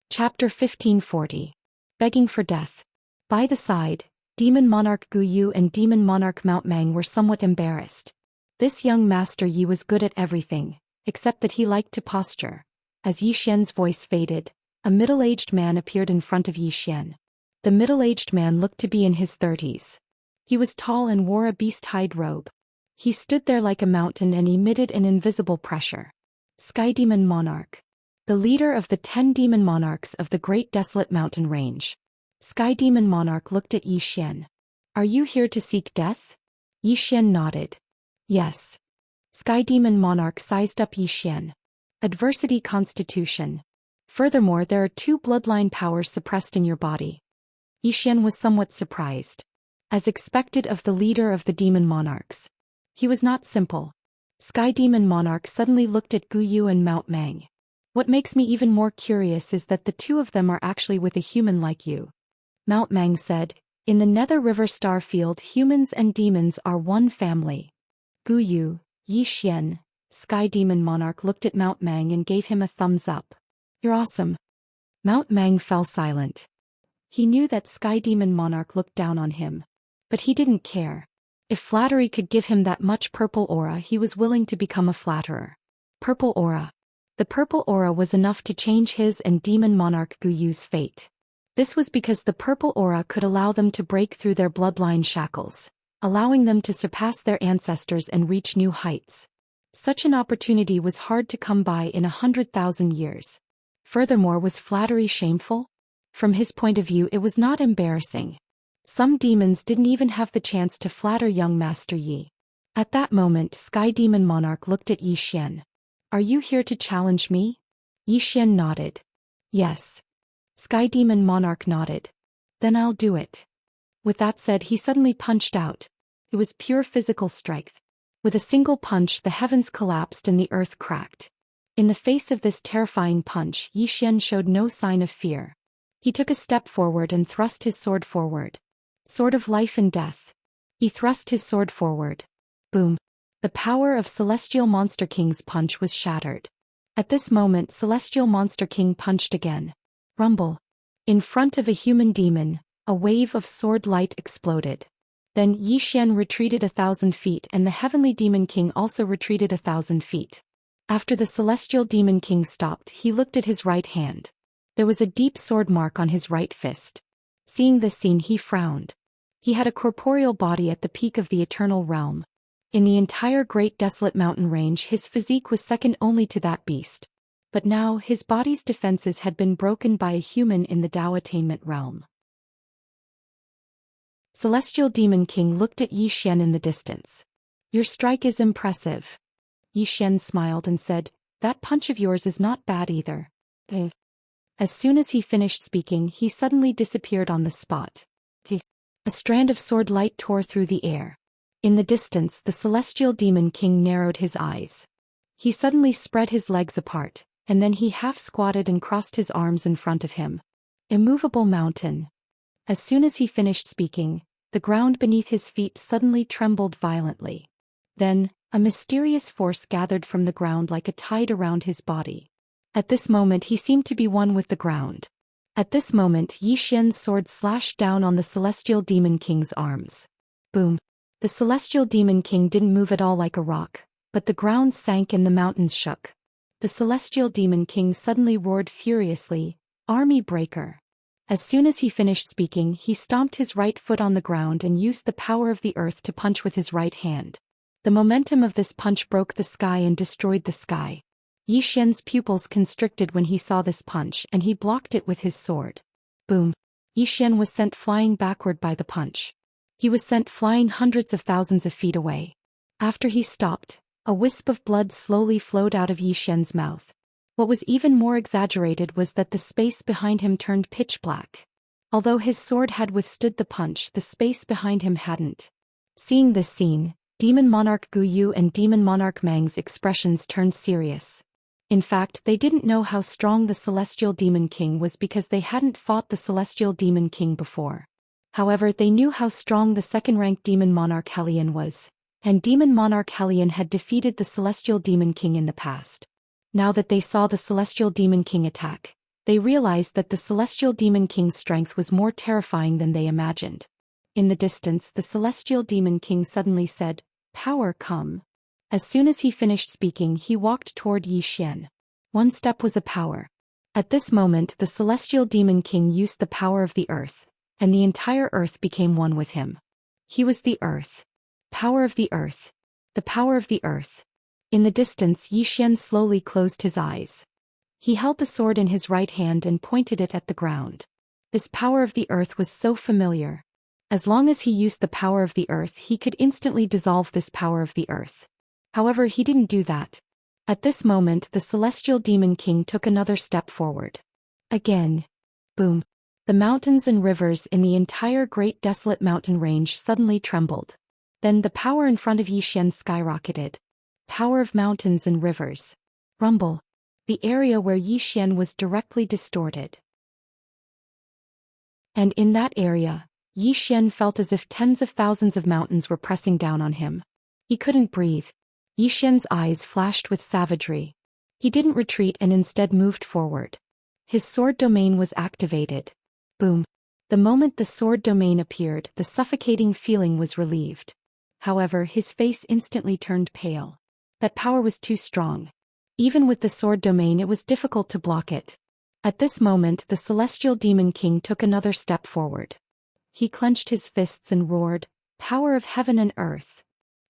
Chapter 1540. Begging for Death. By the side, Demon Monarch Guyu and Demon Monarch Mount Mang were somewhat embarrassed. This young Master Yi was good at everything, except that he liked to posture. As Xian's voice faded, a middle-aged man appeared in front of Xian. The middle-aged man looked to be in his 30s. He was tall and wore a beast-hide robe. He stood there like a mountain and emitted an invisible pressure. Sky Demon Monarch. The leader of the 10 demon monarchs of the Great Desolate Mountain Range. Sky Demon Monarch looked at Xian. "Are you here to seek death?" Xian nodded. Yes. Sky Demon Monarch sized up Zhou Xian. Adversity Constitution. Furthermore, there are 2 bloodline powers suppressed in your body. Zhou Xian was somewhat surprised. As expected of the leader of the Demon Monarchs. He was not simple. Sky Demon Monarch suddenly looked at Gu Yu and Mount Mang. What makes me even more curious is that the 2 of them are actually with a human like you. Mount Mang said, in the Nether River Star Field, humans and demons are one family. Gu Yu, Zhou Xian, Sky Demon Monarch looked at Mount Mang and gave him a thumbs up. You're awesome. Mount Mang fell silent. He knew that Sky Demon Monarch looked down on him. But he didn't care. If flattery could give him that much purple aura, he was willing to become a flatterer. Purple aura. The purple aura was enough to change his and Demon Monarch Gu Yu's fate. This was because the purple aura could allow them to break through their bloodline shackles, allowing them to surpass their ancestors and reach new heights. Such an opportunity was hard to come by in 100,000 years. Furthermore, was flattery shameful? From his point of view, it was not embarrassing. Some demons didn't even have the chance to flatter young Master Yi. At that moment, Sky Demon Monarch looked at Zhou Xian. Are you here to challenge me? Zhou Xian nodded. Yes. Sky Demon Monarch nodded. Then I'll do it. With that said, he suddenly punched out. It was pure physical strength. With a single punch, the heavens collapsed and the earth cracked. In the face of this terrifying punch, Zhou Xian showed no sign of fear. He took a step forward and thrust his sword forward. Sword of life and death. He thrust his sword forward. Boom. The power of Celestial Monster King's punch was shattered. At this moment, Celestial Monster King punched again. Rumble. In front of a human demon, a wave of sword light exploded. Then Zhou Xian retreated 1,000 feet and the Heavenly Demon King also retreated 1,000 feet. After the Celestial Demon King stopped, he looked at his right hand. There was a deep sword mark on his right fist. Seeing this scene, he frowned. He had a corporeal body at the peak of the eternal realm. In the entire great desolate mountain range, his physique was second only to that beast. But now, his body's defenses had been broken by a human in the Tao attainment realm. Celestial Demon King looked at Zhou Xian in the distance. Your strike is impressive. Zhou Xian smiled and said, that punch of yours is not bad either. As soon as he finished speaking, he suddenly disappeared on the spot. A strand of sword light tore through the air. In the distance, the Celestial Demon King narrowed his eyes. He suddenly spread his legs apart, and then he half squatted and crossed his arms in front of him. Immovable mountain. As soon as he finished speaking, the ground beneath his feet suddenly trembled violently. Then, a mysterious force gathered from the ground like a tide around his body. At this moment he seemed to be one with the ground. At this moment Zhou Xian's sword slashed down on the Celestial Demon King's arms. Boom. The Celestial Demon King didn't move at all like a rock, but the ground sank and the mountains shook. The Celestial Demon King suddenly roared furiously, "Army Breaker!" As soon as he finished speaking, he stomped his right foot on the ground and used the power of the earth to punch with his right hand. The momentum of this punch broke the sky and destroyed the sky. Zhou Xian's pupils constricted when he saw this punch and he blocked it with his sword. Boom. Zhou Xian was sent flying backward by the punch. He was sent flying hundreds of thousands of feet away. After he stopped, a wisp of blood slowly flowed out of Zhou Xian's mouth. What was even more exaggerated was that the space behind him turned pitch black. Although his sword had withstood the punch, the space behind him hadn't. Seeing this scene, Demon Monarch Gu Yu and Demon Monarch Meng's expressions turned serious. In fact, they didn't know how strong the Celestial Demon King was because they hadn't fought the Celestial Demon King before. However, they knew how strong the second-ranked Demon Monarch Hellion was, and Demon Monarch Hellion had defeated the Celestial Demon King in the past. Now that they saw the Celestial Demon King attack, they realized that the Celestial Demon King's strength was more terrifying than they imagined. In the distance, the Celestial Demon King suddenly said, "Power come." As soon as he finished speaking, he walked toward Zhou Xian. One step was a power. At this moment, the Celestial Demon King used the power of the earth, and the entire earth became one with him. He was the earth. Power of the earth. The power of the earth. In the distance, Zhou Xian slowly closed his eyes. He held the sword in his right hand and pointed it at the ground. This power of the earth was so familiar. As long as he used the power of the earth, he could instantly dissolve this power of the earth. However, he didn't do that. At this moment, the Celestial Demon King took another step forward. Again. Boom. The mountains and rivers in the entire Great Desolate Mountain Range suddenly trembled. Then the power in front of Xian skyrocketed. Power of mountains and rivers. Rumble. The area where Xian was directly distorted. And in that area, Xian felt as if tens of thousands of mountains were pressing down on him. He couldn't breathe. Xian's eyes flashed with savagery. He didn't retreat and instead moved forward. His sword domain was activated. Boom. The moment the sword domain appeared, the suffocating feeling was relieved. However, his face instantly turned pale. That power was too strong. Even with the sword domain, it was difficult to block it. At this moment, the Celestial Demon King took another step forward. He clenched his fists and roared, "Power of heaven and earth."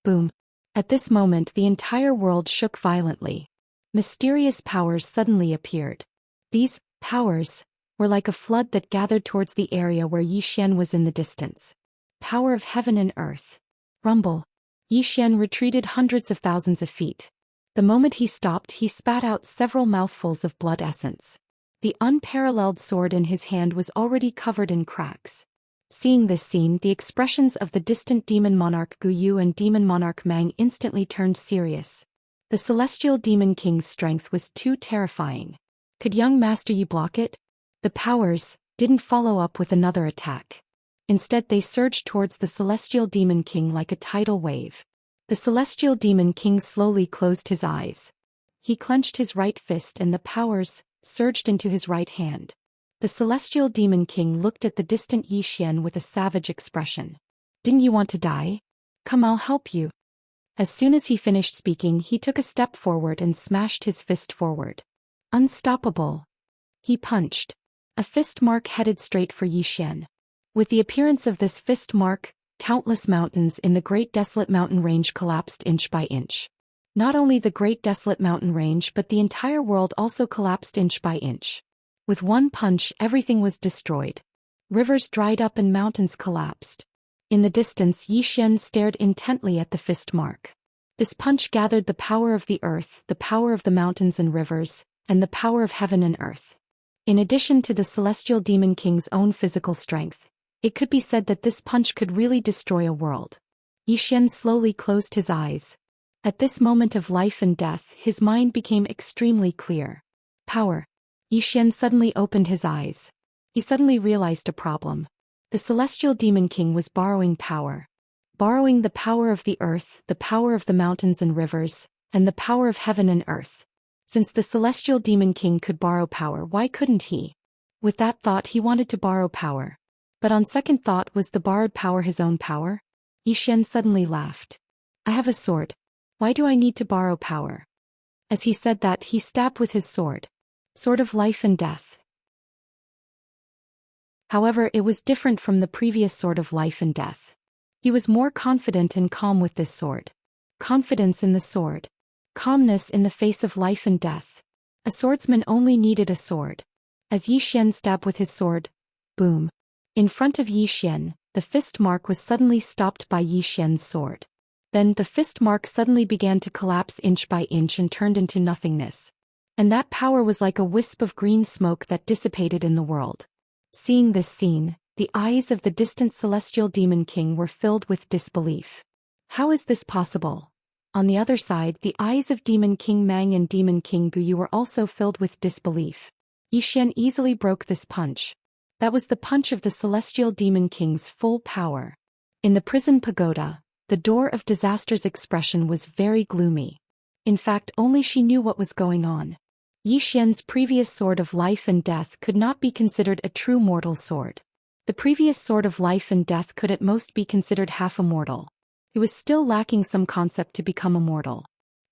Boom. At this moment, the entire world shook violently. Mysterious powers suddenly appeared. These powers were like a flood that gathered towards the area where Xian was in the distance. Power of heaven and earth. Rumble. Xian retreated hundreds of thousands of feet. The moment he stopped, he spat out several mouthfuls of blood essence. The unparalleled sword in his hand was already covered in cracks. Seeing this scene, the expressions of the distant demon monarch Gu Yu and demon monarch Mang instantly turned serious. The Celestial Demon King's strength was too terrifying. Could young Master Yi block it? The powers didn't follow up with another attack. Instead, they surged towards the Celestial Demon King like a tidal wave. The Celestial Demon King slowly closed his eyes. He clenched his right fist and the powers surged into his right hand. The Celestial Demon King looked at the distant Xian with a savage expression. "Didn't you want to die? Come, I'll help you." As soon as he finished speaking, he took a step forward and smashed his fist forward. Unstoppable. He punched. A fist mark headed straight for Xian. With the appearance of this fist mark, countless mountains in the Great Desolate Mountain Range collapsed inch by inch. Not only the Great Desolate Mountain Range but the entire world also collapsed inch by inch. With one punch, everything was destroyed. Rivers dried up and mountains collapsed. In the distance, Xian stared intently at the fist mark. This punch gathered the power of the earth, the power of the mountains and rivers, and the power of heaven and earth. In addition to the Celestial Demon King's own physical strength, it could be said that this punch could really destroy a world. Xian slowly closed his eyes. At this moment of life and death, his mind became extremely clear. Power. Xian suddenly opened his eyes. He suddenly realized a problem. The Celestial Demon King was borrowing power. Borrowing the power of the earth, the power of the mountains and rivers, and the power of heaven and earth. Since the Celestial Demon King could borrow power, why couldn't he? With that thought, he wanted to borrow power. But on second thought, was the borrowed power his own power? Xian suddenly laughed. "I have a sword. Why do I need to borrow power?" As he said that, he stabbed with his sword. Sword of life and death. However, it was different from the previous sword of life and death. He was more confident and calm with this sword. Confidence in the sword. Calmness in the face of life and death. A swordsman only needed a sword. As Xian stabbed with his sword, boom. In front of Xian, the fist mark was suddenly stopped by Xian's sword. Then the fist mark suddenly began to collapse inch by inch and turned into nothingness. And that power was like a wisp of green smoke that dissipated in the world. Seeing this scene, the eyes of the distant Celestial Demon King were filled with disbelief. How is this possible? On the other side, the eyes of Demon King Mang and Demon King Gu Yu were also filled with disbelief. Xian easily broke this punch. That was the punch of the Celestial Demon King's full power. In the prison pagoda, the Door of Disaster's expression was very gloomy. In fact, only she knew what was going on. Xian's previous sword of life and death could not be considered a true mortal sword. The previous sword of life and death could at most be considered half immortal. He was still lacking some concept to become immortal.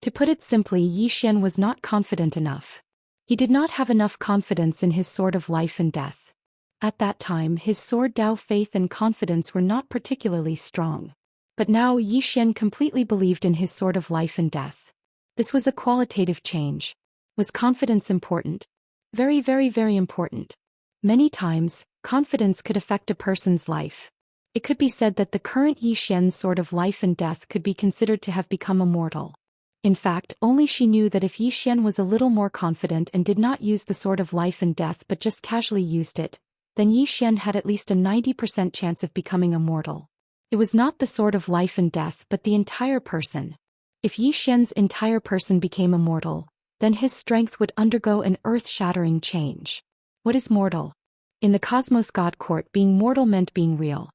To put it simply, Xian was not confident enough. He did not have enough confidence in his sword of life and death. At that time, his sword Dao faith and confidence were not particularly strong. But now Xian completely believed in his sword of life and death. This was a qualitative change. Was confidence important? Very, very, very important. Many times, confidence could affect a person's life. It could be said that the current Yi Xian's sword of life and death could be considered to have become immortal. In fact, only she knew that if Yi Xian was a little more confident and did not use the sword of life and death but just casually used it, then Yi Xian had at least a 90% chance of becoming immortal. It was not the sword of life and death but the entire person. If Yi Xian's entire person became immortal, then his strength would undergo an earth-shattering change. What is mortal? In the Cosmos God Court, being mortal meant being real.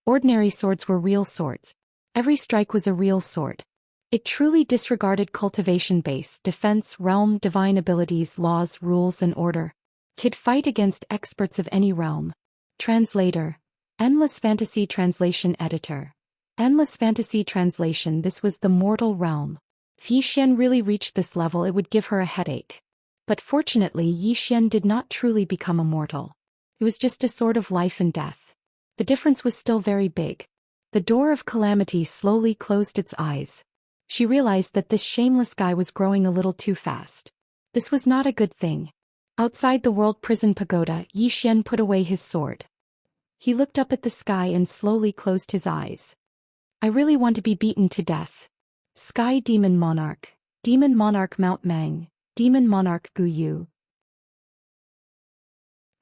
Ordinary swords were real swords. Every strike was a real sword. It truly disregarded cultivation base, defense, realm, divine abilities, laws, rules and order. Could fight against experts of any realm. Translator. Endless Fantasy Translation Editor. Endless Fantasy Translation. This was the mortal realm. If Yi Xian really reached this level, it would give her a headache. But fortunately, Yi Xian did not truly become immortal. It was just a sword of life and death. The difference was still very big. The door of calamity slowly closed its eyes. She realized that this shameless guy was growing a little too fast. This was not a good thing. Outside the world prison pagoda, Yi Xian put away his sword. He looked up at the sky and slowly closed his eyes. I really want to be beaten to death. Sky Demon Monarch Mount Mang, Demon Monarch Gu Yu.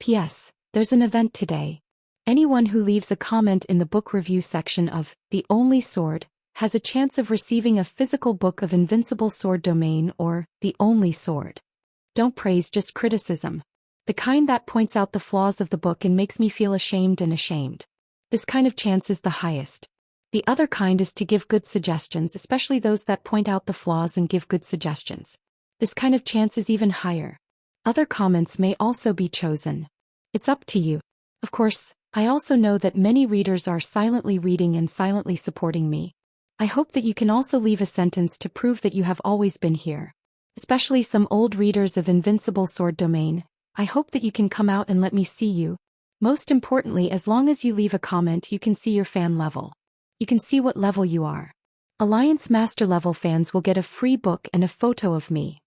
P.S. There's an event today. Anyone who leaves a comment in the book review section of The Only Sword has a chance of receiving a physical book of Invincible Sword Domain or The Only Sword. Don't praise, just criticism. The kind that points out the flaws of the book and makes me feel ashamed. This kind of chance is the highest. The other kind is to give good suggestions, especially those that point out the flaws and give good suggestions. This kind of chance is even higher. Other comments may also be chosen. It's up to you. Of course, I also know that many readers are silently reading and silently supporting me. I hope that you can also leave a sentence to prove that you have always been here. Especially some old readers of Invincible Sword Domain, I hope that you can come out and let me see you. Most importantly, as long as you leave a comment, you can see your fan level. You can see what level you are. Alliance Master level fans will get a free book and a photo of me.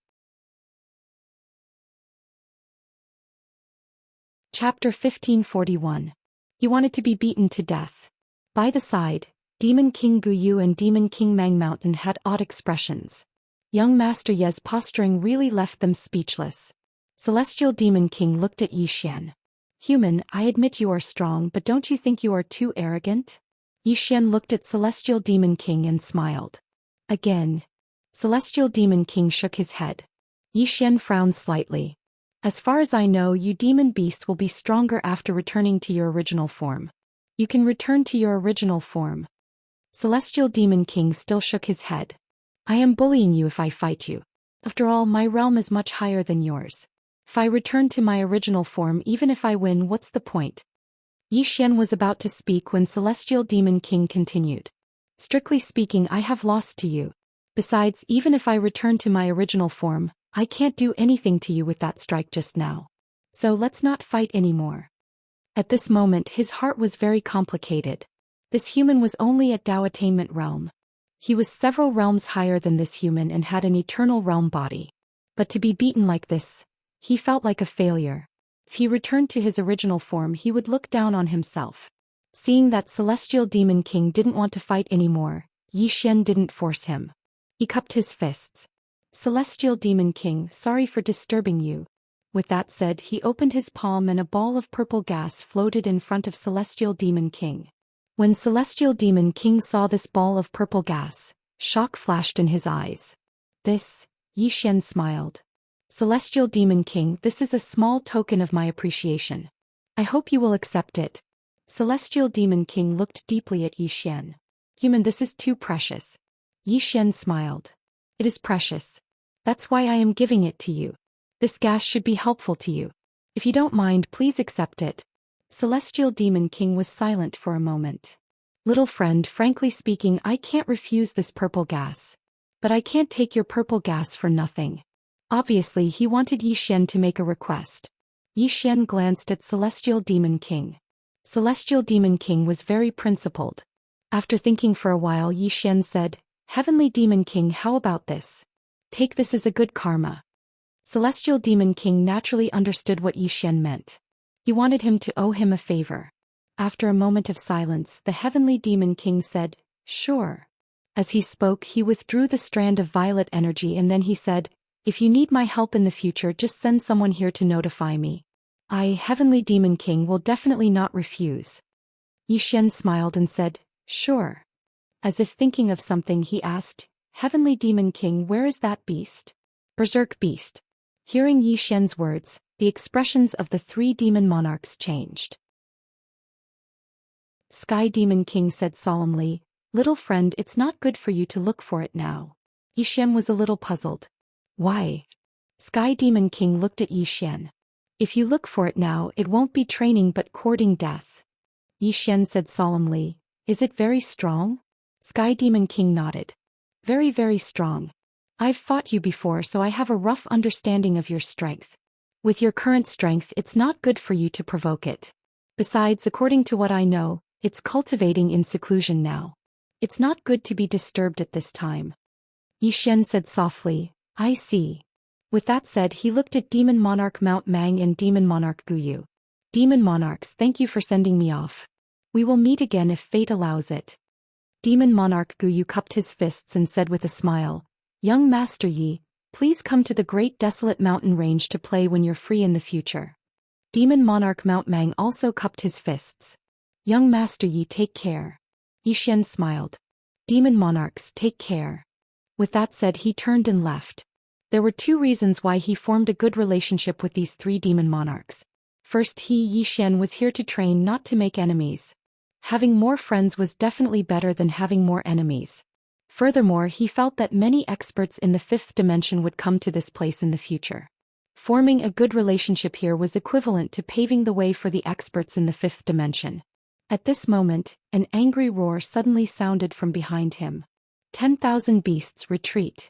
Chapter 1541. You wanted to be beaten to death. By the side, Demon King Gu Yu and Demon King Mang Mountain had odd expressions. Young Master Ye's posturing really left them speechless. Celestial Demon King looked at Yi Xian. Human, I admit you are strong, but don't you think you are too arrogant? Yi Xian looked at Celestial Demon King and smiled. Again. Celestial Demon King shook his head. Yi Xian frowned slightly. As far as I know, you demon beast will be stronger after returning to your original form. You can return to your original form. Celestial Demon King still shook his head. I am bullying you if I fight you. After all, my realm is much higher than yours. If I return to my original form, even if I win, what's the point? Yi Xian was about to speak when Celestial Demon King continued. Strictly speaking, I have lost to you. Besides, even if I return to my original form, I can't do anything to you with that strike just now. So let's not fight anymore. At this moment, his heart was very complicated. This human was only at Tao Attainment Realm. He was several realms higher than this human and had an eternal realm body. But to be beaten like this, he felt like a failure. If he returned to his original form, he would look down on himself. Seeing that Celestial Demon King didn't want to fight anymore, Yi Xian didn't force him. He cupped his fists. Celestial Demon King, sorry for disturbing you. With that said, he opened his palm and a ball of purple gas floated in front of Celestial Demon King. When Celestial Demon King saw this ball of purple gas, shock flashed in his eyes. This, Yi Xian smiled. Celestial Demon King, this is a small token of my appreciation. I hope you will accept it. Celestial Demon King looked deeply at Yi Xian. Human, this is too precious. Yi Xian smiled. It is precious. That's why I am giving it to you. This gas should be helpful to you. If you don't mind, please accept it. Celestial Demon King was silent for a moment. Little friend, frankly speaking, I can't refuse this purple gas. But I can't take your purple gas for nothing. Obviously, he wanted Yi Xian to make a request. Yi Xian glanced at Celestial Demon King. Celestial Demon King was very principled. After thinking for a while, Yi Xian said, Heavenly Demon King, how about this? Take this as a good karma. Celestial Demon King naturally understood what Yi Xian meant. He wanted him to owe him a favor. After a moment of silence, the heavenly demon king said, "Sure." As he spoke, he withdrew the strand of violet energy and then he said, "If you need my help in the future, just send someone here to notify me. I, Heavenly Demon King, will definitely not refuse." Xian smiled and said, "Sure." As if thinking of something, he asked, "Heavenly Demon King, where is that beast?" Berserk beast. Hearing Xian's words, the expressions of the three demon monarchs changed. Sky Demon King said solemnly, "Little friend, it's not good for you to look for it now." Xian was a little puzzled. "Why?" Sky Demon King looked at Xian. "If you look for it now, it won't be training but courting death." Xian said solemnly, "Is it very strong?" Sky Demon King nodded. "Very, very strong. I've fought you before, so I have a rough understanding of your strength. With your current strength, it's not good for you to provoke it. Besides, according to what I know, it's cultivating in seclusion now. It's not good to be disturbed at this time." Xian said softly, "I see." With that said, he looked at Demon Monarch Mount Mang and Demon Monarch Guyu. "Demon Monarchs, thank you for sending me off. We will meet again if fate allows it." Demon Monarch Guyu cupped his fists and said with a smile, "Young Master Yi, please come to the great desolate mountain range to play when you're free in the future." Demon Monarch Mount Mang also cupped his fists. "Young Master Yi, take care." Xian smiled. "Demon Monarchs, take care." With that said, he turned and left. There were two reasons why he formed a good relationship with these three demon monarchs. First, Xian was here to train, not to make enemies. Having more friends was definitely better than having more enemies. Furthermore, he felt that many experts in the fifth dimension would come to this place in the future. Forming a good relationship here was equivalent to paving the way for the experts in the fifth dimension. At this moment, an angry roar suddenly sounded from behind him. 10,000 beasts, retreat.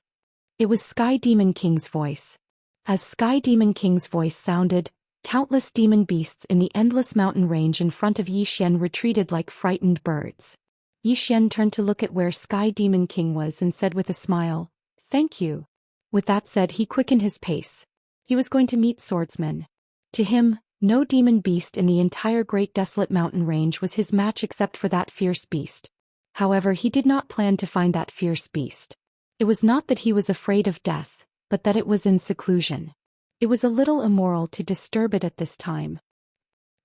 It was Sky Demon King's voice. As Sky Demon King's voice sounded, countless demon beasts in the endless mountain range in front of Xian retreated like frightened birds. Xian turned to look at where Sky Demon King was and said with a smile, "Thank you." With that said, he quickened his pace. He was going to meet swordsmen. To him, no demon beast in the entire great desolate mountain range was his match except for that fierce beast. However, he did not plan to find that fierce beast. It was not that he was afraid of death, but that it was in seclusion. It was a little immoral to disturb it at this time.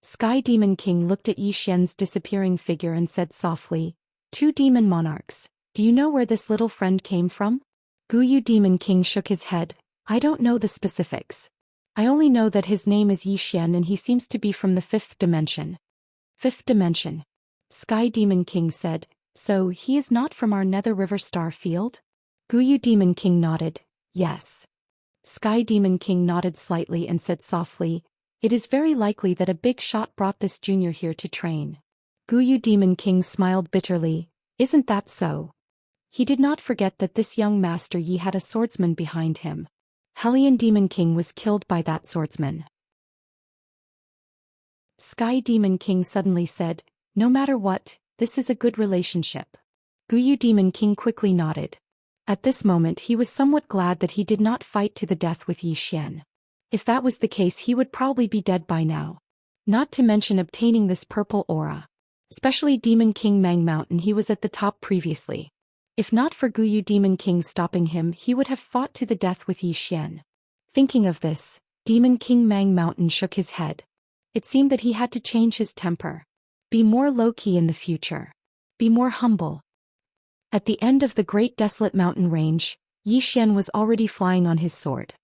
Sky Demon King looked at Xian's disappearing figure and said softly, "Two demon monarchs, do you know where this little friend came from?" Guyu Demon King shook his head. "I don't know the specifics. I only know that his name is Xian and he seems to be from the fifth dimension." "Fifth dimension?" Sky Demon King said, "So he is not from our Nether River Star Field?" Guyu Demon King nodded, "Yes." Sky Demon King nodded slightly and said softly, "It is very likely that a big shot brought this junior here to train." Guyu Demon King smiled bitterly, "Isn't that so?" He did not forget that this young Master Yi had a swordsman behind him. Hellion Demon King was killed by that swordsman. Sky Demon King suddenly said, "No matter what, this is a good relationship." Guyu Demon King quickly nodded. At this moment he was somewhat glad that he did not fight to the death with Xian. If that was the case, he would probably be dead by now. Not to mention obtaining this purple aura. Especially Demon King Mang Mountain, he was at the top previously. If not for Guyu Demon King stopping him, he would have fought to the death with Xian. Thinking of this, Demon King Mang Mountain shook his head. It seemed that he had to change his temper. Be more low-key in the future. Be more humble. At the end of the great desolate mountain range, Xian was already flying on his sword.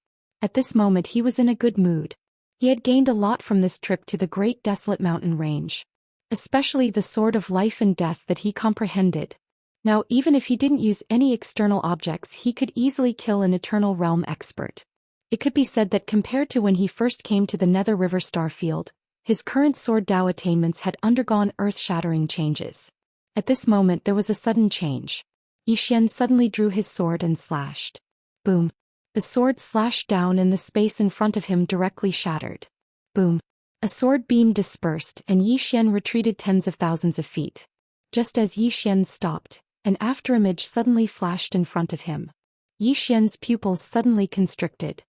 At this moment he was in a good mood. He had gained a lot from this trip to the great desolate mountain range. Especially the sword of life and death that he comprehended. Now even if he didn't use any external objects, he could easily kill an Eternal Realm expert. It could be said that compared to when he first came to the Nether River Star Field, his current sword Dao attainments had undergone earth-shattering changes. At this moment there was a sudden change. Xian suddenly drew his sword and slashed. Boom. The sword slashed down and the space in front of him directly shattered. Boom. A sword beam dispersed and Xian retreated tens of thousands of feet. Just as Xian stopped, an afterimage suddenly flashed in front of him. Xian's pupils suddenly constricted.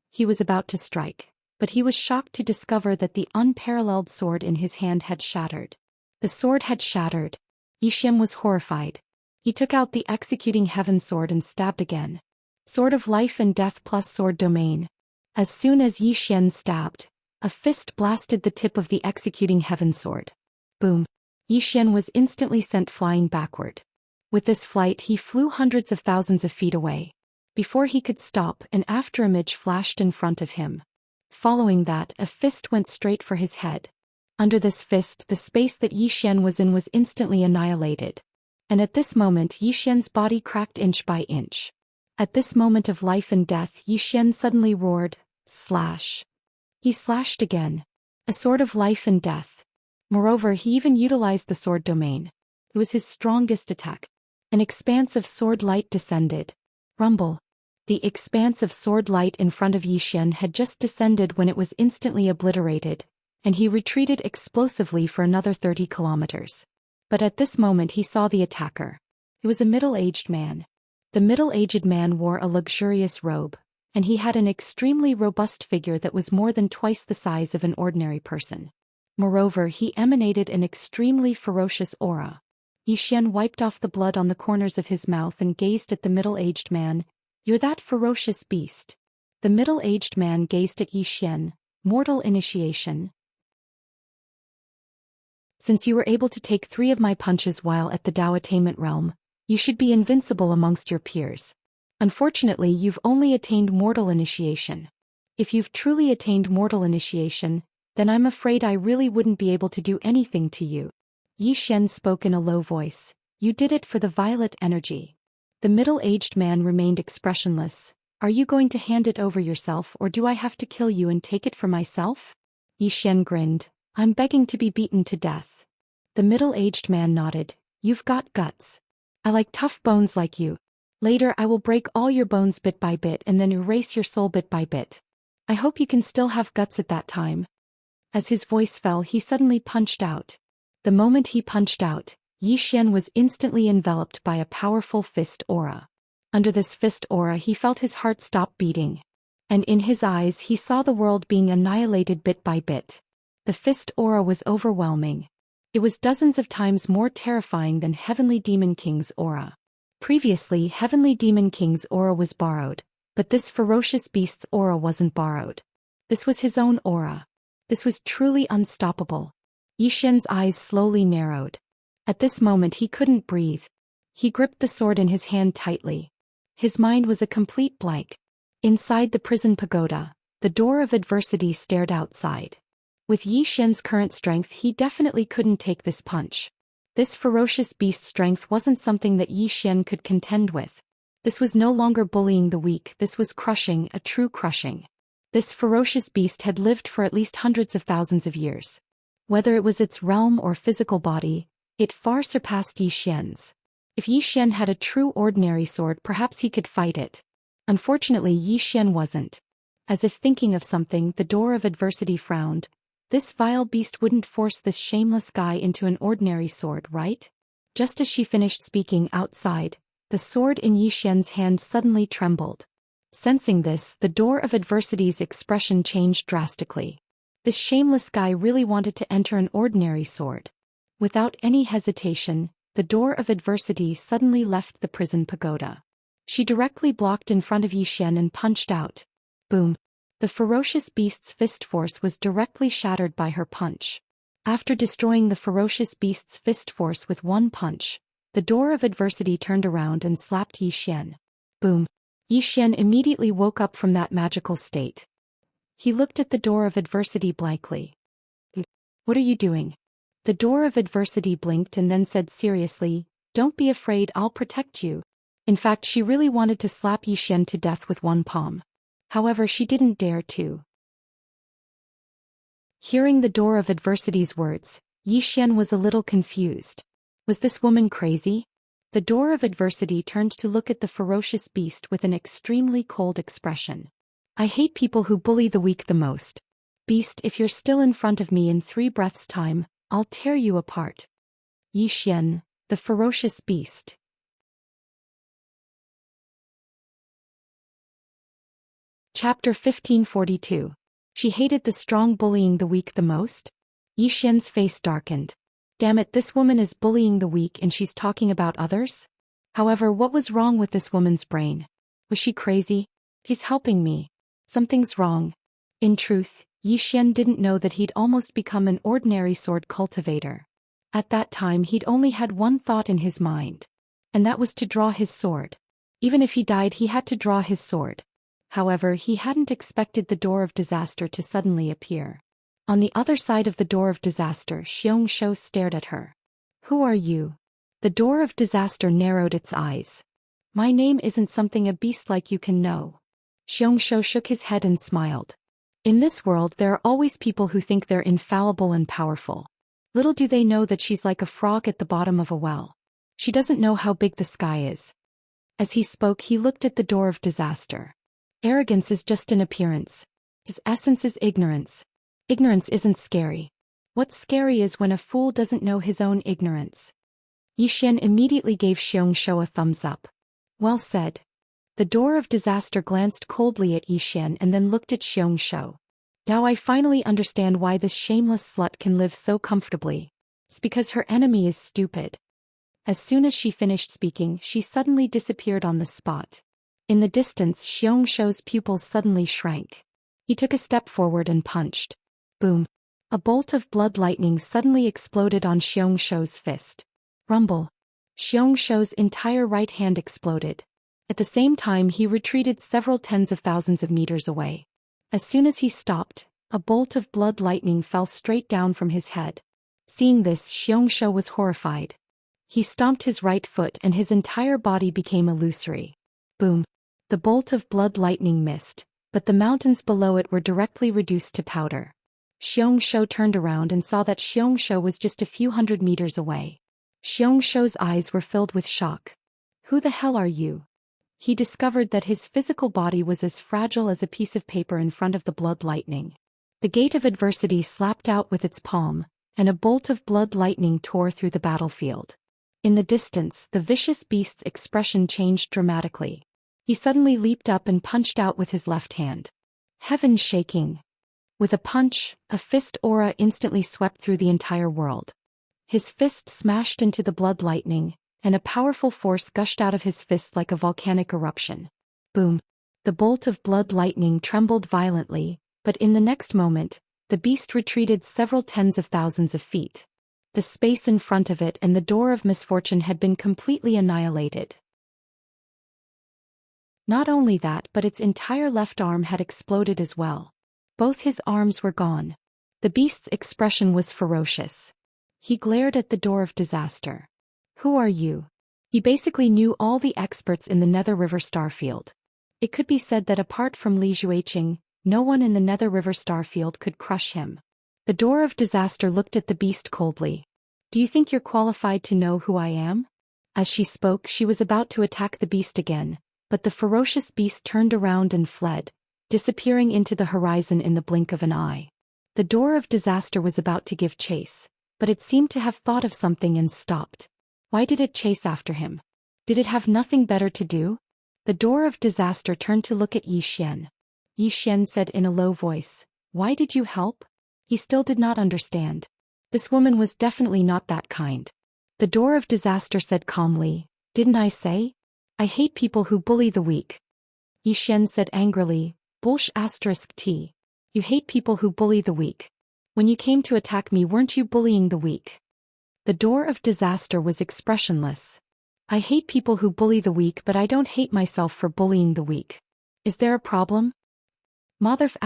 He was about to strike, but he was shocked to discover that the unparalleled sword in his hand had shattered. The sword had shattered. Yixian was horrified. He took out the executing heaven sword and stabbed again. Sword of life and death plus sword domain. As soon as Yixian stabbed, a fist blasted the tip of the executing heaven sword. Boom. Yixian was instantly sent flying backward. With this flight he flew hundreds of thousands of feet away. Before he could stop, an afterimage flashed in front of him. Following that, a fist went straight for his head. Under this fist, the space that Yixian was in was instantly annihilated. And at this moment Yixian's body cracked inch by inch. At this moment of life and death Yixian suddenly roared, slash. He slashed again. A sword of life and death. Moreover, he even utilized the sword domain. It was his strongest attack. An expanse of sword light descended. Rumble. The expanse of sword light in front of Yixian had just descended when it was instantly obliterated, and he retreated explosively for another 30 kilometers. But at this moment he saw the attacker. It was a middle-aged man. The middle-aged man wore a luxurious robe, and he had an extremely robust figure that was more than twice the size of an ordinary person. Moreover, he emanated an extremely ferocious aura. Yixian wiped off the blood on the corners of his mouth and gazed at the middle-aged man. You're that ferocious beast. The middle-aged man gazed at Yixian. Mortal initiation. Since you were able to take 3 of my punches while at the Dao attainment realm, you should be invincible amongst your peers. Unfortunately, you've only attained mortal initiation. If you've truly attained mortal initiation, then I'm afraid I really wouldn't be able to do anything to you. Yixian spoke in a low voice. You did it for the violet energy. The middle-aged man remained expressionless. Are you going to hand it over yourself, or do I have to kill you and take it for myself? Yixian grinned. I'm begging to be beaten to death. The middle-aged man nodded. You've got guts. I like tough bones like you. Later I will break all your bones bit by bit and then erase your soul bit by bit. I hope you can still have guts at that time. As his voice fell, he suddenly punched out. The moment he punched out, Yixian was instantly enveloped by a powerful fist aura. Under this fist aura he felt his heart stop beating. And in his eyes he saw the world being annihilated bit by bit. The fist aura was overwhelming. It was dozens of times more terrifying than Heavenly Demon King's aura. Previously, Heavenly Demon King's aura was borrowed, but this ferocious beast's aura wasn't borrowed. This was his own aura. This was truly unstoppable. Yixian's eyes slowly narrowed. At this moment he couldn't breathe. He gripped the sword in his hand tightly. His mind was a complete blank. Inside the prison pagoda, the door of adversity stared outside. With Yixian's current strength he definitely couldn't take this punch. This ferocious beast's strength wasn't something that Yixian could contend with. This was no longer bullying the weak, this was crushing, a true crushing. This ferocious beast had lived for at least hundreds of thousands of years. Whether it was its realm or physical body, it far surpassed Yixian's. If Yixian had a true ordinary sword, perhaps he could fight it. Unfortunately, Yixian wasn't. As if thinking of something, the door of adversity frowned. This vile beast wouldn't force this shameless guy into an ordinary sword, right? Just as she finished speaking, outside, the sword in Yixian's hand suddenly trembled. Sensing this, the door of adversity's expression changed drastically. This shameless guy really wanted to enter an ordinary sword. Without any hesitation, the door of adversity suddenly left the prison pagoda. She directly blocked in front of Yixian and punched out. Boom. The ferocious beast's fist force was directly shattered by her punch. After destroying the ferocious beast's fist force with one punch, the door of adversity turned around and slapped Yixian. Boom. Yixian immediately woke up from that magical state. He looked at the door of adversity blankly. What are you doing? The door of adversity blinked and then said seriously, Don't be afraid, I'll protect you. In fact, she really wanted to slap Yixian to death with one palm. However, she didn't dare to. Hearing the door of adversity's words, Yixian was a little confused. Was this woman crazy? The door of adversity turned to look at the ferocious beast with an extremely cold expression. I hate people who bully the weak the most. Beast, if you're still in front of me in 3 breaths' time, I'll tear you apart. Yixian, the ferocious beast. Chapter 1542. She hated the strong bullying the weak the most? Yixian's face darkened. Damn it, this woman is bullying the weak and she's talking about others? However, what was wrong with this woman's brain? Was she crazy? He's helping me. Something's wrong. In truth, Xian didn't know that he'd almost become an ordinary sword cultivator. At that time he'd only had one thought in his mind. And that was to draw his sword. Even if he died he had to draw his sword. However, he hadn't expected the door of disaster to suddenly appear. On the other side of the door of disaster, Xianxia stared at her. Who are you? The door of disaster narrowed its eyes. My name isn't something a beast like you can know. Xianxia shook his head and smiled. In this world there are always people who think they're infallible and powerful. Little do they know that she's like a frog at the bottom of a well. She doesn't know how big the sky is. As he spoke he looked at the door of disaster. Arrogance is just an appearance. Its essence is ignorance. Ignorance isn't scary. What's scary is when a fool doesn't know his own ignorance. Xian immediately gave Xianxia a thumbs up. Well said. The door of disaster glanced coldly at Xian and then looked at Xianxia. Now I finally understand why this shameless slut can live so comfortably. It's because her enemy is stupid. As soon as she finished speaking, she suddenly disappeared on the spot. In the distance, Xianxia's pupils suddenly shrank. He took a step forward and punched. Boom. A bolt of blood lightning suddenly exploded on Xianxia's fist. Rumble. Xianxia's entire right hand exploded. At the same time he retreated several tens of thousands of meters away. As soon as he stopped, a bolt of blood lightning fell straight down from his head. Seeing this, Xianxia was horrified. He stomped his right foot and his entire body became illusory. Boom. The bolt of blood lightning missed, but the mountains below it were directly reduced to powder. Xianxia turned around and saw that Xianxia was just a few hundred meters away. Xianxia's eyes were filled with shock. Who the hell are you? He discovered that his physical body was as fragile as a piece of paper in front of the blood lightning. The gate of adversity slapped out with its palm, and a bolt of blood lightning tore through the battlefield. In the distance, the vicious beast's expression changed dramatically. He suddenly leaped up and punched out with his left hand. Heaven shaking. With a punch, a fist aura instantly swept through the entire world. His fist smashed into the blood lightning, and a powerful force gushed out of his fist like a volcanic eruption. Boom. The bolt of blood lightning trembled violently, but in the next moment, the beast retreated several tens of thousands of feet. The space in front of it and the door of misfortune had been completely annihilated. Not only that, but its entire left arm had exploded as well. Both his arms were gone. The beast's expression was ferocious. He glared at the door of disaster. Who are you? He basically knew all the experts in the Nether River Starfield. It could be said that apart from Li Jueqing, no one in the Nether River Starfield could crush him. The door of disaster looked at the beast coldly. Do you think you're qualified to know who I am? As she spoke, she was about to attack the beast again, but the ferocious beast turned around and fled, disappearing into the horizon in the blink of an eye. The door of disaster was about to give chase, but it seemed to have thought of something and stopped. Why did it chase after him? Did it have nothing better to do? The door of disaster turned to look at Xian. Xian said in a low voice, "Why did you help?" He still did not understand. This woman was definitely not that kind. The door of disaster said calmly, "Didn't I say? I hate people who bully the weak." Xian said angrily, "T. You hate people who bully the weak. When you came to attack me, weren't you bullying the weak?" The door of disaster was expressionless. "I hate people who bully the weak, but I don't hate myself for bullying the weak. Is there a problem?" Motherf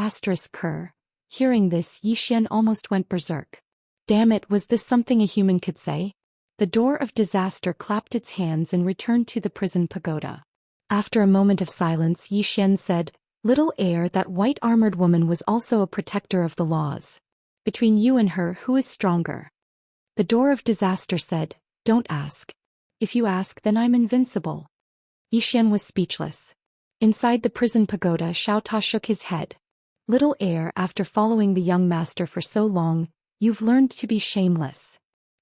*Ker. Hearing this, Xian almost went berserk. Damn it, was this something a human could say? The door of disaster clapped its hands and returned to the prison pagoda. After a moment of silence, Xian said, "Little heir, that white-armored woman was also a protector of the laws. Between you and her, who is stronger?" The door of disaster said, "Don't ask. If you ask, then I'm invincible." Xian was speechless. Inside the prison pagoda, Xiao Ta shook his head. "Little heir, after following the young master for so long, you've learned to be shameless."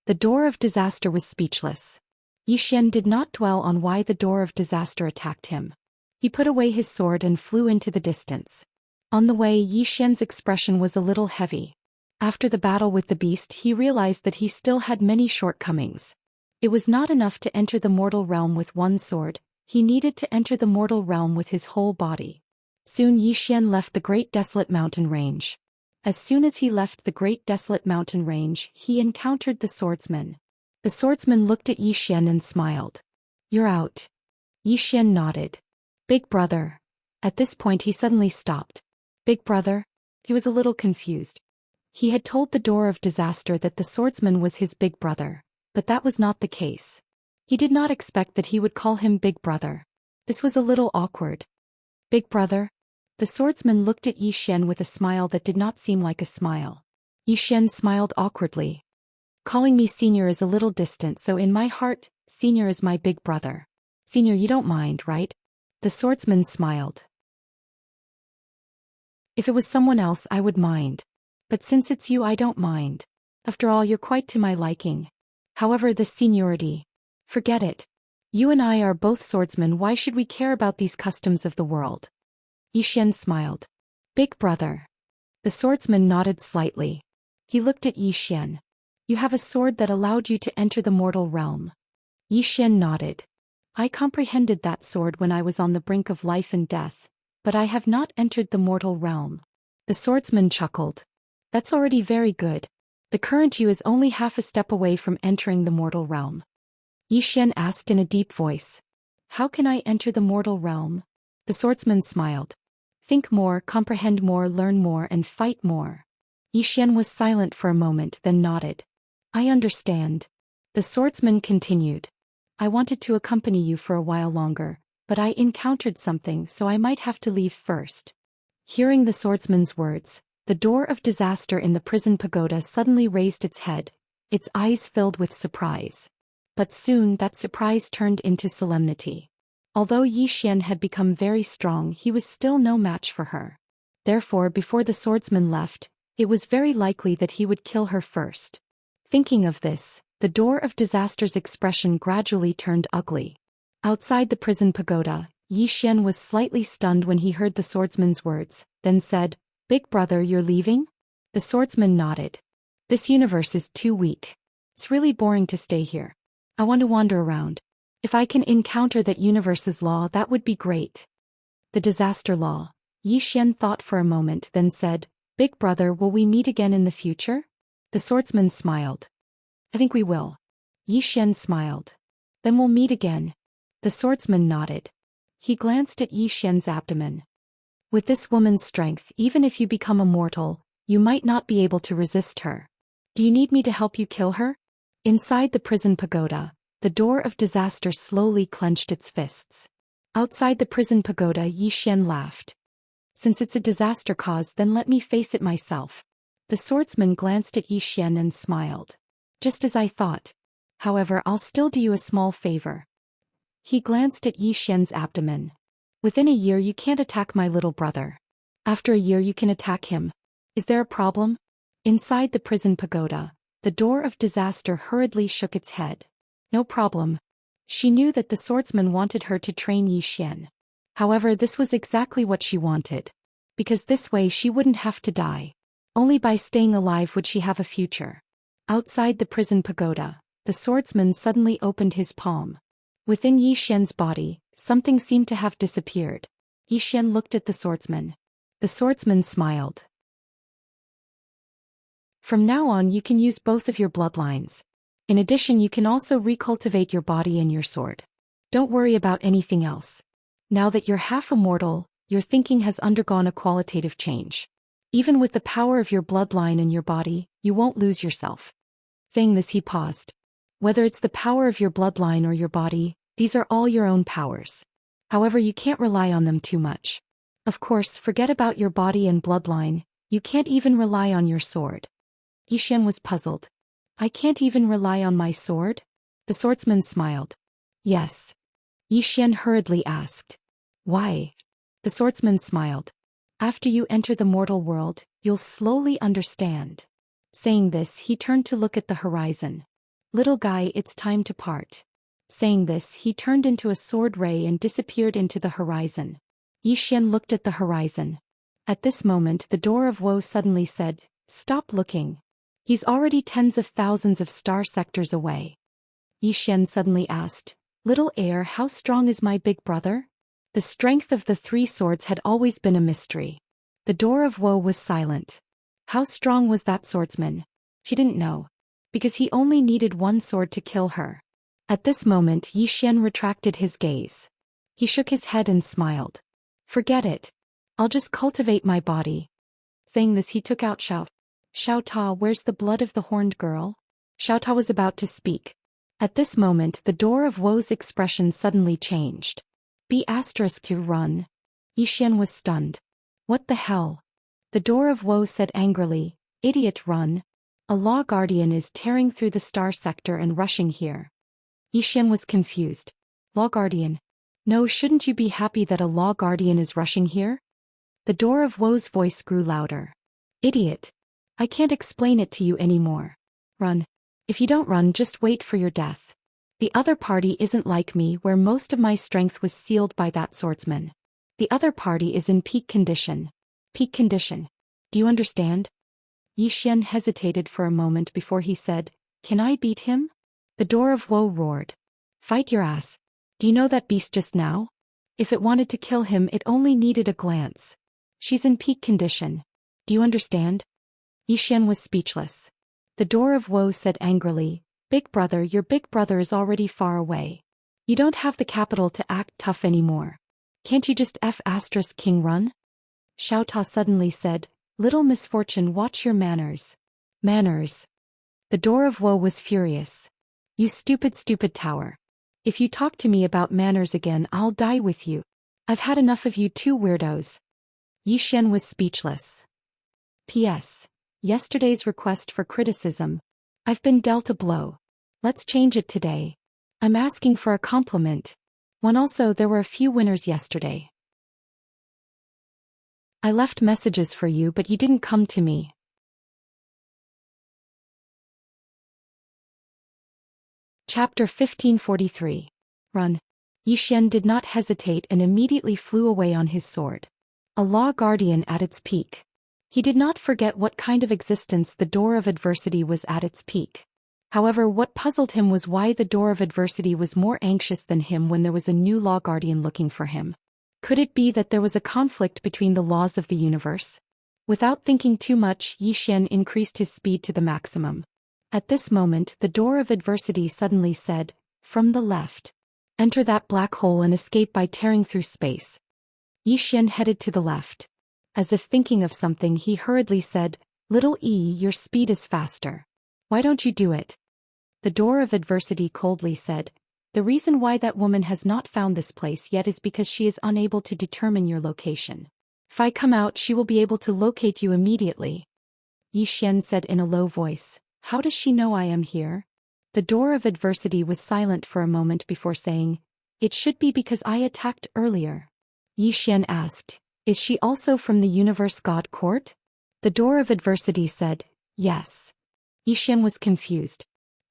The door of disaster was speechless. Xian did not dwell on why the door of disaster attacked him. He put away his sword and flew into the distance. On the way, Xian's expression was a little heavy. After the battle with the beast, he realized that he still had many shortcomings. It was not enough to enter the mortal realm with one sword, he needed to enter the mortal realm with his whole body. Soon Xian left the great desolate mountain range. As soon as he left the great desolate mountain range, he encountered the swordsman. The swordsman looked at Xian and smiled. "You're out." Xian nodded. "Big brother." At this point he suddenly stopped. "Big brother?" He was a little confused. He had told the door of disaster that the swordsman was his big brother, but that was not the case. He did not expect that he would call him big brother. This was a little awkward. "Big brother?" The swordsman looked at Xian with a smile that did not seem like a smile. Xian smiled awkwardly. "Calling me senior is a little distant, so in my heart, senior is my big brother. Senior, you don't mind, right?" The swordsman smiled. "If it was someone else I would mind. But since it's you I don't mind. After all, you're quite to my liking. However, the seniority. Forget it. You and I are both swordsmen, why should we care about these customs of the world?" Xian smiled. "Big brother." The swordsman nodded slightly. He looked at Xian. "You have a sword that allowed you to enter the mortal realm." Xian nodded. "I comprehended that sword when I was on the brink of life and death, but I have not entered the mortal realm." The swordsman chuckled. "That's already very good. The current you is only half a step away from entering the mortal realm." Xian asked in a deep voice. "How can I enter the mortal realm?" The swordsman smiled. "Think more, comprehend more, learn more, and fight more." Xian was silent for a moment, then nodded. "I understand." The swordsman continued. "I wanted to accompany you for a while longer, but I encountered something, so I might have to leave first." Hearing the swordsman's words, the door of disaster in the prison pagoda suddenly raised its head, its eyes filled with surprise. But soon that surprise turned into solemnity. Although Xian had become very strong, he was still no match for her. Therefore, before the swordsman left, it was very likely that he would kill her first. Thinking of this, the door of disaster's expression gradually turned ugly. Outside the prison pagoda, Xian was slightly stunned when he heard the swordsman's words, then said, "Big brother, you're leaving?" The swordsman nodded. "This universe is too weak. It's really boring to stay here. I want to wander around. If I can encounter that universe's law, that would be great." The disaster law. Xian thought for a moment, then said, "Big brother, will we meet again in the future?" The swordsman smiled. "I think we will." Xian smiled. "Then we'll meet again." The swordsman nodded. He glanced at Xian's abdomen. "With this woman's strength, even if you become immortal, you might not be able to resist her. Do you need me to help you kill her?" Inside the prison pagoda, the door of disaster slowly clenched its fists. Outside the prison pagoda, Xian laughed. "Since it's a disaster cause, then let me face it myself." The swordsman glanced at Xian and smiled. "Just as I thought. However, I'll still do you a small favor." He glanced at Xian's abdomen. "Within a year you can't attack my little brother. After a year you can attack him. Is there a problem?" Inside the prison pagoda, the door of disaster hurriedly shook its head. "No problem." She knew that the swordsman wanted her to train Xian. However, this was exactly what she wanted. Because this way she wouldn't have to die. Only by staying alive would she have a future. Outside the prison pagoda, the swordsman suddenly opened his palm. Within Xian's body, something seemed to have disappeared. Xian looked at the swordsman. The swordsman smiled. "From now on you can use both of your bloodlines. In addition, you can also recultivate your body and your sword. Don't worry about anything else. Now that you're half immortal, your thinking has undergone a qualitative change. Even with the power of your bloodline and your body, you won't lose yourself." Saying this, he paused. "Whether it's the power of your bloodline or your body, these are all your own powers. However, you can't rely on them too much. Of course, forget about your body and bloodline, you can't even rely on your sword." Xian was puzzled. "I can't even rely on my sword?" The swordsman smiled. "Yes." Xian hurriedly asked. "Why?" The swordsman smiled. "After you enter the mortal world, you'll slowly understand." Saying this, he turned to look at the horizon. "Little guy, it's time to part." Saying this, he turned into a sword ray and disappeared into the horizon. Xian looked at the horizon. At this moment, the door of woe suddenly said, Stop looking. He's already tens of thousands of star sectors away. Xian suddenly asked, Little heir, how strong is my big brother? The strength of the three swords had always been a mystery. The door of woe was silent. How strong was that swordsman? She didn't know. Because he only needed one sword to kill her. At this moment Xian retracted his gaze. He shook his head and smiled. Forget it. I'll just cultivate my body. Saying this he took out Xiao Ta, where's the blood of the horned girl? Xiao Ta was about to speak. At this moment the door of woe's expression suddenly changed. Run. Xian was stunned. What the hell? The door of woe said angrily, Idiot, run. A law guardian is tearing through the star sector and rushing here. Xian was confused. Law guardian? No, shouldn't you be happy that a law guardian is rushing here? The door of woe's voice grew louder. Idiot. I can't explain it to you anymore. Run. If you don't run, just wait for your death. The other party isn't like me, where most of my strength was sealed by that swordsman. The other party is in peak condition. Peak condition. Do you understand? Xian hesitated for a moment before he said, Can I beat him? The door of woe roared. Fight your ass. Do you know that beast just now? If it wanted to kill him, it only needed a glance. She's in peak condition. Do you understand? Xian was speechless. The door of woe said angrily, Big brother, your big brother is already far away. You don't have the capital to act tough anymore. Can't you just King run? Xiao Ta suddenly said, Little misfortune, watch your manners. Manners. The door of woe was furious. You stupid tower. If you talk to me about manners again, I'll die with you. I've had enough of you two weirdos. Xian was speechless. P.S. Yesterday's request for criticism. I've been dealt a blow. Let's change it today. I'm asking for a compliment. One also, there were a few winners yesterday. I left messages for you, but you didn't come to me. Chapter 1543. Run. Xian did not hesitate and immediately flew away on his sword. A law guardian at its peak. He did not forget what kind of existence the door of adversity was at its peak. However, what puzzled him was why the door of adversity was more anxious than him when there was a new law guardian looking for him. Could it be that there was a conflict between the laws of the universe? Without thinking too much, Xian increased his speed to the maximum. At this moment, the door of adversity suddenly said, From the left. Enter that black hole and escape by tearing through space. Xian headed to the left. As if thinking of something, he hurriedly said, Little E, your speed is faster. Why don't you do it? The door of adversity coldly said, The reason why that woman has not found this place yet is because she is unable to determine your location. If I come out, she will be able to locate you immediately. Xian said in a low voice, How does she know I am here? The door of adversity was silent for a moment before saying, It should be because I attacked earlier. Xian asked, Is she also from the Universe God Court? The door of adversity said, Yes. Xian was confused.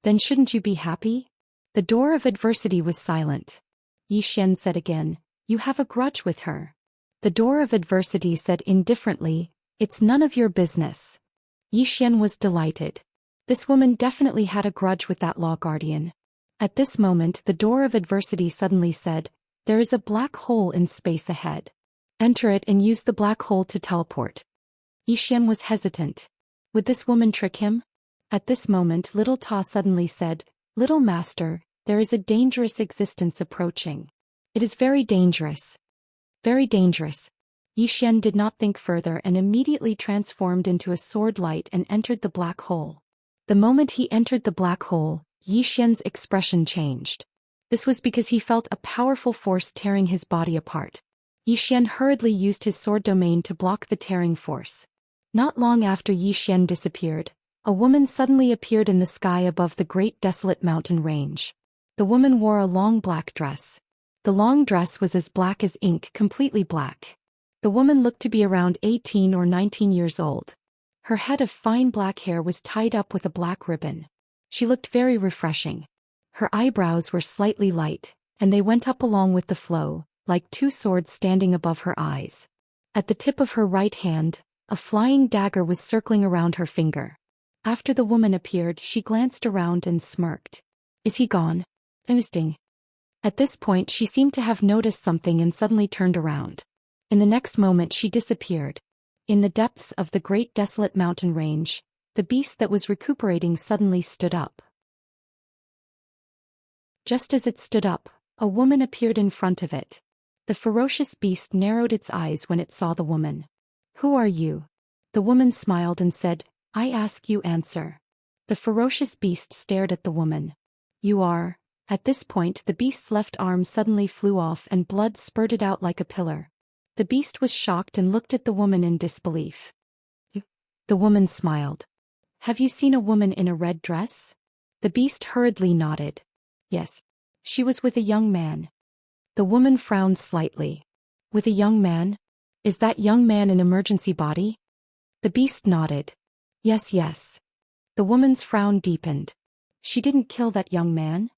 Then shouldn't you be happy? The door of adversity was silent. Xian said again, You have a grudge with her. The door of adversity said indifferently, It's none of your business. Xian was delighted. This woman definitely had a grudge with that law guardian. At this moment, the door of adversity suddenly said, There is a black hole in space ahead. Enter it and use the black hole to teleport. Xian was hesitant. Would this woman trick him? At this moment, Little Ta suddenly said, Little master, there is a dangerous existence approaching. It is very dangerous. Very dangerous. Xian did not think further and immediately transformed into a sword light and entered the black hole. The moment he entered the black hole, Xian's expression changed. This was because he felt a powerful force tearing his body apart. Xian hurriedly used his sword domain to block the tearing force. Not long after Xian disappeared, a woman suddenly appeared in the sky above the great desolate mountain range. The woman wore a long black dress. The long dress was as black as ink, completely black. The woman looked to be around 18 or 19 years old. Her head of fine black hair was tied up with a black ribbon. She looked very refreshing. Her eyebrows were slightly light, and they went up along with the flow, like two swords standing above her eyes. At the tip of her right hand, A flying dagger was circling around her finger. After the woman appeared, she glanced around and smirked. Is he gone? Interesting. At this point she seemed to have noticed something and suddenly turned around. In the next moment she disappeared. In the depths of the great desolate mountain range, the beast that was recuperating suddenly stood up. Just as it stood up, a woman appeared in front of it. The ferocious beast narrowed its eyes when it saw the woman. Who are you? The woman smiled and said, I ask you answer. The ferocious beast stared at the woman. You are. At this point the beast's left arm suddenly flew off and blood spurted out like a pillar. The beast was shocked and looked at the woman in disbelief. The woman smiled. Have you seen a woman in a red dress? The beast hurriedly nodded. Yes. She was with a young man. The woman frowned slightly. With a young man? Is that young man an emergency body? The beast nodded. Yes, yes. The woman's frown deepened. She didn't kill that young man?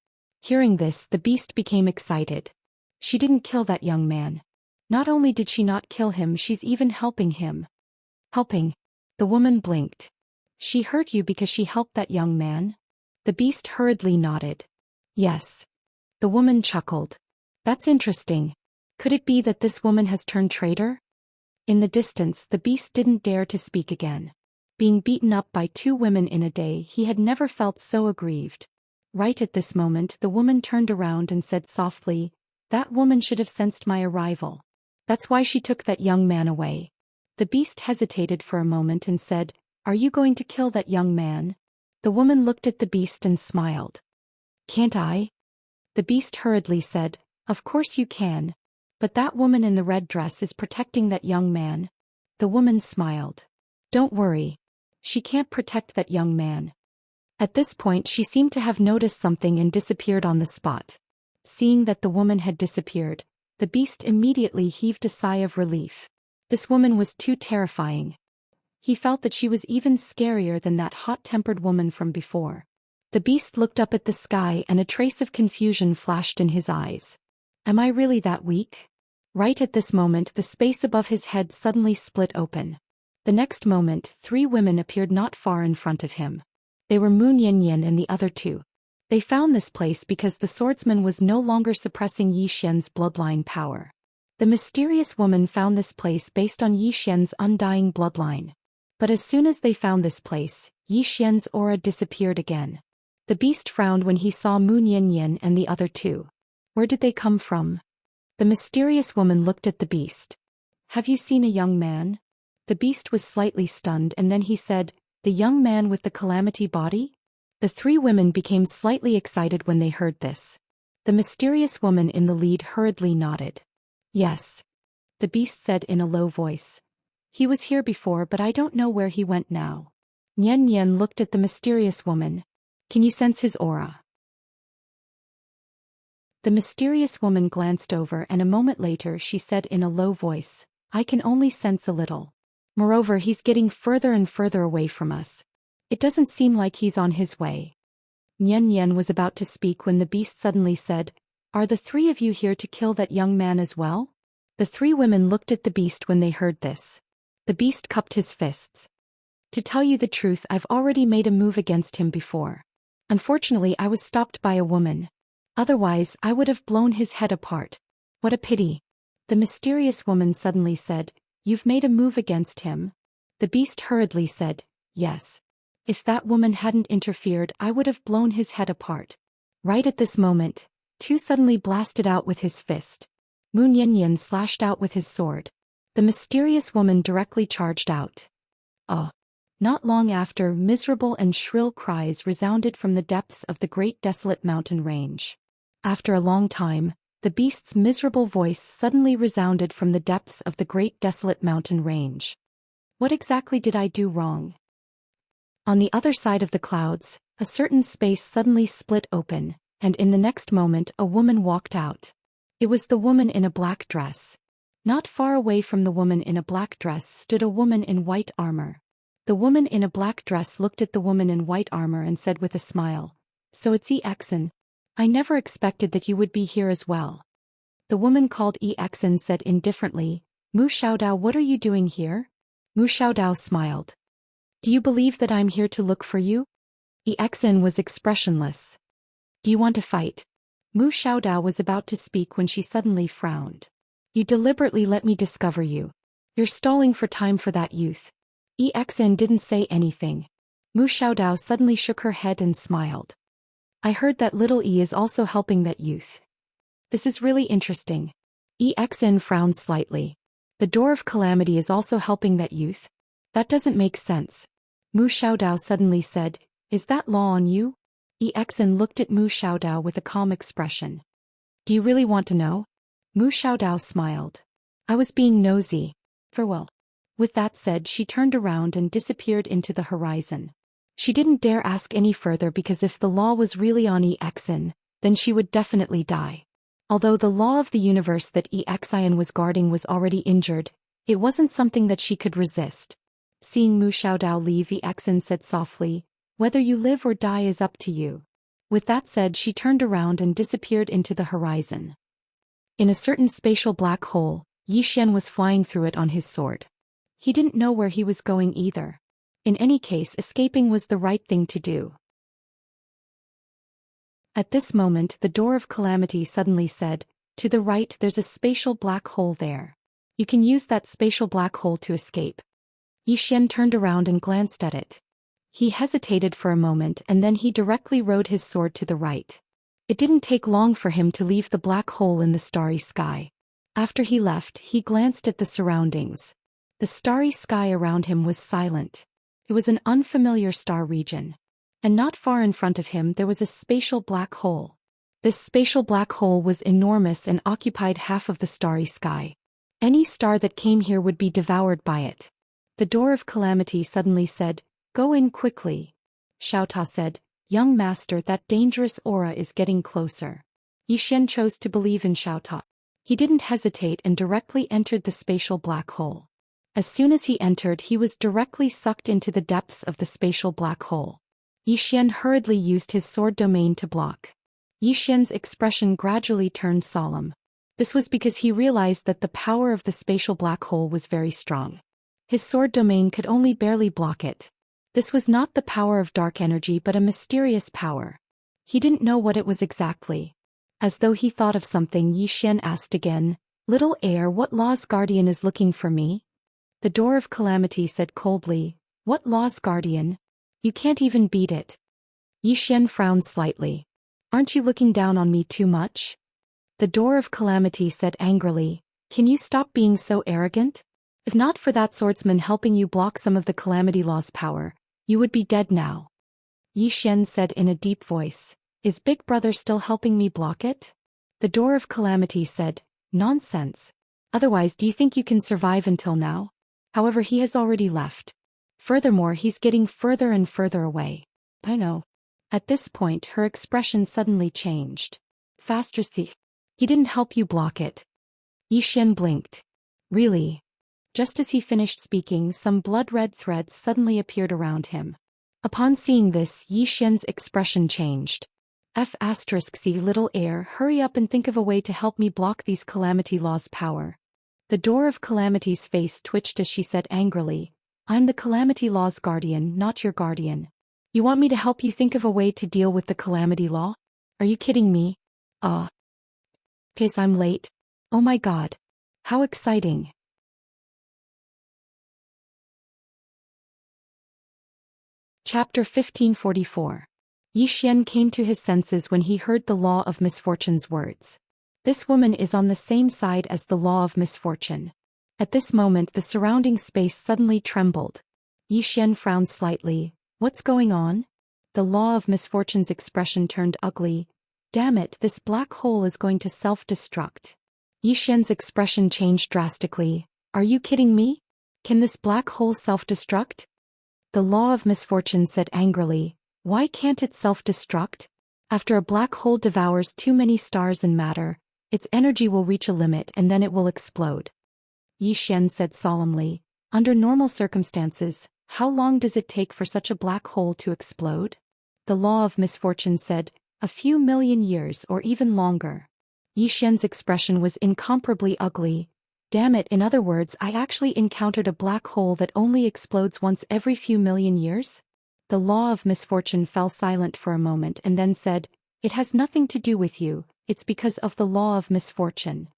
Hearing this, the beast became excited. She didn't kill that young man. Not only did she not kill him, she's even helping him. Helping? The woman blinked. She hurt you because she helped that young man? The beast hurriedly nodded. Yes. The woman chuckled. That's interesting. Could it be that this woman has turned traitor? In the distance, the beast didn't dare to speak again. Being beaten up by 2 women in a day, he had never felt so aggrieved. Right at this moment, the woman turned around and said softly, That woman should have sensed my arrival. That's why she took that young man away. The beast hesitated for a moment and said, Are you going to kill that young man? The woman looked at the beast and smiled. Can't I? The beast hurriedly said, Of course you can. But that woman in the red dress is protecting that young man. The woman smiled. Don't worry. She can't protect that young man. At this point she seemed to have noticed something and disappeared on the spot. Seeing that the woman had disappeared, the beast immediately heaved a sigh of relief. This woman was too terrifying. He felt that she was even scarier than that hot-tempered woman from before. The beast looked up at the sky and a trace of confusion flashed in his eyes. Am I really that weak? Right at this moment the space above his head suddenly split open. The next moment 3 women appeared not far in front of him. They were Mu Nianyan and the other 2. They found this place because the swordsman was no longer suppressing Yi Xian's bloodline power. The mysterious woman found this place based on Yi Xian's undying bloodline. But as soon as they found this place, Yi Xian's aura disappeared again. The beast frowned when he saw Mu Nianyan and the other 2. Where did they come from? The mysterious woman looked at the beast. Have you seen a young man? The beast was slightly stunned and then he said, The young man with the calamity body? The 3 women became slightly excited when they heard this. The mysterious woman in the lead hurriedly nodded. Yes. The beast said in a low voice. He was here before but I don't know where he went now. Nian Nian looked at the mysterious woman. Can you sense his aura? The mysterious woman glanced over and a moment later she said in a low voice, I can only sense a little. Moreover, he's getting further and further away from us. It doesn't seem like he's on his way. Nian Nian was about to speak when the beast suddenly said, Are the 3 of you here to kill that young man as well? The 3 women looked at the beast when they heard this. The beast cupped his fists. To tell you the truth, I've already made a move against him before. Unfortunately, I was stopped by a woman. Otherwise, I would have blown his head apart. What a pity. The mysterious woman suddenly said, You've made a move against him? The beast hurriedly said, Yes. If that woman hadn't interfered, I would have blown his head apart. Right at this moment, Tu suddenly blasted out with his fist. Mu Nianyan slashed out with his sword. The mysterious woman directly charged out. Not long after, miserable and shrill cries resounded from the depths of the great desolate mountain range. After a long time, the beast's miserable voice suddenly resounded from the depths of the great desolate mountain range. What exactly did I do wrong? On the other side of the clouds, a certain space suddenly split open, and in the next moment a woman walked out. It was the woman in a black dress. Not far away from the woman in a black dress stood a woman in white armor. The woman in a black dress looked at the woman in white armor and said with a smile, So it's Exen. I never expected that you would be here as well. The woman called Exen said indifferently, Mu Xiaodao, what are you doing here? Mu Xiaodao smiled. Do you believe that I'm here to look for you? Exin was expressionless. Do you want to fight? Mu Xiaodao was about to speak when she suddenly frowned. You deliberately let me discover you. You're stalling for time for that youth. Exin didn't say anything. Mu Xiaodao suddenly shook her head and smiled. I heard that little E is also helping that youth. This is really interesting. Exin frowned slightly. The Door of Calamity is also helping that youth? That doesn't make sense. Mu Xiaodao suddenly said, Is that law on you? Exin looked at Mu Xiaodao with a calm expression. Do you really want to know? Mu Xiaodao smiled. I was being nosy. Farewell. With that said, she turned around and disappeared into the horizon. She didn't dare ask any further because if the law was really on Exin, then she would definitely die. Although the law of the universe that Xian was guarding was already injured, it wasn't something that she could resist. Seeing Mu Xiaodao leave, Exin said softly, Whether you live or die is up to you. With that said, she turned around and disappeared into the horizon. In a certain spatial black hole, Xian was flying through it on his sword. He didn't know where he was going either. In any case, escaping was the right thing to do. At this moment, the Door of Calamity suddenly said, To the right there's a spatial black hole there. You can use that spatial black hole to escape. Xian turned around and glanced at it. He hesitated for a moment and then he directly rode his sword to the right. It didn't take long for him to leave the black hole in the starry sky. After he left, he glanced at the surroundings. The starry sky around him was silent. It was an unfamiliar star region. And not far in front of him there was a spatial black hole. This spatial black hole was enormous and occupied half of the starry sky. Any star that came here would be devoured by it. The Door of Calamity suddenly said, Go in quickly. Xiaota said, Young master, that dangerous aura is getting closer. Xian chose to believe in Xiaota. He didn't hesitate and directly entered the spatial black hole. As soon as he entered, he was directly sucked into the depths of the spatial black hole. Xian hurriedly used his sword domain to block. Xian's expression gradually turned solemn. This was because he realized that the power of the spatial black hole was very strong. His sword domain could only barely block it. This was not the power of dark energy but a mysterious power. He didn't know what it was exactly. As though he thought of something, Xian asked again, Little heir, what law's guardian is looking for me? The Door of Calamity said coldly, What law's guardian? You can't even beat it. Xian frowned slightly. Aren't you looking down on me too much? The Door of Calamity said angrily, Can you stop being so arrogant? If not for that swordsman helping you block some of the Calamity Law's power, you would be dead now. Xian said in a deep voice, Is Big Brother still helping me block it? The Door of Calamity said, Nonsense. Otherwise, do you think you can survive until now? However, he has already left. Furthermore, he's getting further and further away. I know. At this point, her expression suddenly changed. Faster, thief. He didn't help you block it. Xian blinked. Really? Just as he finished speaking, some blood-red threads suddenly appeared around him. Upon seeing this, Xian's expression changed. C little heir, hurry up and think of a way to help me block these Calamity Law's power. The Door of Calamity's face twitched as she said angrily, I'm the Calamity Law's guardian, not your guardian. You want me to help you think of a way to deal with the Calamity Law? Are you kidding me? Case I'm late. Oh my god. How exciting. Chapter 1544. Xian came to his senses when he heard the Law of Misfortune's words. This woman is on the same side as the Law of Misfortune. At this moment the surrounding space suddenly trembled. Xian frowned slightly. What's going on? The Law of Misfortune's expression turned ugly. Damn it, this black hole is going to self-destruct. Xian's expression changed drastically. Are you kidding me? Can this black hole self-destruct? The Law of Misfortune said angrily, Why can't it self-destruct? After a black hole devours too many stars and matter, its energy will reach a limit and then it will explode. Xian said solemnly, Under normal circumstances, how long does it take for such a black hole to explode? The Law of Misfortune said, A few million years or even longer. Xian's expression was incomparably ugly. Damn it, in other words, I actually encountered a black hole that only explodes once every few million years? The law of misfortune fell silent for a moment and then said, "It has nothing to do with you, it's because of the law of misfortune."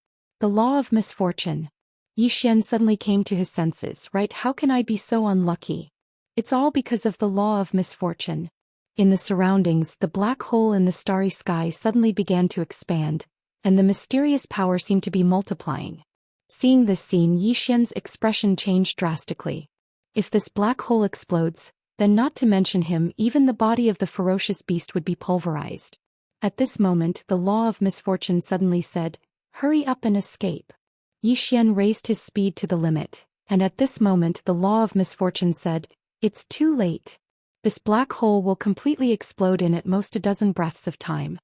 The law of misfortune. Yi Xian suddenly came to his senses, right? How can I be so unlucky? It's all because of the law of misfortune. In the surroundings, the black hole in the starry sky suddenly began to expand, and the mysterious power seemed to be multiplying. Seeing this scene, Yi Xian's expression changed drastically. If this black hole explodes, then not to mention him, even the body of the ferocious beast would be pulverized. At this moment, the law of misfortune suddenly said, "Hurry up and escape." Yi Xian raised his speed to the limit, and at this moment the law of misfortune said, "It's too late. This black hole will completely explode in at most a dozen breaths of time."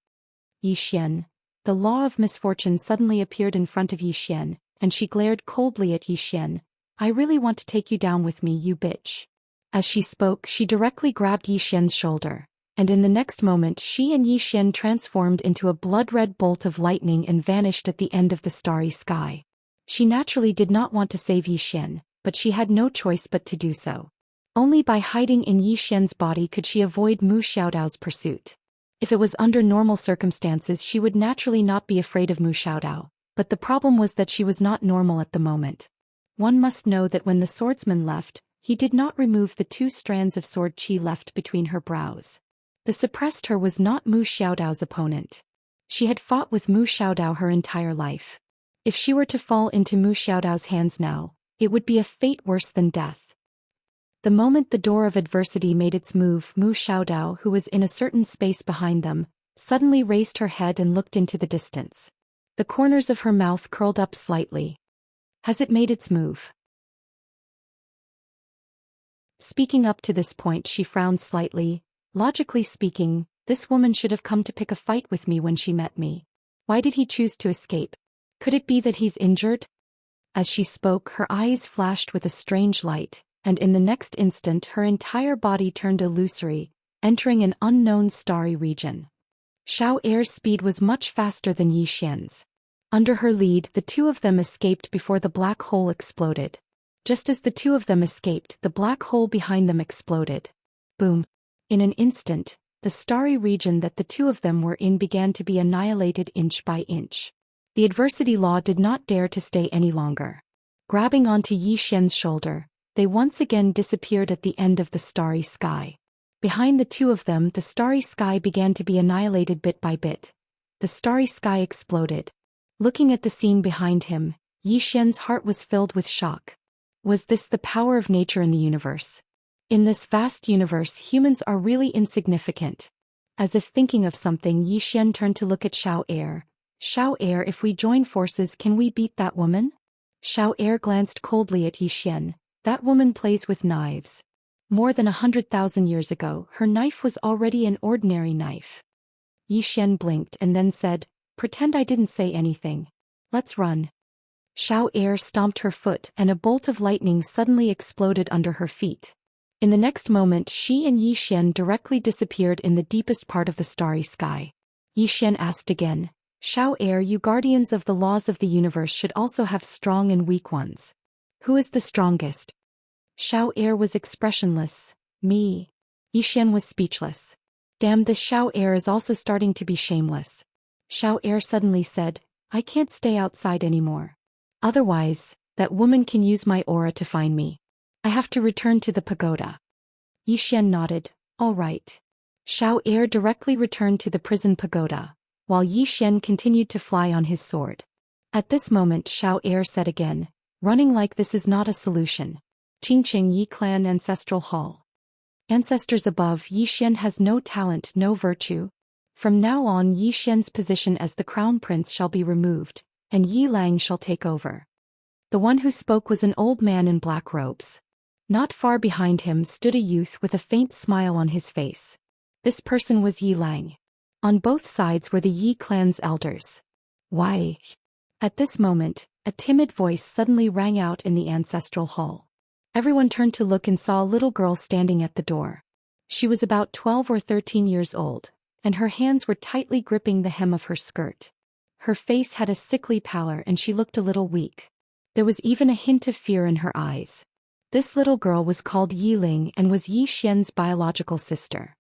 Yi Xian. The law of misfortune suddenly appeared in front of Yi Xian, and she glared coldly at Yi Xian. "I really want to take you down with me, you bitch." As she spoke, she directly grabbed Yi Xian's shoulder, and in the next moment she and Yi Xian transformed into a blood-red bolt of lightning and vanished at the end of the starry sky. She naturally did not want to save Yi Xian, but she had no choice but to do so. Only by hiding in Yi Xian's body could she avoid Mu Xiaodao's pursuit. If it was under normal circumstances, she would naturally not be afraid of Mu Xiaodao, but the problem was that she was not normal at the moment. One must know that when the swordsman left, he did not remove the 2 strands of sword qi left between her brows. The suppressed her was not Mu Xiaodao's opponent. She had fought with Mu Xiaodao her entire life. If she were to fall into Mu Xiaodao's hands now, it would be a fate worse than death. The moment the door of adversity made its move, Mu Xiaodao, who was in a certain space behind them, suddenly raised her head and looked into the distance. The corners of her mouth curled up slightly. Has it made its move? Speaking up to this point, she frowned slightly. Logically speaking, this woman should have come to pick a fight with me when she met me. Why did he choose to escape? Could it be that he's injured? As she spoke, her eyes flashed with a strange light, and in the next instant her entire body turned illusory, entering an unknown starry region. Xiao Er's speed was much faster than Yi Xian's. Under her lead, the 2 of them escaped before the black hole exploded. Just as the 2 of them escaped, the black hole behind them exploded. Boom. In an instant, the starry region that the 2 of them were in began to be annihilated inch by inch. The adversity law did not dare to stay any longer. Grabbing onto Yi Xian's shoulder, they once again disappeared at the end of the starry sky. Behind the 2 of them, the starry sky began to be annihilated bit by bit. The starry sky exploded. Looking at the scene behind him, Yi Xian's heart was filled with shock. Was this the power of nature in the universe? In this vast universe, humans are really insignificant. As if thinking of something, Yi Xian turned to look at Xiao Er. "Xiao Er, if we join forces, can we beat that woman?" Xiao Er glanced coldly at Yi Xian. "That woman plays with knives. More than 100,000 years ago, her knife was already an ordinary knife." Yi Xian blinked and then said, "Pretend I didn't say anything. Let's run." Xiao Er stomped her foot and a bolt of lightning suddenly exploded under her feet. In the next moment, she and Yi Xian directly disappeared in the deepest part of the starry sky. Yi Xian asked again, "Xiao Er, you guardians of the laws of the universe should also have strong and weak ones. Who is the strongest?" Xiao Er was expressionless. "Me." Yi Xian was speechless. "Damn, this Xiao Er is also starting to be shameless." Xiao Er suddenly said, "I can't stay outside anymore. Otherwise, that woman can use my aura to find me. I have to return to the pagoda." Yi Xian nodded. "All right." Xiao Er directly returned to the prison pagoda, while Yi Xian continued to fly on his sword. At this moment, Xiao Er said again, "Running like this is not a solution. Qingqing Yi Clan Ancestral Hall. Ancestors above, Yi Xian has no talent, no virtue. From now on, Yi Xian's position as the crown prince shall be removed, and Yi Lang shall take over." The one who spoke was an old man in black robes. Not far behind him stood a youth with a faint smile on his face. This person was Yi Lang. On both sides were the Yi clan's elders. "Why?" At this moment, a timid voice suddenly rang out in the ancestral hall. Everyone turned to look and saw a little girl standing at the door. She was about 12 or 13 years old, and her hands were tightly gripping the hem of her skirt. Her face had a sickly pallor and she looked a little weak. There was even a hint of fear in her eyes. This little girl was called Yi Ling and was Yi Xian's biological sister.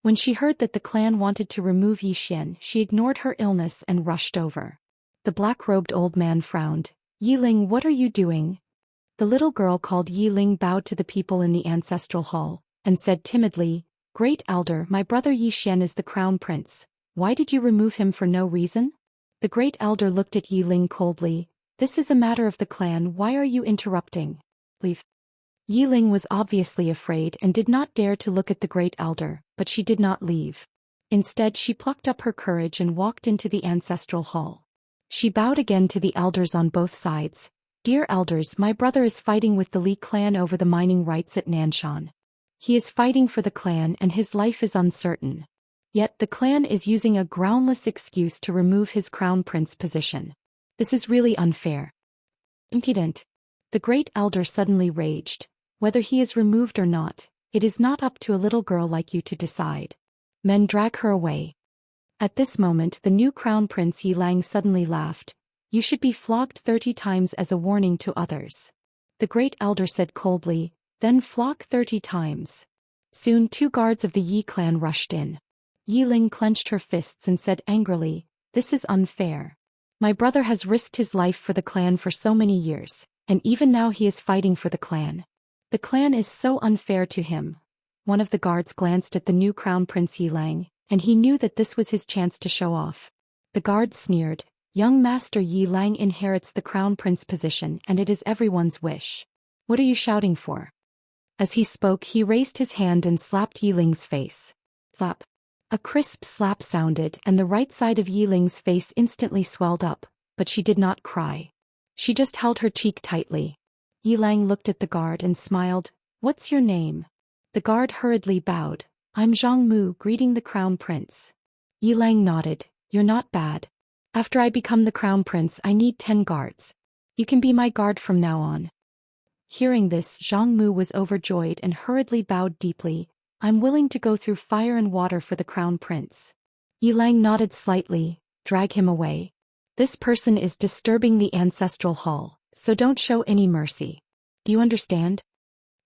When she heard that the clan wanted to remove Yi Xian, she ignored her illness and rushed over. The black-robed old man frowned. Yi Ling, what are you doing? The little girl called Yi Ling bowed to the people in the ancestral hall, and said timidly, Great Elder, my brother Yi Xian is the crown prince. Why did you remove him for no reason? The Great Elder looked at Yi Ling coldly. This is a matter of the clan, why are you interrupting? Leave. Yi Ling was obviously afraid and did not dare to look at the Great Elder, but she did not leave. Instead she plucked up her courage and walked into the ancestral hall. She bowed again to the elders on both sides. Dear elders, my brother is fighting with the Li clan over the mining rights at Nanshan. He is fighting for the clan and his life is uncertain. Yet the clan is using a groundless excuse to remove his crown prince position. This is really unfair. Impudent. The Great Elder suddenly raged. Whether he is removed or not, it is not up to a little girl like you to decide. Men, drag her away. At this moment the new crown prince Yi Lang suddenly laughed. You should be flogged 30 times as a warning to others. The Great Elder said coldly, then flog 30 times. Soon 2 guards of the Yi clan rushed in. Yi Ling clenched her fists and said angrily, This is unfair. My brother has risked his life for the clan for so many years, and even now he is fighting for the clan. The clan is so unfair to him. One of the guards glanced at the new crown prince Yi Lang, and he knew that this was his chance to show off. The guard sneered, Young Master Yi Lang inherits the crown prince position and it is everyone's wish. What are you shouting for? As he spoke he raised his hand and slapped Yi Ling's face. Slap. A crisp slap sounded and the right side of Yi Ling's face instantly swelled up, but she did not cry. She just held her cheek tightly. Yi Lang looked at the guard and smiled. What's your name? The guard hurriedly bowed. I'm Zhang Mu, greeting the crown prince. Yi Lang nodded. You're not bad. After I become the crown prince I need 10 guards. You can be my guard from now on. Hearing this, Zhang Mu was overjoyed and hurriedly bowed deeply. I'm willing to go through fire and water for the crown prince. Yi Lang nodded slightly. Drag him away. This person is disturbing the ancestral hall, so don't show any mercy. Do you understand?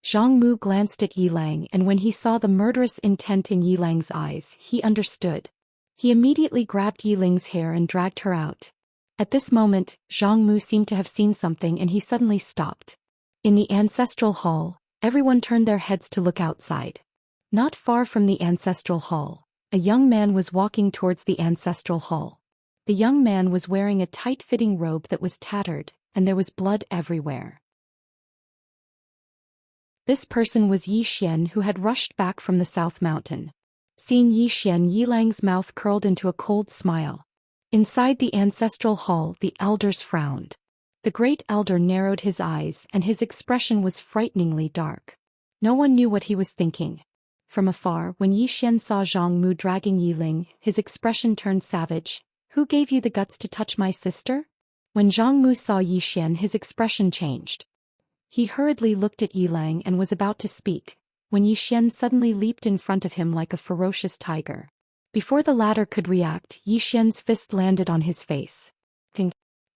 Zhang Mu glanced at Yi Lang and when he saw the murderous intent in Yi Lang's eyes, he understood. He immediately grabbed Yi Ling's hair and dragged her out. At this moment, Zhang Mu seemed to have seen something and he suddenly stopped. In the ancestral hall, everyone turned their heads to look outside. Not far from the ancestral hall, a young man was walking towards the ancestral hall. The young man was wearing a tight-fitting robe that was tattered, and there was blood everywhere. This person was Yi Xian, who had rushed back from the South Mountain. Seeing Yi Xian, Yi Lang's mouth curled into a cold smile. Inside the ancestral hall the elders frowned. The Great Elder narrowed his eyes and his expression was frighteningly dark. No one knew what he was thinking. From afar, when Yi Xian saw Zhang Mu dragging Yi Ling, his expression turned savage. Who gave you the guts to touch my sister? When Zhang Mu saw Yi Xian, his expression changed. He hurriedly looked at Yi Lang and was about to speak, when Yi Xian suddenly leaped in front of him like a ferocious tiger. Before the latter could react, Yi Xian's fist landed on his face.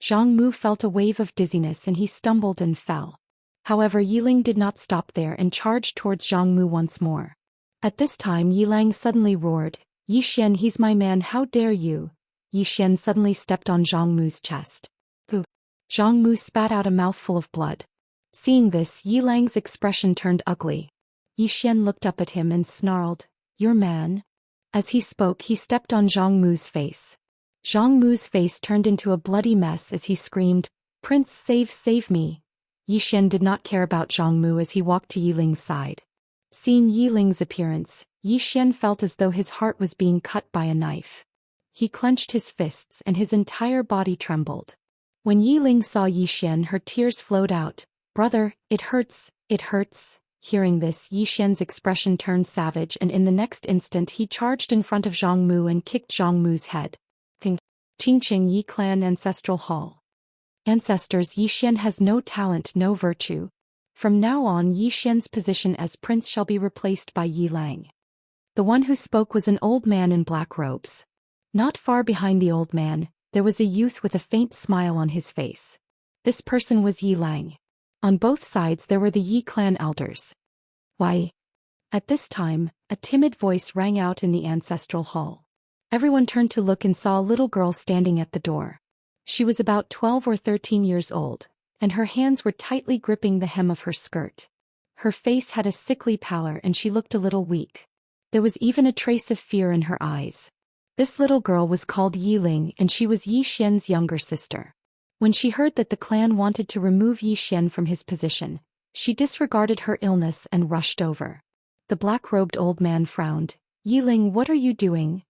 Zhang Mu felt a wave of dizziness and he stumbled and fell. However, Yi Ling did not stop there and charged towards Zhang Mu once more. At this time Yi Lang suddenly roared, Yi Xian, he's my man, how dare you? Yi Xian suddenly stepped on Zhang Mu's chest. Pooh! Zhang Mu spat out a mouthful of blood. Seeing this, Yi Lang's expression turned ugly. Yi Xian looked up at him and snarled, your man? As he spoke he stepped on Zhang Mu's face. Zhang Mu's face turned into a bloody mess as he screamed, Prince, save me. Yi Xian did not care about Zhang Mu as he walked to Yi Ling's side. Seeing Yi Ling's appearance, Yi Xian felt as though his heart was being cut by a knife. He clenched his fists and his entire body trembled. When Yi Ling saw Yi Xian, her tears flowed out. Brother, it hurts, it hurts. Hearing this, Yi Xian's expression turned savage and in the next instant he charged in front of Zhang Mu and kicked Zhang Mu's head. Qingqing Yi Clan Ancestral Hall. Ancestors, Yi Xian has no talent, no virtue. From now on Yi Xian's position as prince shall be replaced by Yi Lang. The one who spoke was an old man in black robes. Not far behind the old man, There was a youth with a faint smile on his face. This person was Yi Lang. On both sides there were the Yi clan elders. Why? At this time, a timid voice rang out in the ancestral hall. Everyone turned to look and saw a little girl standing at the door. She was about 12 or 13 years old, and her hands were tightly gripping the hem of her skirt. Her face had a sickly pallor and she looked a little weak. There was even a trace of fear in her eyes. This little girl was called Yi Ling and she was Yi Xian's younger sister. When she heard that the clan wanted to remove Yi Xian from his position, she disregarded her illness and rushed over. The black-robed old man frowned. Yi Ling, what are you doing?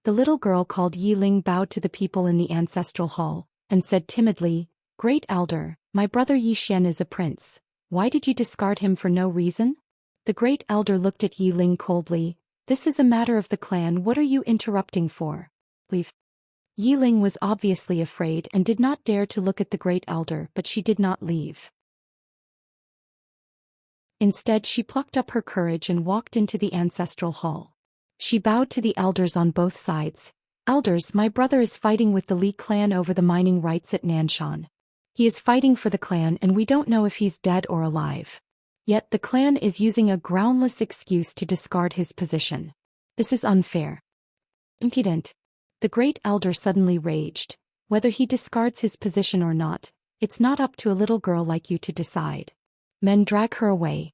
The little girl called Yi Ling bowed to the people in the ancestral hall, and said timidly, Great Elder, my brother Yi Xian is a prince. Why did you discard him for no reason? The Great Elder looked at Yi Ling coldly. This is a matter of the clan, what are you interrupting for? Leave. Yi Ling was obviously afraid and did not dare to look at the Great Elder, but she did not leave. Instead she plucked up her courage and walked into the ancestral hall. She bowed to the elders on both sides. Elders, my brother is fighting with the Li clan over the mining rights at Nanshan. He is fighting for the clan and we don't know if he's dead or alive. Yet the clan is using a groundless excuse to discard his position. This is unfair. Impudent. The Great Elder suddenly raged. Whether he discards his position or not, it's not up to a little girl like you to decide. Men, drag her away.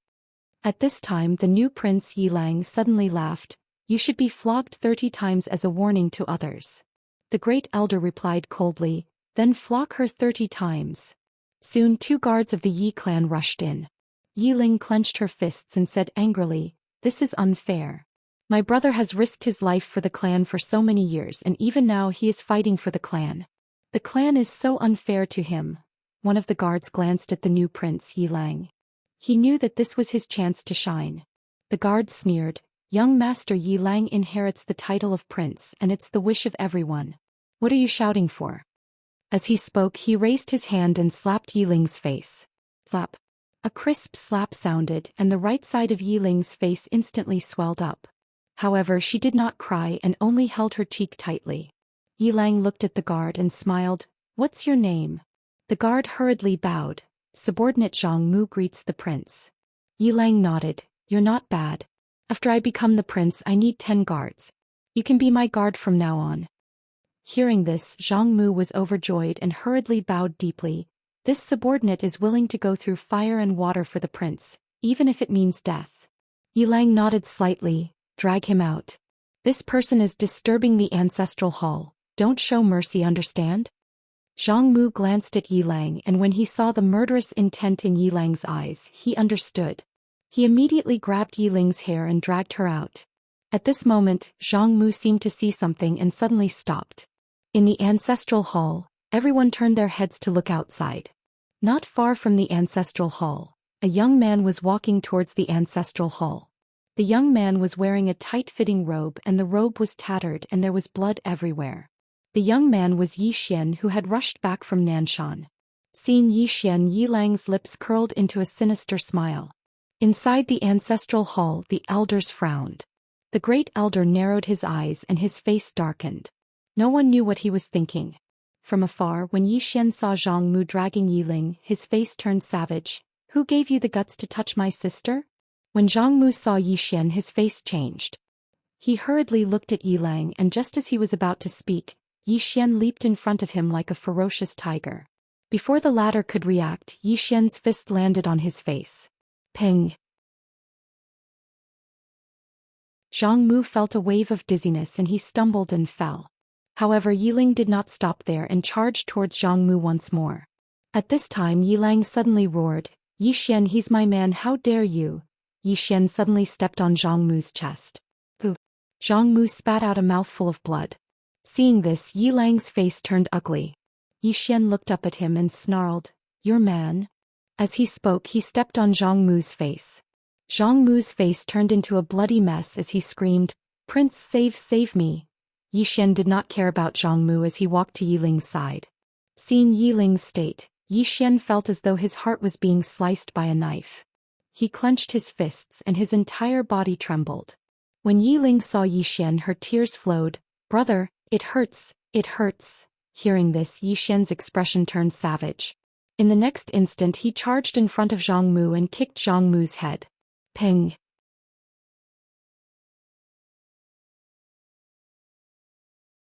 At this time the new prince Yi Lang suddenly laughed. You should be flogged 30 times as a warning to others. The Great Elder replied coldly, then flog her 30 times. Soon 2 guards of the Yi clan rushed in. Yi Ling clenched her fists and said angrily, This is unfair. My brother has risked his life for the clan for so many years and even now he is fighting for the clan. The clan is so unfair to him. One of the guards glanced at the new prince Yi Lang. He knew that this was his chance to shine. The guard sneered, Young Master Yi Lang inherits the title of prince and it's the wish of everyone. What are you shouting for? As he spoke he raised his hand and slapped Yi Ling's face. Slap. A crisp slap sounded and the right side of Yi Ling's face instantly swelled up. However, she did not cry and only held her cheek tightly. Yi Lang looked at the guard and smiled, What's your name? The guard hurriedly bowed. Subordinate Zhang Mu greets the prince. Yi Lang nodded, You're not bad. After I become the prince I need 10 guards. You can be my guard from now on. Hearing this, Zhang Mu was overjoyed and hurriedly bowed deeply. This subordinate is willing to go through fire and water for the prince, even if it means death. Yi Lang nodded slightly, drag him out. This person is disturbing the ancestral hall, don't show mercy, understand? Zhang Mu glanced at Yi Lang and when he saw the murderous intent in Yi Lang's eyes, he understood. He immediately grabbed Yi Ling's hair and dragged her out. At this moment, Zhang Mu seemed to see something and suddenly stopped. In the ancestral hall, everyone turned their heads to look outside. Not far from the ancestral hall, a young man was walking towards the ancestral hall. The young man was wearing a tight-fitting robe and the robe was tattered and there was blood everywhere. The young man was Yi Xian who had rushed back from Nanshan. Seeing Yi Xian, Yi Lang's lips curled into a sinister smile. Inside the ancestral hall the elders frowned. The Great Elder narrowed his eyes and his face darkened. No one knew what he was thinking. From afar, when Yi Xian saw Zhang Mu dragging Yi Ling, his face turned savage. Who gave you the guts to touch my sister? When Zhang Mu saw Yi Xian, his face changed. He hurriedly looked at Yi Lang and just as he was about to speak, Yi Xian leaped in front of him like a ferocious tiger. Before the latter could react, Yi Xian's fist landed on his face. Ping! Zhang Mu felt a wave of dizziness and he stumbled and fell. However, Yi Ling did not stop there and charged towards Zhang Mu once more. At this time Yi Lang suddenly roared, Yi Xian, he's my man, how dare you? Yi Xian suddenly stepped on Zhang Mu's chest. Pooh! Zhang Mu spat out a mouthful of blood. Seeing this, Yi Lang's face turned ugly. Yi Xian looked up at him and snarled, Your man? As he spoke he stepped on Zhang Mu's face. Zhang Mu's face turned into a bloody mess as he screamed, Prince, save me. Yi Xian did not care about Zhang Mu as he walked to Yi Ling's side. Seeing Yi Ling's state, Yi Xian felt as though his heart was being sliced by a knife. He clenched his fists and his entire body trembled. When Yi Ling saw Yi Xian, her tears flowed. Brother, it hurts, Hearing this, Yi Xian's expression turned savage. In the next instant he charged in front of Zhang Mu and kicked Zhang Mu's head. Ping!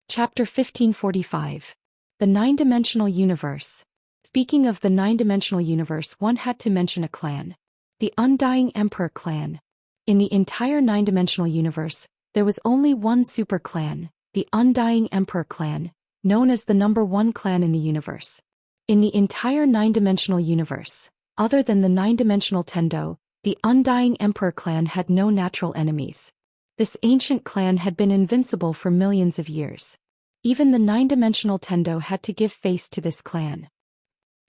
Chapter 1545. The Nine-Dimensional Universe. Speaking of the nine-dimensional universe, one had to mention a clan. The Undying Emperor clan. In the entire nine-dimensional universe, there was only one super clan, the Undying Emperor clan, known as the #1 clan in the universe. In the entire nine-dimensional universe, other than the nine-dimensional Tendo, the Undying Emperor clan had no natural enemies. This ancient clan had been invincible for millions of years. Even the nine-dimensional Tendo had to give face to this clan.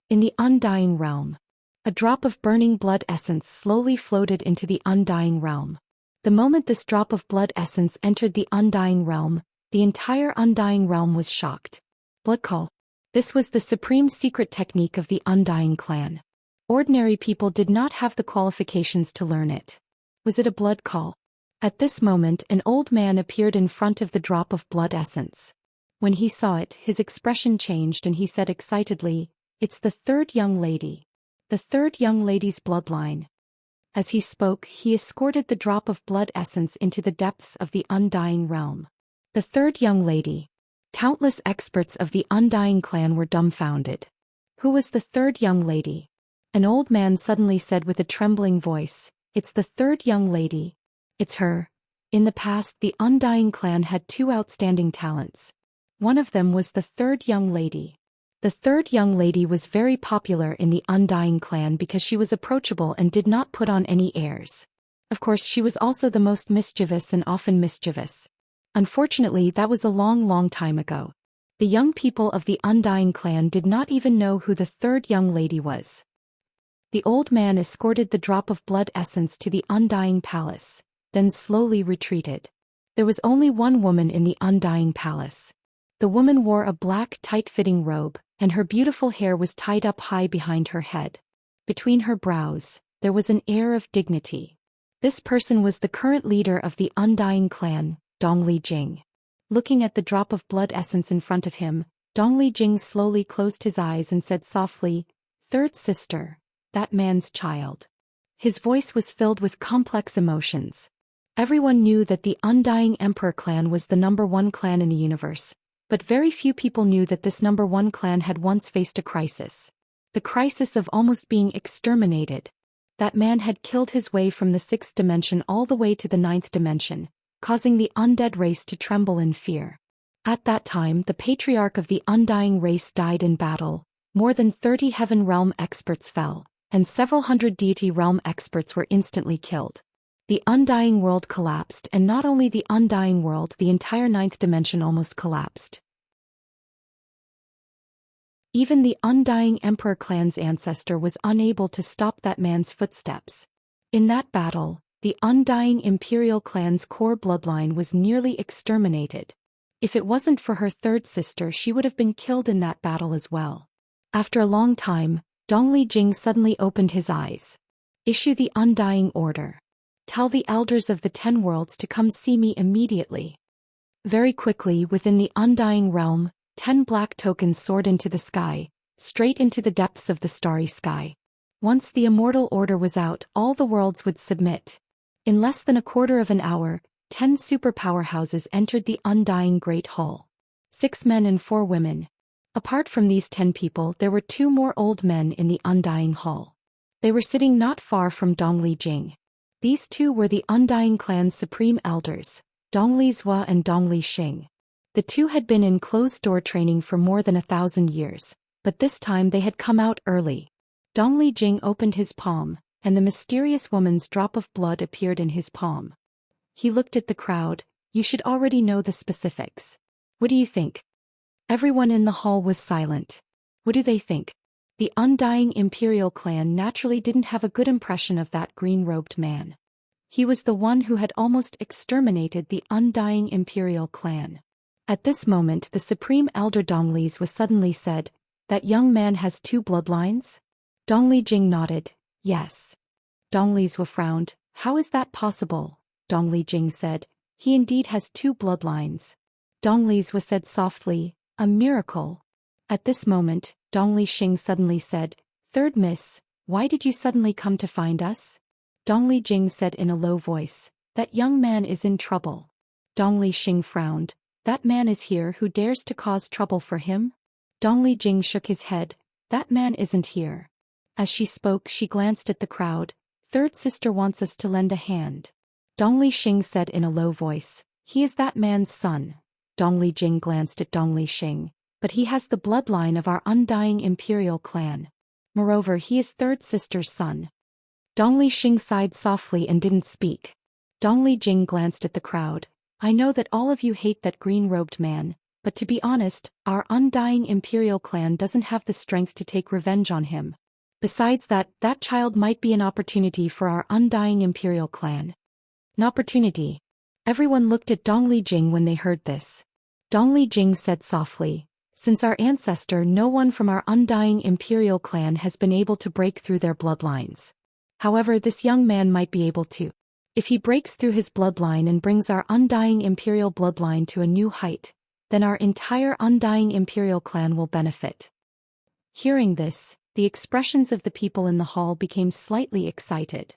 In the Undying Realm. A drop of burning blood essence slowly floated into the Undying Realm. The moment this drop of blood essence entered the Undying Realm, the entire Undying Realm was shocked. Blood call. This was the supreme secret technique of the Undying clan. Ordinary people did not have the qualifications to learn it. Was it a blood call? At this moment, an old man appeared in front of the drop of blood essence. When he saw it, his expression changed and he said excitedly, "It's the third young lady. The third young lady's bloodline." As he spoke, he escorted the drop of blood essence into the depths of the Undying Realm. The third young lady. Countless experts of the Undying clan were dumbfounded. Who was the third young lady? An old man suddenly said with a trembling voice, "It's the third young lady. It's her." In the past, the Undying clan had two outstanding talents. One of them was the third young lady. The third young lady was very popular in the Undying clan because she was approachable and did not put on any airs. Of course, she was also the most mischievous and often mischievous. Unfortunately, that was a long time ago. The young people of the Undying clan did not even know who the third young lady was. The old man escorted the drop of blood essence to the Undying Palace, then slowly retreated. There was only one woman in the Undying Palace. The woman wore a black, tight-fitting robe, and her beautiful hair was tied up high behind her head. Between her brows, there was an air of dignity. This person was the current leader of the Undying clan, Dongli Jing. Looking at the drop of blood essence in front of him, Dongli Jing slowly closed his eyes and said softly, "Third sister, that man's child." His voice was filled with complex emotions. Everyone knew that the Undying Emperor clan was the #1 clan in the universe. But very few people knew that this #1 clan had once faced a crisis. The crisis of almost being exterminated. That man had killed his way from the 6th dimension all the way to the 9th dimension, causing the undead race to tremble in fear. At that time, the patriarch of the Undying race died in battle, more than 30 Heaven Realm experts fell, and several hundred Deity Realm experts were instantly killed. The Undying world collapsed, and not only the Undying world, the entire 9th dimension almost collapsed. Even the Undying Emperor clan's ancestor was unable to stop that man's footsteps. In that battle, the Undying Imperial clan's core bloodline was nearly exterminated. If it wasn't for her third sister, she would have been killed in that battle as well. After a long time, Dongli Jing suddenly opened his eyes. "Issue the Undying order. Tell the elders of the 10 worlds to come see me immediately." Very quickly, within the Undying realm, 10 black tokens soared into the sky, straight into the depths of the starry sky. Once the immortal order was out, all the worlds would submit. In less than a quarter of an hour, 10 super powerhouses entered the Undying Great Hall. 6 men and 4 women. Apart from these 10 people, there were 2 more old men in the Undying Hall. They were sitting not far from Dongli Jing. These 2 were the Undying clan's supreme elders, Dongli Zhua and Dongli Xing. The 2 had been in closed-door training for more than 1,000 years, but this time they had come out early. Dongli Jing opened his palm, and the mysterious woman's drop of blood appeared in his palm. He looked at the crowd. "You should already know the specifics. What do you think?" Everyone in the hall was silent. What do they think? The Undying Imperial clan naturally didn't have a good impression of that green-robed man. He was the one who had almost exterminated the Undying Imperial clan. At this moment, the Supreme Elder Dongli's was suddenly said, "That young man has 2 bloodlines?" Dongli Jing nodded, "Yes." Dongli Zhua frowned. "How is that possible?" Dongli Jing said, "He indeed has 2 bloodlines." Dongli Zhua said softly, "A miracle." At this moment, Dongli Xing suddenly said, "Third miss, why did you suddenly come to find us?" Dongli Jing said in a low voice, "That young man is in trouble." Dongli Xing frowned, "That man is here who dares to cause trouble for him?" Dongli Jing shook his head, "That man isn't here." As she spoke, she glanced at the crowd. "Third sister wants us to lend a hand." Dongli Xing said in a low voice, "He is that man's son." Dongli Jing glanced at Dongli Xing, "But he has the bloodline of our undying imperial clan. Moreover, he is third sister's son." Dongli Xing sighed softly and didn't speak. Dongli Jing glanced at the crowd. "I know that all of you hate that green-robed man, but to be honest, our undying imperial clan doesn't have the strength to take revenge on him. Besides that, that child might be an opportunity for our undying imperial clan." An opportunity. Everyone looked at Dongli Jing when they heard this. Dongli Jing said softly, "Since our ancestor, no one from our undying imperial clan has been able to break through their bloodlines. However, this young man might be able to. If he breaks through his bloodline and brings our undying imperial bloodline to a new height, then our entire undying imperial clan will benefit." Hearing this, the expressions of the people in the hall became slightly excited.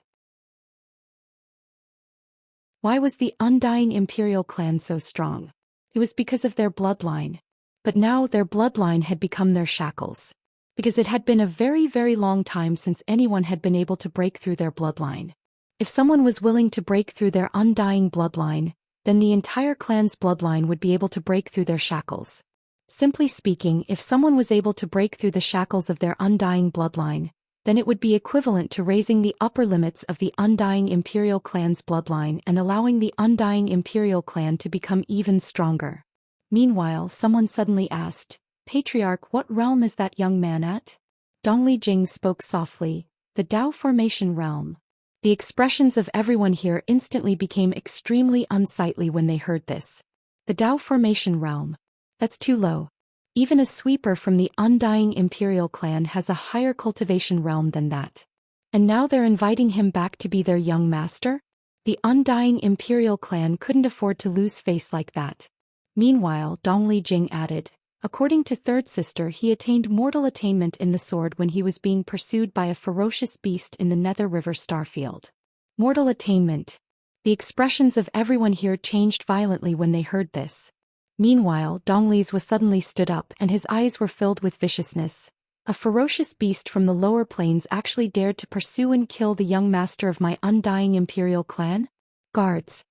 Why was the undying imperial clan so strong? It was because of their bloodline. But now their bloodline had become their shackles. Because it had been a very, very long time since anyone had been able to break through their bloodline. If someone was willing to break through their undying bloodline, then the entire clan's bloodline would be able to break through their shackles. Simply speaking, if someone was able to break through the shackles of their undying bloodline, then it would be equivalent to raising the upper limits of the undying imperial clan's bloodline and allowing the undying imperial clan to become even stronger. Meanwhile, someone suddenly asked, "Patriarch, what realm is that young man at?" Dongli Jing spoke softly, "The Dao Formation realm." The expressions of everyone here instantly became extremely unsightly when they heard this. The Dao Formation realm. That's too low. Even a sweeper from the undying imperial clan has a higher cultivation realm than that. And now they're inviting him back to be their young master? The undying imperial clan couldn't afford to lose face like that. Meanwhile, Dongli Jing added, "According to third sister, he attained mortal attainment in the sword when he was being pursued by a ferocious beast in the Nether River starfield." Mortal attainment. The expressions of everyone here changed violently when they heard this. Meanwhile, Dongli's was suddenly stood up and his eyes were filled with viciousness. "A ferocious beast from the lower planes actually dared to pursue and kill the young master of my undying imperial clan? Guards."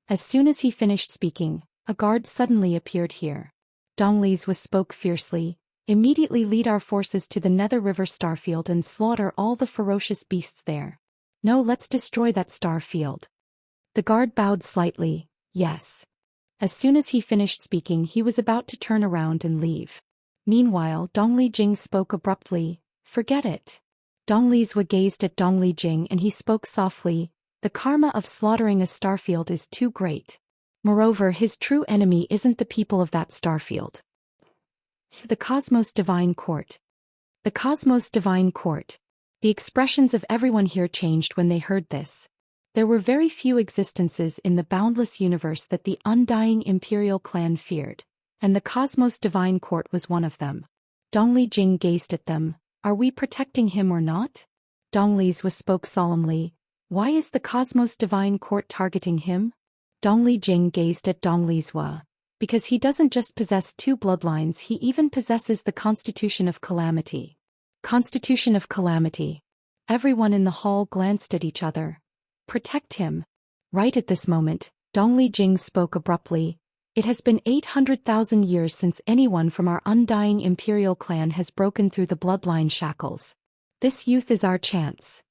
As soon as he finished speaking, a guard suddenly appeared here. Dongli's was spoke fiercely, "Immediately lead our forces to the Nether River starfield and slaughter all the ferocious beasts there. No, let's destroy that starfield." The guard bowed slightly, "Yes." As soon as he finished speaking, he was about to turn around and leave. Meanwhile, Dongli Jing spoke abruptly, "Forget it." Dongli Zhou gazed at Dongli Jing and he spoke softly, "The karma of slaughtering a starfield is too great. Moreover, his true enemy isn't the people of that starfield. The Cosmos Divine Court." The Cosmos Divine Court. The expressions of everyone here changed when they heard this. There were very few existences in the boundless universe that the undying imperial clan feared, and the Cosmos Divine Court was one of them. Dongli Jing gazed at them, "Are we protecting him or not?" Dongli's was spoke solemnly, "Why is the Cosmos Divine Court targeting him?" Dongli Jing gazed at Dongli's wa. "Because he doesn't just possess two bloodlines, he even possesses the Constitution of Calamity." Constitution of Calamity. Everyone in the hall glanced at each other. "Protect him." Right at this moment, Dongli Jing spoke abruptly, "It has been 800,000 years since anyone from our undying imperial clan has broken through the bloodline shackles. This youth is our chance.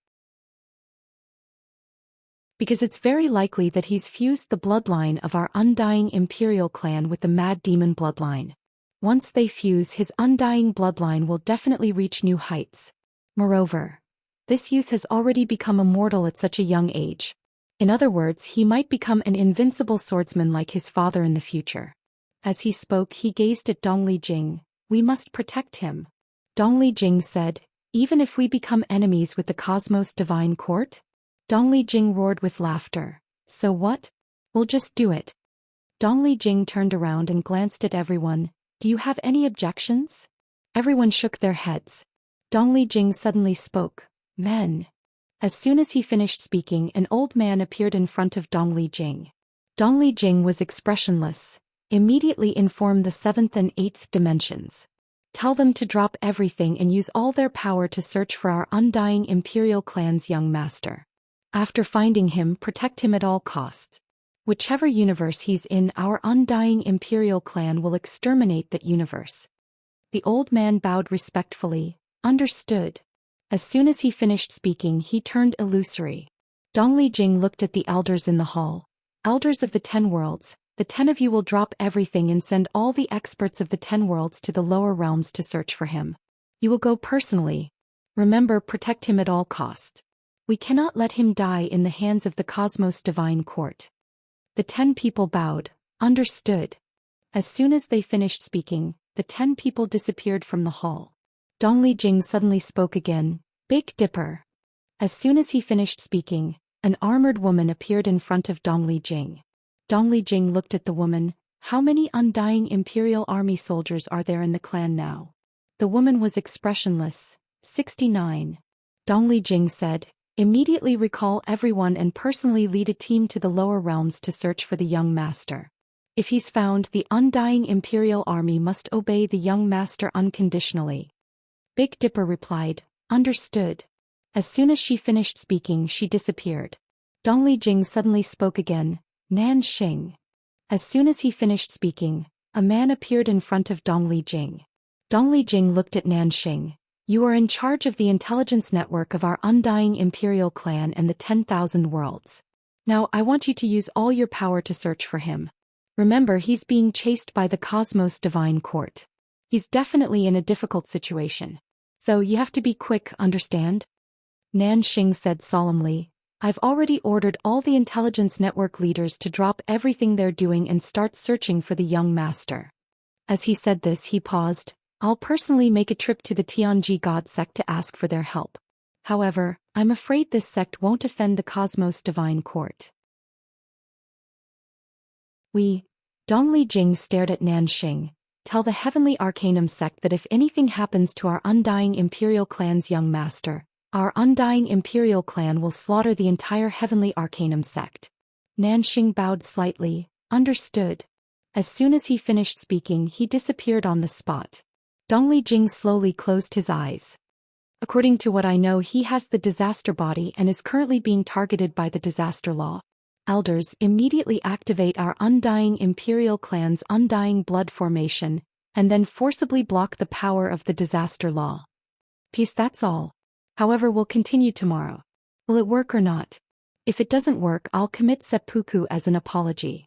Because it's very likely that he's fused the bloodline of our undying imperial clan with the mad demon bloodline. Once they fuse, his undying bloodline will definitely reach new heights. Moreover, this youth has already become immortal at such a young age. In other words, he might become an invincible swordsman like his father in the future." As he spoke, he gazed at Dongli Jing, "We must protect him." Dongli Jing said, "Even if we become enemies with the Cosmos Divine Court?" Dongli Jing roared with laughter. "So what? We'll just do it." Dongli Jing turned around and glanced at everyone. "Do you have any objections?" Everyone shook their heads. Dongli Jing suddenly spoke. Men. As soon as he finished speaking, an old man appeared in front of Dongli Jing. Dongli Jing was expressionless. Immediately informed the 7th and 8th dimensions. Tell them to drop everything and use all their power to search for our undying imperial clan's young master. After finding him, protect him at all costs. Whichever universe he's in, our undying imperial clan will exterminate that universe. The old man bowed respectfully. Understood. As soon as he finished speaking, he turned illusory. Dongli Jing looked at the elders in the hall. Elders of the 10 worlds, the 10 of you will drop everything and send all the experts of the 10 worlds to the lower realms to search for him. You will go personally. Remember, protect him at all costs. We cannot let him die in the hands of the Cosmos Divine Court. The 10 people bowed. Understood. As soon as they finished speaking, the 10 people disappeared from the hall. Dongli Jing suddenly spoke again. Big Dipper. As soon as he finished speaking, an armored woman appeared in front of Dongli Jing. Dongli Jing looked at the woman. How many undying imperial army soldiers are there in the clan now? The woman was expressionless. 69. Dongli Jing said, immediately recall everyone and personally lead a team to the lower realms to search for the young master. If he's found, the undying imperial army must obey the young master unconditionally. Big Dipper replied, understood. As soon as she finished speaking, she disappeared. Dongli Jing suddenly spoke again. Nan Xing. As soon as he finished speaking, a man appeared in front of Dongli Jing. Dongli Jing looked at Nan Xing. You are in charge of the intelligence network of our undying imperial clan and the 10,000 worlds. Now I want you to use all your power to search for him. Remember, he's being chased by the Cosmos Divine Court. He's definitely in a difficult situation. So you have to be quick, understand? Nan Xing said solemnly, I've already ordered all the intelligence network leaders to drop everything they're doing and start searching for the young master. As he said this, he paused. I'll personally make a trip to the Tianji God sect to ask for their help. However, I'm afraid this sect won't offend the Cosmos Divine Court. Dongli Jing stared at Nan Xing. Tell the Heavenly Arcanum sect that if anything happens to our undying imperial clan's young master, our undying imperial clan will slaughter the entire Heavenly Arcanum sect. Nan Xing bowed slightly. Understood. As soon as he finished speaking, he disappeared on the spot. Dongli Jing slowly closed his eyes. According to what I know, he has the disaster body and is currently being targeted by the disaster law. Elders, immediately activate our undying imperial clan's undying blood formation, and then forcibly block the power of the disaster law. Peace, that's all. However, we'll continue tomorrow. Will it work or not? If it doesn't work, I'll commit seppuku as an apology.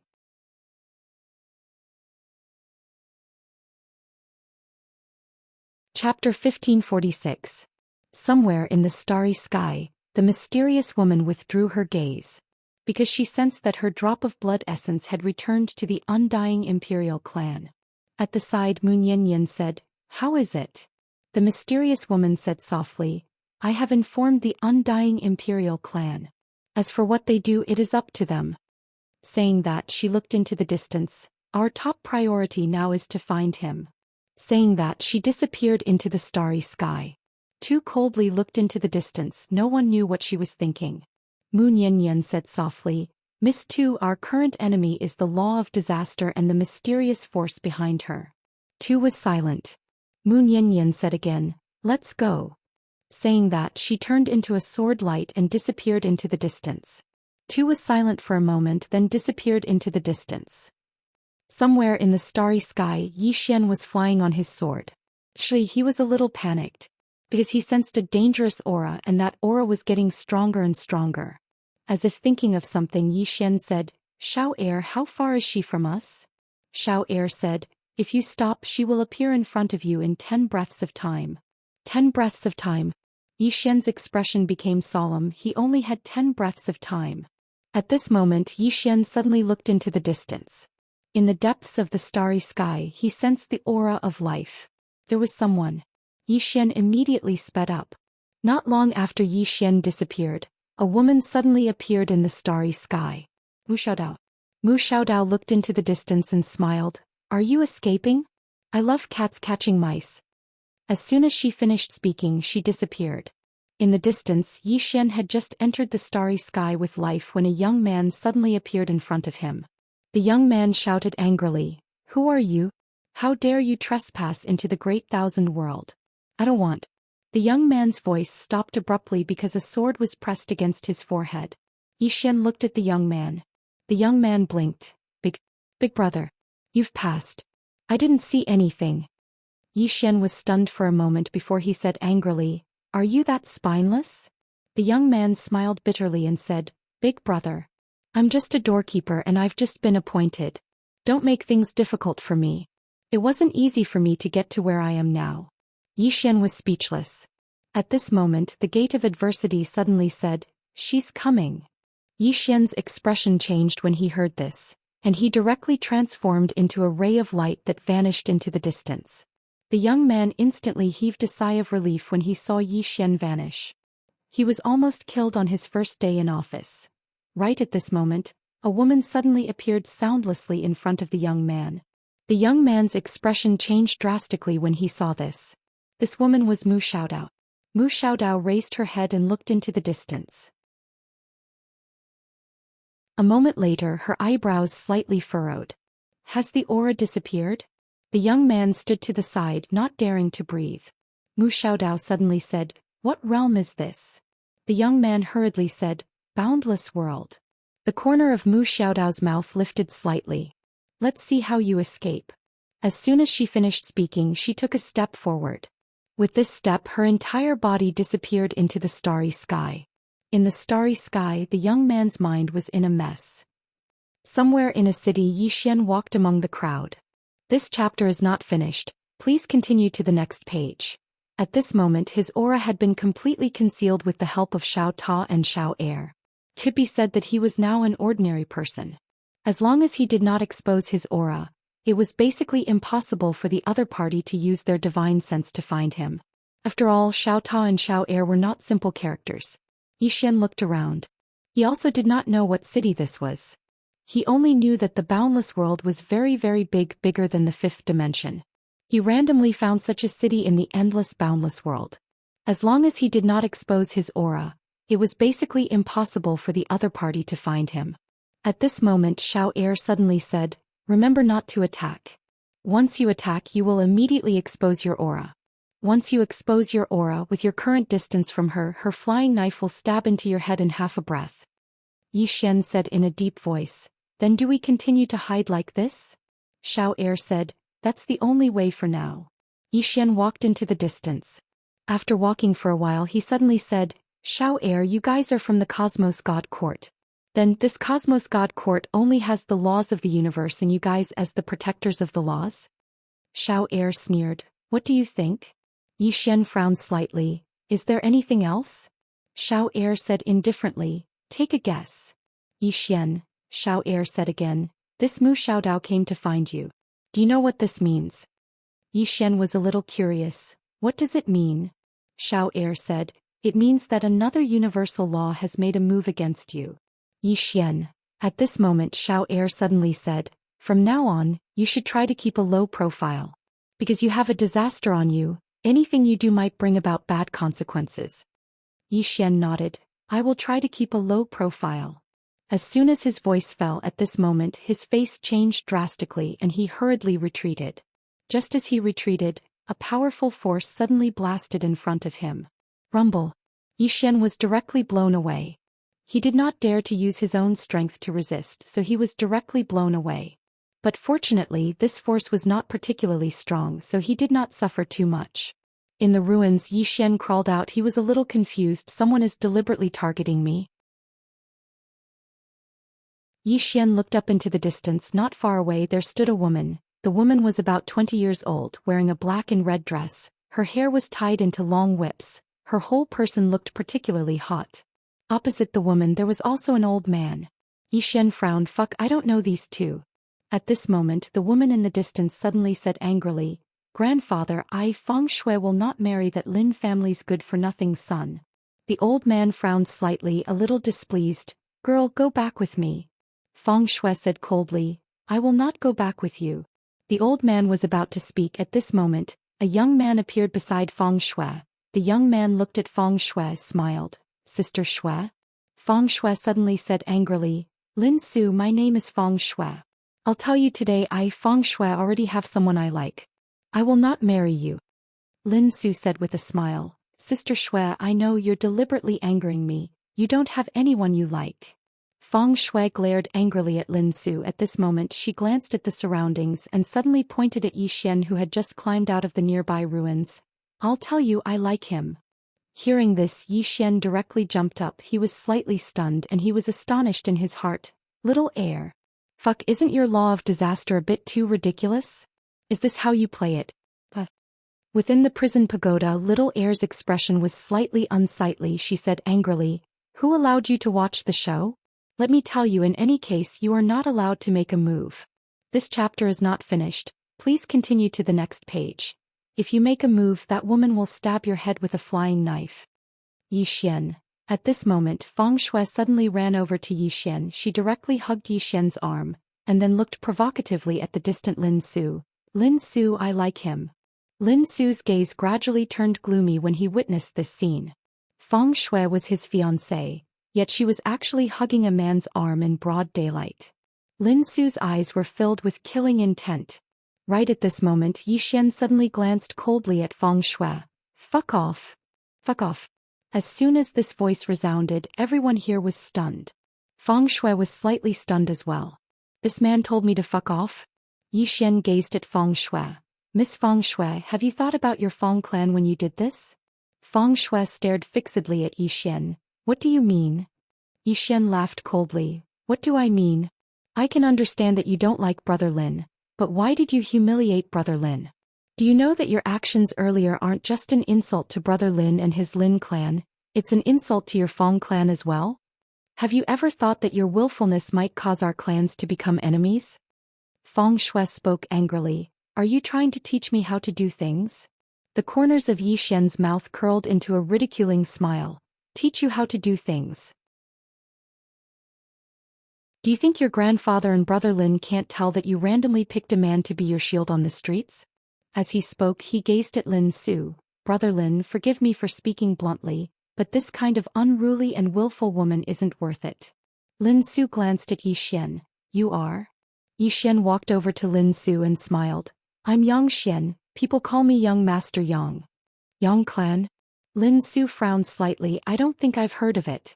Chapter 1546. Somewhere in the starry sky, the mysterious woman withdrew her gaze. Because she sensed that her drop of blood essence had returned to the undying imperial clan. At the side, Moon Yin said, How is it? The mysterious woman said softly, I have informed the undying imperial clan. As for what they do, it is up to them. Saying that, she looked into the distance. Our top priority now is to find him. Saying that, she disappeared into the starry sky. Tu coldly looked into the distance. No one knew what she was thinking. Moon Yin said softly, Miss Tu, our current enemy is the law of disaster and the mysterious force behind her. Tu was silent. Moon Yin said again, Let's go. Saying that, she turned into a sword light and disappeared into the distance. Tu was silent for a moment, then disappeared into the distance. Somewhere in the starry sky, Yi Xian was flying on his sword. He was a little panicked. Because he sensed a dangerous aura, and that aura was getting stronger and stronger. As if thinking of something, Yi Xian said, Xiao Air, how far is she from us? Xiao Air said, If you stop, she will appear in front of you in 10 breaths of time. 10 breaths of time. Yi Xian's expression became solemn. He only had 10 breaths of time. At this moment, Yi Xian suddenly looked into the distance. In the depths of the starry sky, he sensed the aura of life. There was someone. Yi Xian immediately sped up. Not long after Yi Xian disappeared, a woman suddenly appeared in the starry sky. Mu Xiaodao. Mu Xiaodao looked into the distance and smiled. Are you escaping? I love cats catching mice. As soon as she finished speaking, she disappeared. In the distance, Yi Xian had just entered the starry sky with life when a young man suddenly appeared in front of him. The young man shouted angrily, "Who are you? How dare you trespass into the great thousand world? I don't want." The young man's voice stopped abruptly because a sword was pressed against his forehead. Yi Xian looked at the young man. The young man blinked. Big brother. You've passed. I didn't see anything." Yi Xian was stunned for a moment before he said angrily, "Are you that spineless?" The young man smiled bitterly and said, "Big brother. I'm just a doorkeeper and I've just been appointed. Don't make things difficult for me. It wasn't easy for me to get to where I am now." Yi Xian was speechless. At this moment, the gate of adversity suddenly said, "She's coming." Yi Xian's expression changed when he heard this, and he directly transformed into a ray of light that vanished into the distance. The young man instantly heaved a sigh of relief when he saw Yi Xian vanish. He was almost killed on his first day in office. Right at this moment, a woman suddenly appeared soundlessly in front of the young man. The young man's expression changed drastically when he saw this. This woman was Mu Xiaodao. Mu Xiaodao raised her head and looked into the distance. A moment later, her eyebrows slightly furrowed. "Has the aura disappeared?" The young man stood to the side, not daring to breathe. Mu Xiaodao suddenly said, "What realm is this?" The young man hurriedly said, "Boundless world." The corner of Mu Xiaodao's mouth lifted slightly. "Let's see how you escape." As soon as she finished speaking, she took a step forward. With this step, her entire body disappeared into the starry sky. In the starry sky, the young man's mind was in a mess. Somewhere in a city, Yi Xian walked among the crowd. This chapter is not finished. Please continue to the next page. At this moment, his aura had been completely concealed with the help of Xiao Ta and Xiao Air. Could be said that he was now an ordinary person. As long as he did not expose his aura, it was basically impossible for the other party to use their divine sense to find him. After all, Xiao Ta and Xiao Air were not simple characters. Yi Xian looked around. He also did not know what city this was. He only knew that the boundless world was very, very big, bigger than the fifth dimension. He randomly found such a city in the endless boundless world. As long as he did not expose his aura, it was basically impossible for the other party to find him. At this moment, Xiao Air suddenly said, "Remember not to attack. Once you attack, you will immediately expose your aura. Once you expose your aura with your current distance from her, her flying knife will stab into your head in half a breath." Yi Xian said in a deep voice, "Then do we continue to hide like this?" Xiao Air said, "That's the only way for now." Yi Xian walked into the distance. After walking for a while, he suddenly said, "Xiao Air, you guys are from the Cosmos God Court. Then this Cosmos God Court only has the laws of the universe and you guys as the protectors of the laws?" Xiao Air sneered, "What do you think?" Yi Xian frowned slightly. "Is there anything else?" Xiao Air said indifferently, "Take a guess." "Yi Xian," Xiao Air said again, "this Mu Xiaodao came to find you. Do you know what this means?" Yi Xian was a little curious. "What does it mean?" Xiao Air said, "It means that another universal law has made a move against you." Yi Xian. At this moment, Xiao Air suddenly said, "From now on, you should try to keep a low profile. Because you have a disaster on you, anything you do might bring about bad consequences." Yi Xian nodded, "I will try to keep a low profile." As soon as his voice fell at this moment, his face changed drastically and he hurriedly retreated. Just as he retreated, a powerful force suddenly blasted in front of him. Rumble. Yi Xian was directly blown away. He did not dare to use his own strength to resist, so he was directly blown away. But fortunately, this force was not particularly strong, so he did not suffer too much. In the ruins, Yi Xian crawled out. He was a little confused. Someone is deliberately targeting me. Yi Xian looked up into the distance. Not far away there stood a woman. The woman was about 20 years old, wearing a black and red dress. Her hair was tied into long whips. Her whole person looked particularly hot. Opposite the woman there was also an old man. Yi Xian frowned. "Fuck, I don't know these two." At this moment the woman in the distance suddenly said angrily, "Grandfather, Feng Shui will not marry that Lin family's good-for-nothing son." The old man frowned slightly, a little displeased. "Girl, go back with me." Feng Shui said coldly, "I will not go back with you." The old man was about to speak. At this moment, A young man appeared beside Feng Shui. The young man looked at Feng Shui, smiled. Sister Shui? Feng Shui suddenly said angrily, Lin Su, my name is Feng Shui. I'll tell you today, Feng Shui, already have someone I like. I will not marry you. Lin Su said with a smile, Sister Shui, I know you're deliberately angering me. You don't have anyone you like. Feng Shui glared angrily at Lin Su. At this moment she glanced at the surroundings and suddenly pointed at Xian, who had just climbed out of the nearby ruins. I'll tell you, I like him. Hearing this, Xian directly jumped up. He was slightly stunned and he was astonished in his heart. Little heir. Fuck, isn't your law of disaster a bit too ridiculous? Is this how you play it? Within the prison pagoda, little heir's expression was slightly unsightly. She said angrily, Who allowed you to watch the show? Let me tell you, in any case you are not allowed to make a move. This chapter is not finished. Please continue to the next page. If you make a move, that woman will stab your head with a flying knife. Xian. At this moment Feng Shui suddenly ran over to Xian. She directly hugged Xian's arm, and then looked provocatively at the distant Lin Su. Lin Su, I like him. Lin Su's gaze gradually turned gloomy when he witnessed this scene. Feng Shui was his fiancée, yet she was actually hugging a man's arm in broad daylight. Lin Su's eyes were filled with killing intent. Right at this moment Xian suddenly glanced coldly at Feng Shui. Fuck off. Fuck off. As soon as this voice resounded, everyone here was stunned. Feng Shui was slightly stunned as well. This man told me to fuck off? Xian gazed at Feng Shui. Miss Feng Shui, have you thought about your Feng clan when you did this? Feng Shui stared fixedly at Xian. What do you mean? Xian laughed coldly. What do I mean? I can understand that you don't like Brother Lin, but why did you humiliate Brother Lin? Do you know that your actions earlier aren't just an insult to Brother Lin and his Lin clan, it's an insult to your Feng clan as well? Have you ever thought that your willfulness might cause our clans to become enemies? Feng Shui spoke angrily. Are you trying to teach me how to do things? The corners of Xian's mouth curled into a ridiculing smile. Teach you how to do things. Do you think your grandfather and Brother Lin can't tell that you randomly picked a man to be your shield on the streets? As he spoke, he gazed at Lin Su. Brother Lin, forgive me for speaking bluntly, but this kind of unruly and willful woman isn't worth it. Lin Su glanced at Xian. You are? Xian walked over to Lin Su and smiled. I'm Yang Xian, people call me Young Master Yang. Yang clan? Lin Su frowned slightly. I don't think I've heard of it.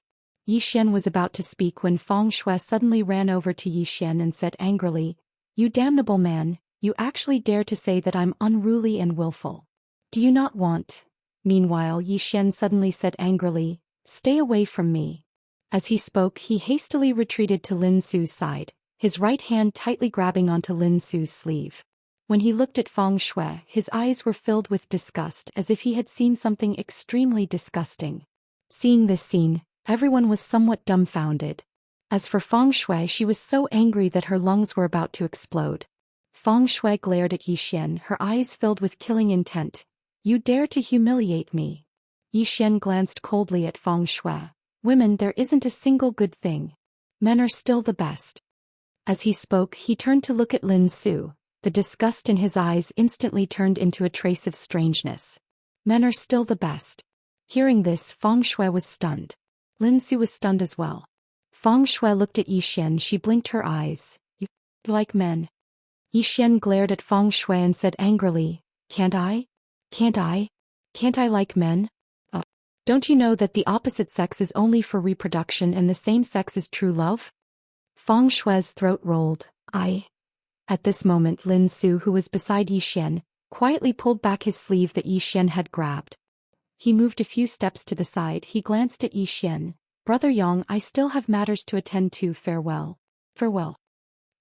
Xian was about to speak when Feng Shui suddenly ran over to Xian and said angrily, You damnable man, you actually dare to say that I'm unruly and willful. Do you not want? Meanwhile Xian suddenly said angrily, Stay away from me. As he spoke, he hastily retreated to Lin Su's side, his right hand tightly grabbing onto Lin Su's sleeve. When he looked at Feng Shui, his eyes were filled with disgust as if he had seen something extremely disgusting. Seeing this scene, everyone was somewhat dumbfounded. As for Feng Shui, she was so angry that her lungs were about to explode. Feng Shui glared at Xian, her eyes filled with killing intent. You dare to humiliate me? Xian glanced coldly at Feng Shui. Women, there isn't a single good thing. Men are still the best. As he spoke, he turned to look at Lin Su. The disgust in his eyes instantly turned into a trace of strangeness. Men are still the best. Hearing this, Feng Shui was stunned. Lin Su was stunned as well. Feng Shui looked at Xian. She blinked her eyes. You like men? Xian glared at Feng Shui and said angrily, Can't I? Can't I? Can't I like men? Don't you know that the opposite sex is only for reproduction and the same sex is true love? Feng Shui's throat rolled. At this moment Lin Su, who was beside Xian, quietly pulled back his sleeve that Xian had grabbed. He moved a few steps to the side. He glanced at Xian. Brother Yang, I still have matters to attend to. Farewell. Farewell.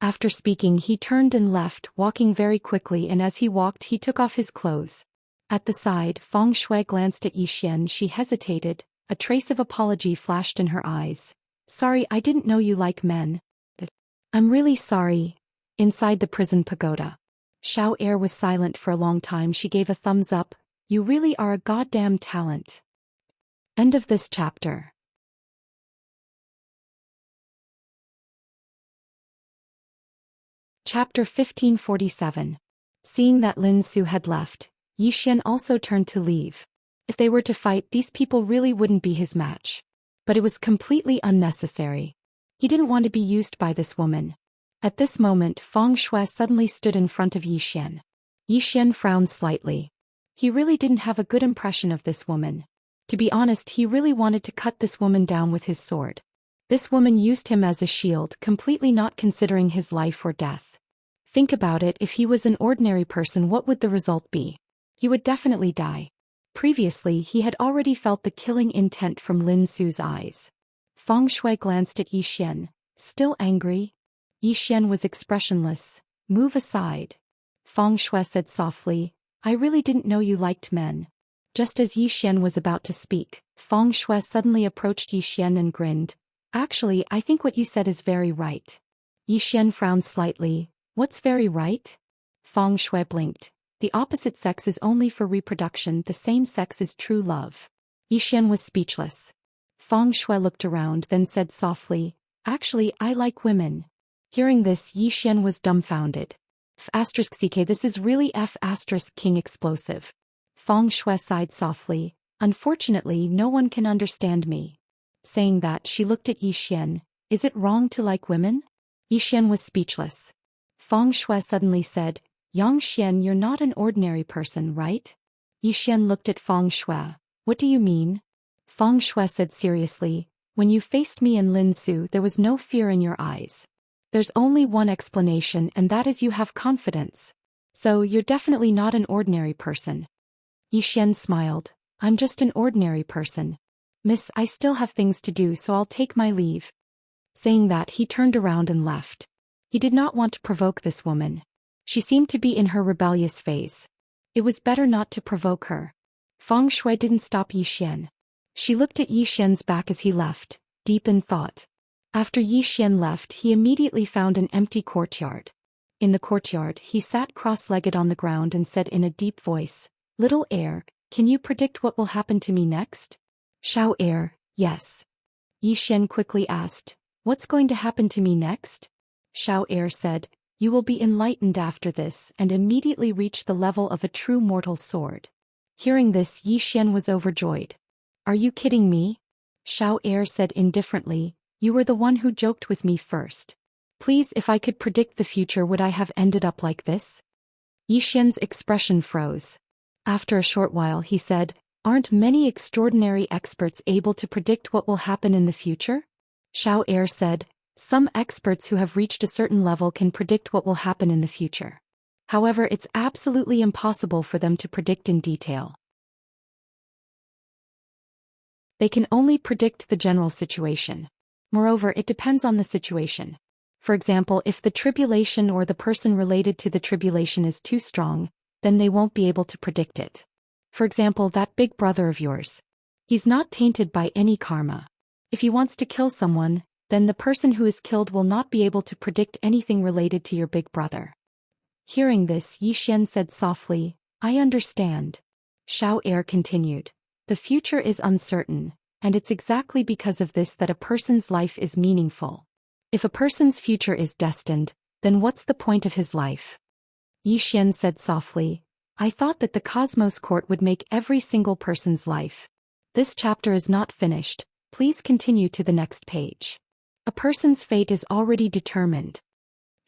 After speaking, he turned and left, walking very quickly, and as he walked he took off his clothes. At the side, Feng Shui glanced at Xian. She hesitated. A trace of apology flashed in her eyes. Sorry, I didn't know you like men. I'm really sorry. Inside the prison pagoda, Xiao Er was silent for a long time. She gave a thumbs up. You really are a goddamn talent. End of this chapter. Chapter 1547. Seeing that Lin Su had left, Yi Xian also turned to leave. If they were to fight, these people really wouldn't be his match. But it was completely unnecessary. He didn't want to be used by this woman. At this moment, Feng Shui suddenly stood in front of Yi Xian. Yi Xian frowned slightly. He really didn't have a good impression of this woman. To be honest, he really wanted to cut this woman down with his sword. This woman used him as a shield, completely not considering his life or death. Think about it, if he was an ordinary person, what would the result be? He would definitely die. Previously, he had already felt the killing intent from Lin Su's eyes. Feng Shui glanced at Yi Xian, still angry. Yi Xian was expressionless. Move aside. Feng Shui said softly, I really didn't know you liked men. Just as Yi Xian was about to speak, Feng Shui suddenly approached Yi Xian and grinned. Actually, I think what you said is very right. Yi Xian frowned slightly. What's very right? Feng Shui blinked. The opposite sex is only for reproduction, the same sex is true love. Yi Xian was speechless. Feng Shui looked around, then said softly, Actually, I like women. Hearing this, Yi Xian was dumbfounded. F***ck, this is really F***king explosive. Feng Shui sighed softly. Unfortunately, no one can understand me. Saying that, she looked at Yi Xian. Is it wrong to like women? Yi Xian was speechless. Feng Shui suddenly said, Yang Xian, you're not an ordinary person, right? Yi Xian looked at Feng Shui. What do you mean? Feng Shui said seriously, when you faced me and Lin Su, there was no fear in your eyes. There's only one explanation, and that is you have confidence. So, you're definitely not an ordinary person. Yi Xian smiled. I'm just an ordinary person. Miss, I still have things to do, so I'll take my leave. Saying that, he turned around and left. He did not want to provoke this woman. She seemed to be in her rebellious phase. It was better not to provoke her. Feng Shui didn't stop Yi Xian. She looked at Yi Xian's back as he left, deep in thought. After Yi Xian left, he immediately found an empty courtyard. In the courtyard, he sat cross-legged on the ground and said in a deep voice, Little heir, can you predict what will happen to me next? Xiao heir, yes. Yi Xian quickly asked, What's going to happen to me next? Xiao heir said, You will be enlightened after this and immediately reach the level of a true mortal sword. Hearing this, Yi Xian was overjoyed. Are you kidding me? Xiao heir said indifferently, You were the one who joked with me first. Please, if I could predict the future, would I have ended up like this? Yi Xian's expression froze. After a short while, he said, Aren't many extraordinary experts able to predict what will happen in the future? Xiao heir said, Some experts who have reached a certain level can predict what will happen in the future. However, it's absolutely impossible for them to predict in detail. They can only predict the general situation. Moreover, it depends on the situation. For example, if the tribulation or the person related to the tribulation is too strong, then they won't be able to predict it. For example, that big brother of yours. He's not tainted by any karma. If he wants to kill someone, then the person who is killed will not be able to predict anything related to your big brother. Hearing this, Yi Xian said softly, I understand. Xiao heir continued. The future is uncertain, and it's exactly because of this that a person's life is meaningful. If a person's future is destined, then what's the point of his life? Yi Xian said softly, I thought that the Cosmos Court would make every single person's life. This chapter is not finished, please continue to the next page. A person's fate is already determined.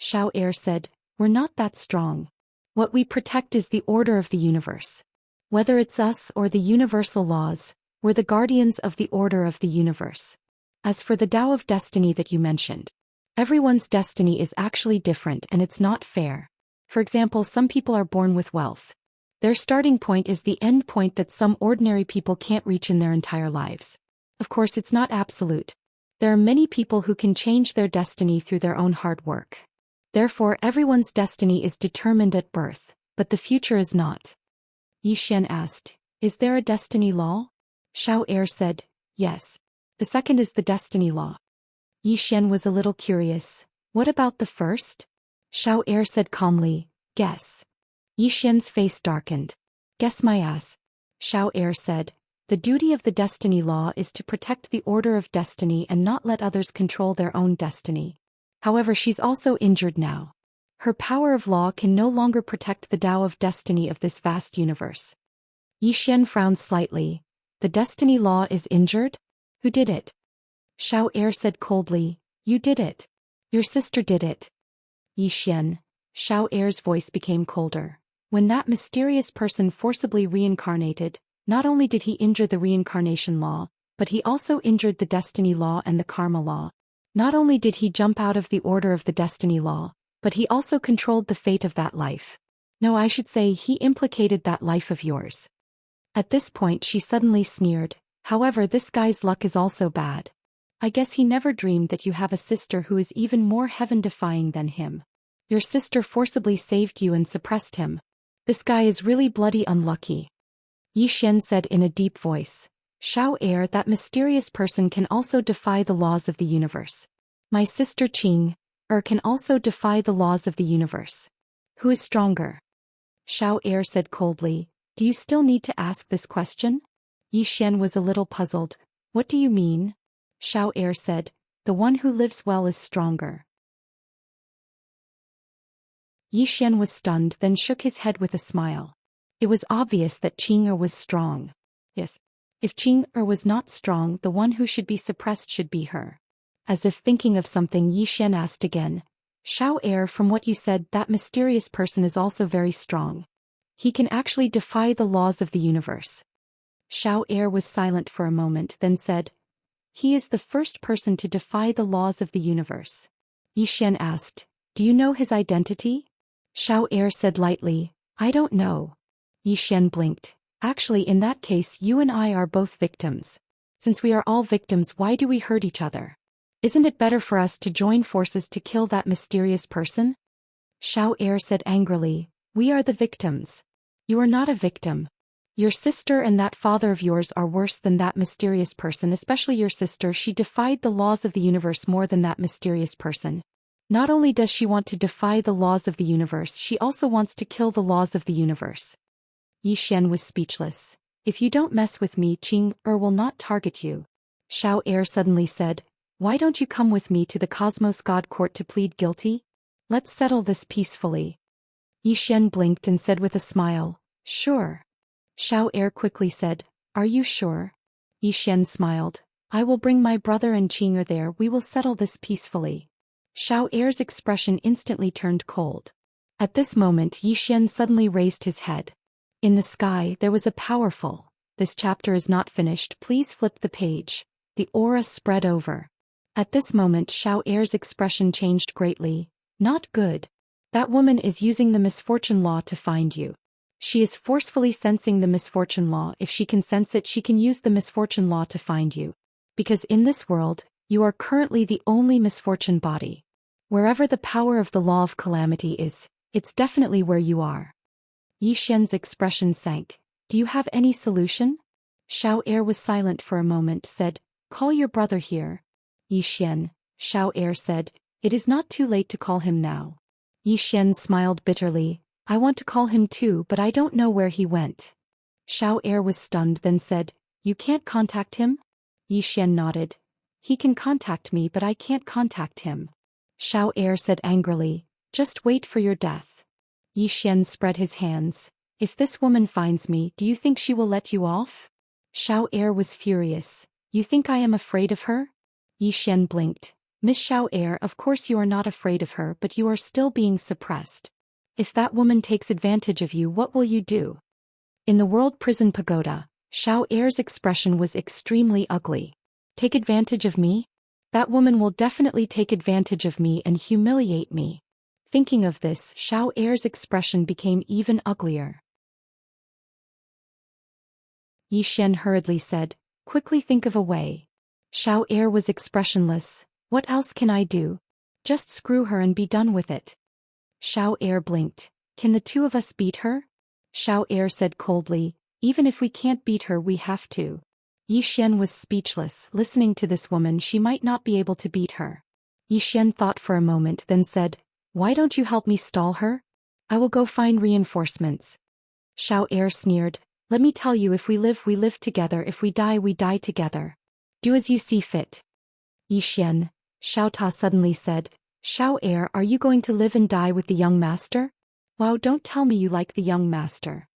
Xiao heir said, We're not that strong. What we protect is the order of the universe. Whether it's us or the universal laws, we're the guardians of the order of the universe. As for the Tao of destiny that you mentioned, everyone's destiny is actually different and it's not fair. For example, some people are born with wealth. Their starting point is the end point that some ordinary people can't reach in their entire lives. Of course, it's not absolute. There are many people who can change their destiny through their own hard work. Therefore, everyone's destiny is determined at birth, but the future is not. Yi Xian asked, Is there a destiny law? Xiao heir said, Yes. The second is the destiny law. Yi Xian was a little curious. What about the first? Xiao heir said calmly, Guess. Yi Xian's face darkened. Guess my ass. Xiao heir said, The duty of the destiny law is to protect the order of destiny and not let others control their own destiny. However, she's also injured now. Her power of law can no longer protect the Tao of destiny of this vast universe. Yi Xian frowned slightly. The destiny law is injured? Who did it? Xiao Er said coldly, you did it. Your sister did it. Yi Xian. Xiao Er's voice became colder. When that mysterious person forcibly reincarnated, not only did he injure the reincarnation law, but he also injured the destiny law and the karma law. Not only did he jump out of the order of the destiny law, but he also controlled the fate of that life. No, I should say he implicated that life of yours. At this point she suddenly sneered, however this guy's luck is also bad. I guess he never dreamed that you have a sister who is even more heaven-defying than him. Your sister forcibly saved you and suppressed him. This guy is really bloody unlucky. Yi Xian said in a deep voice. Xiao Er, that mysterious person can also defy the laws of the universe. My sister Qing can also defy the laws of the universe. Who is stronger? Xiao Er said coldly. Do you still need to ask this question? Yi Xian was a little puzzled. What do you mean? Xiao Er said. The one who lives well is stronger. Yi Xian was stunned, then shook his head with a smile. It was obvious that Qing was strong. Yes. If Qing was not strong, the one who should be suppressed should be her. As if thinking of something, Yi Xian asked again. Xiao Er, from what you said, that mysterious person is also very strong. He can actually defy the laws of the universe. Xiao Er was silent for a moment, then said, he is the first person to defy the laws of the universe. Yi Xian asked, do you know his identity? Xiao Er said lightly, I don't know. Yi Xian blinked. Actually, in that case, you and I are both victims. Since we are all victims, why do we hurt each other? Isn't it better for us to join forces to kill that mysterious person? Xiao Er said angrily, we are the victims. You are not a victim. Your sister and that father of yours are worse than that mysterious person, especially your sister. She defied the laws of the universe more than that mysterious person. Not only does she want to defy the laws of the universe, she also wants to kill the laws of the universe. Yi Xian was speechless. If you don't mess with me, Qing will not target you. Xiao Er suddenly said, why don't you come with me to the Cosmos God Court to plead guilty? Let's settle this peacefully. Yi Xian blinked and said with a smile, sure. Xiao Er quickly said, are you sure? Yi Xian smiled, I will bring my brother and Qing there, we will settle this peacefully. Xiao Er's expression instantly turned cold. At this moment Yi Xian suddenly raised his head. In the sky there was a powerful, this chapter is not finished, please flip the page. The aura spread over. At this moment Xiao Er's expression changed greatly. Not good. That woman is using the misfortune law to find you. She is forcefully sensing the misfortune law. If she can sense it, she can use the misfortune law to find you. Because in this world, you are currently the only misfortune body. Wherever the power of the law of calamity is, it's definitely where you are. Yi Xian's expression sank. Do you have any solution? Xiao Er was silent for a moment, said, call your brother here. Yi Xian, Xiao Er said, it is not too late to call him now. Yi Xian smiled bitterly, I want to call him too, but I don't know where he went. Xiao Er was stunned, then said, you can't contact him? Yi Xian nodded. He can contact me, but I can't contact him. Xiao Er said angrily, just wait for your death. Yi Xian spread his hands. If this woman finds me, do you think she will let you off? Xiao Er was furious. You think I am afraid of her? Yi Xian blinked. Miss Xiao Er, of course you are not afraid of her, but you are still being suppressed. If that woman takes advantage of you, what will you do? In the World Prison Pagoda, Xiao Er's expression was extremely ugly. Take advantage of me? That woman will definitely take advantage of me and humiliate me. Thinking of this, Xiao Er's expression became even uglier. Yi Xian hurriedly said, quickly think of a way. Xiao Er was expressionless. What else can I do? Just screw her and be done with it. Xiao Er blinked. Can the two of us beat her? Xiao Er said coldly, even if we can't beat her, we have to. Yi Xian was speechless. Listening to this woman, she might not be able to beat her. Yi Xian thought for a moment, then said, why don't you help me stall her? I will go find reinforcements. Xiao Er sneered. Let me tell you, if we live together, if we die together. Do as you see fit. Yi Xian, Xiao Ta suddenly said, Xiao heir, are you going to live and die with the young master? Wow, don't tell me you like the young master.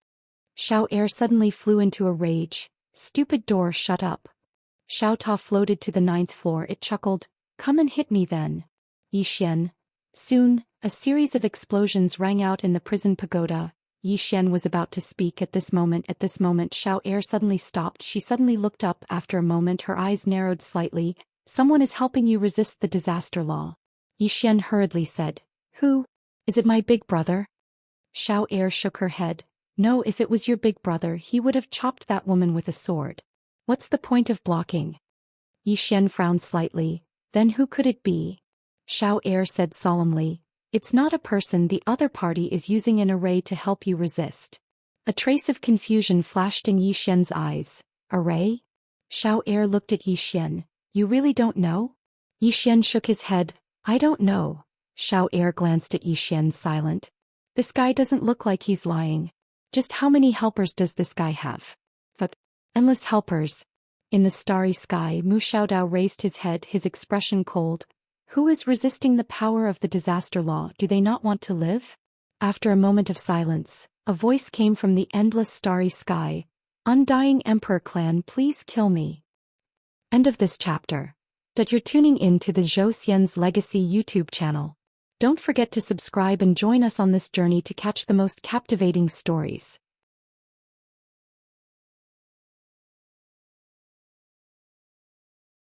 Xiao heir suddenly flew into a rage. Stupid door, shut up. Xiao Ta floated to the 9th floor. It chuckled, come and hit me then. Yi Xian. Soon, a series of explosions rang out in the prison pagoda. Yi Xian was about to speak at this moment. Xiao heir suddenly stopped. She suddenly looked up. After a moment her eyes narrowed slightly. Someone is helping you resist the disaster law. Yi Xian hurriedly said. Who? Is it my big brother? Xiao heir shook her head. No, if it was your big brother he would have chopped that woman with a sword. What's the point of blocking? Yi Xian frowned slightly. Then who could it be? Xiao heir said solemnly. It's not a person, the other party is using an array to help you resist. A trace of confusion flashed in Yi Xian's eyes. Array? Xiao heir looked at Yi Xian. You really don't know? Yi Xian shook his head. I don't know. Xiao heir glanced at Yi Xian, silent. This guy doesn't look like he's lying. Just how many helpers does this guy have? Endless helpers. In the starry sky, Mu Xiaodao raised his head, his expression cold. Who is resisting the power of the disaster law? Do they not want to live? After a moment of silence, a voice came from the endless starry sky. Undying Emperor clan, please kill me. End of this chapter. You're tuning in to the Zhou Xian's Legacy YouTube channel. Don't forget to subscribe and join us on this journey to catch the most captivating stories.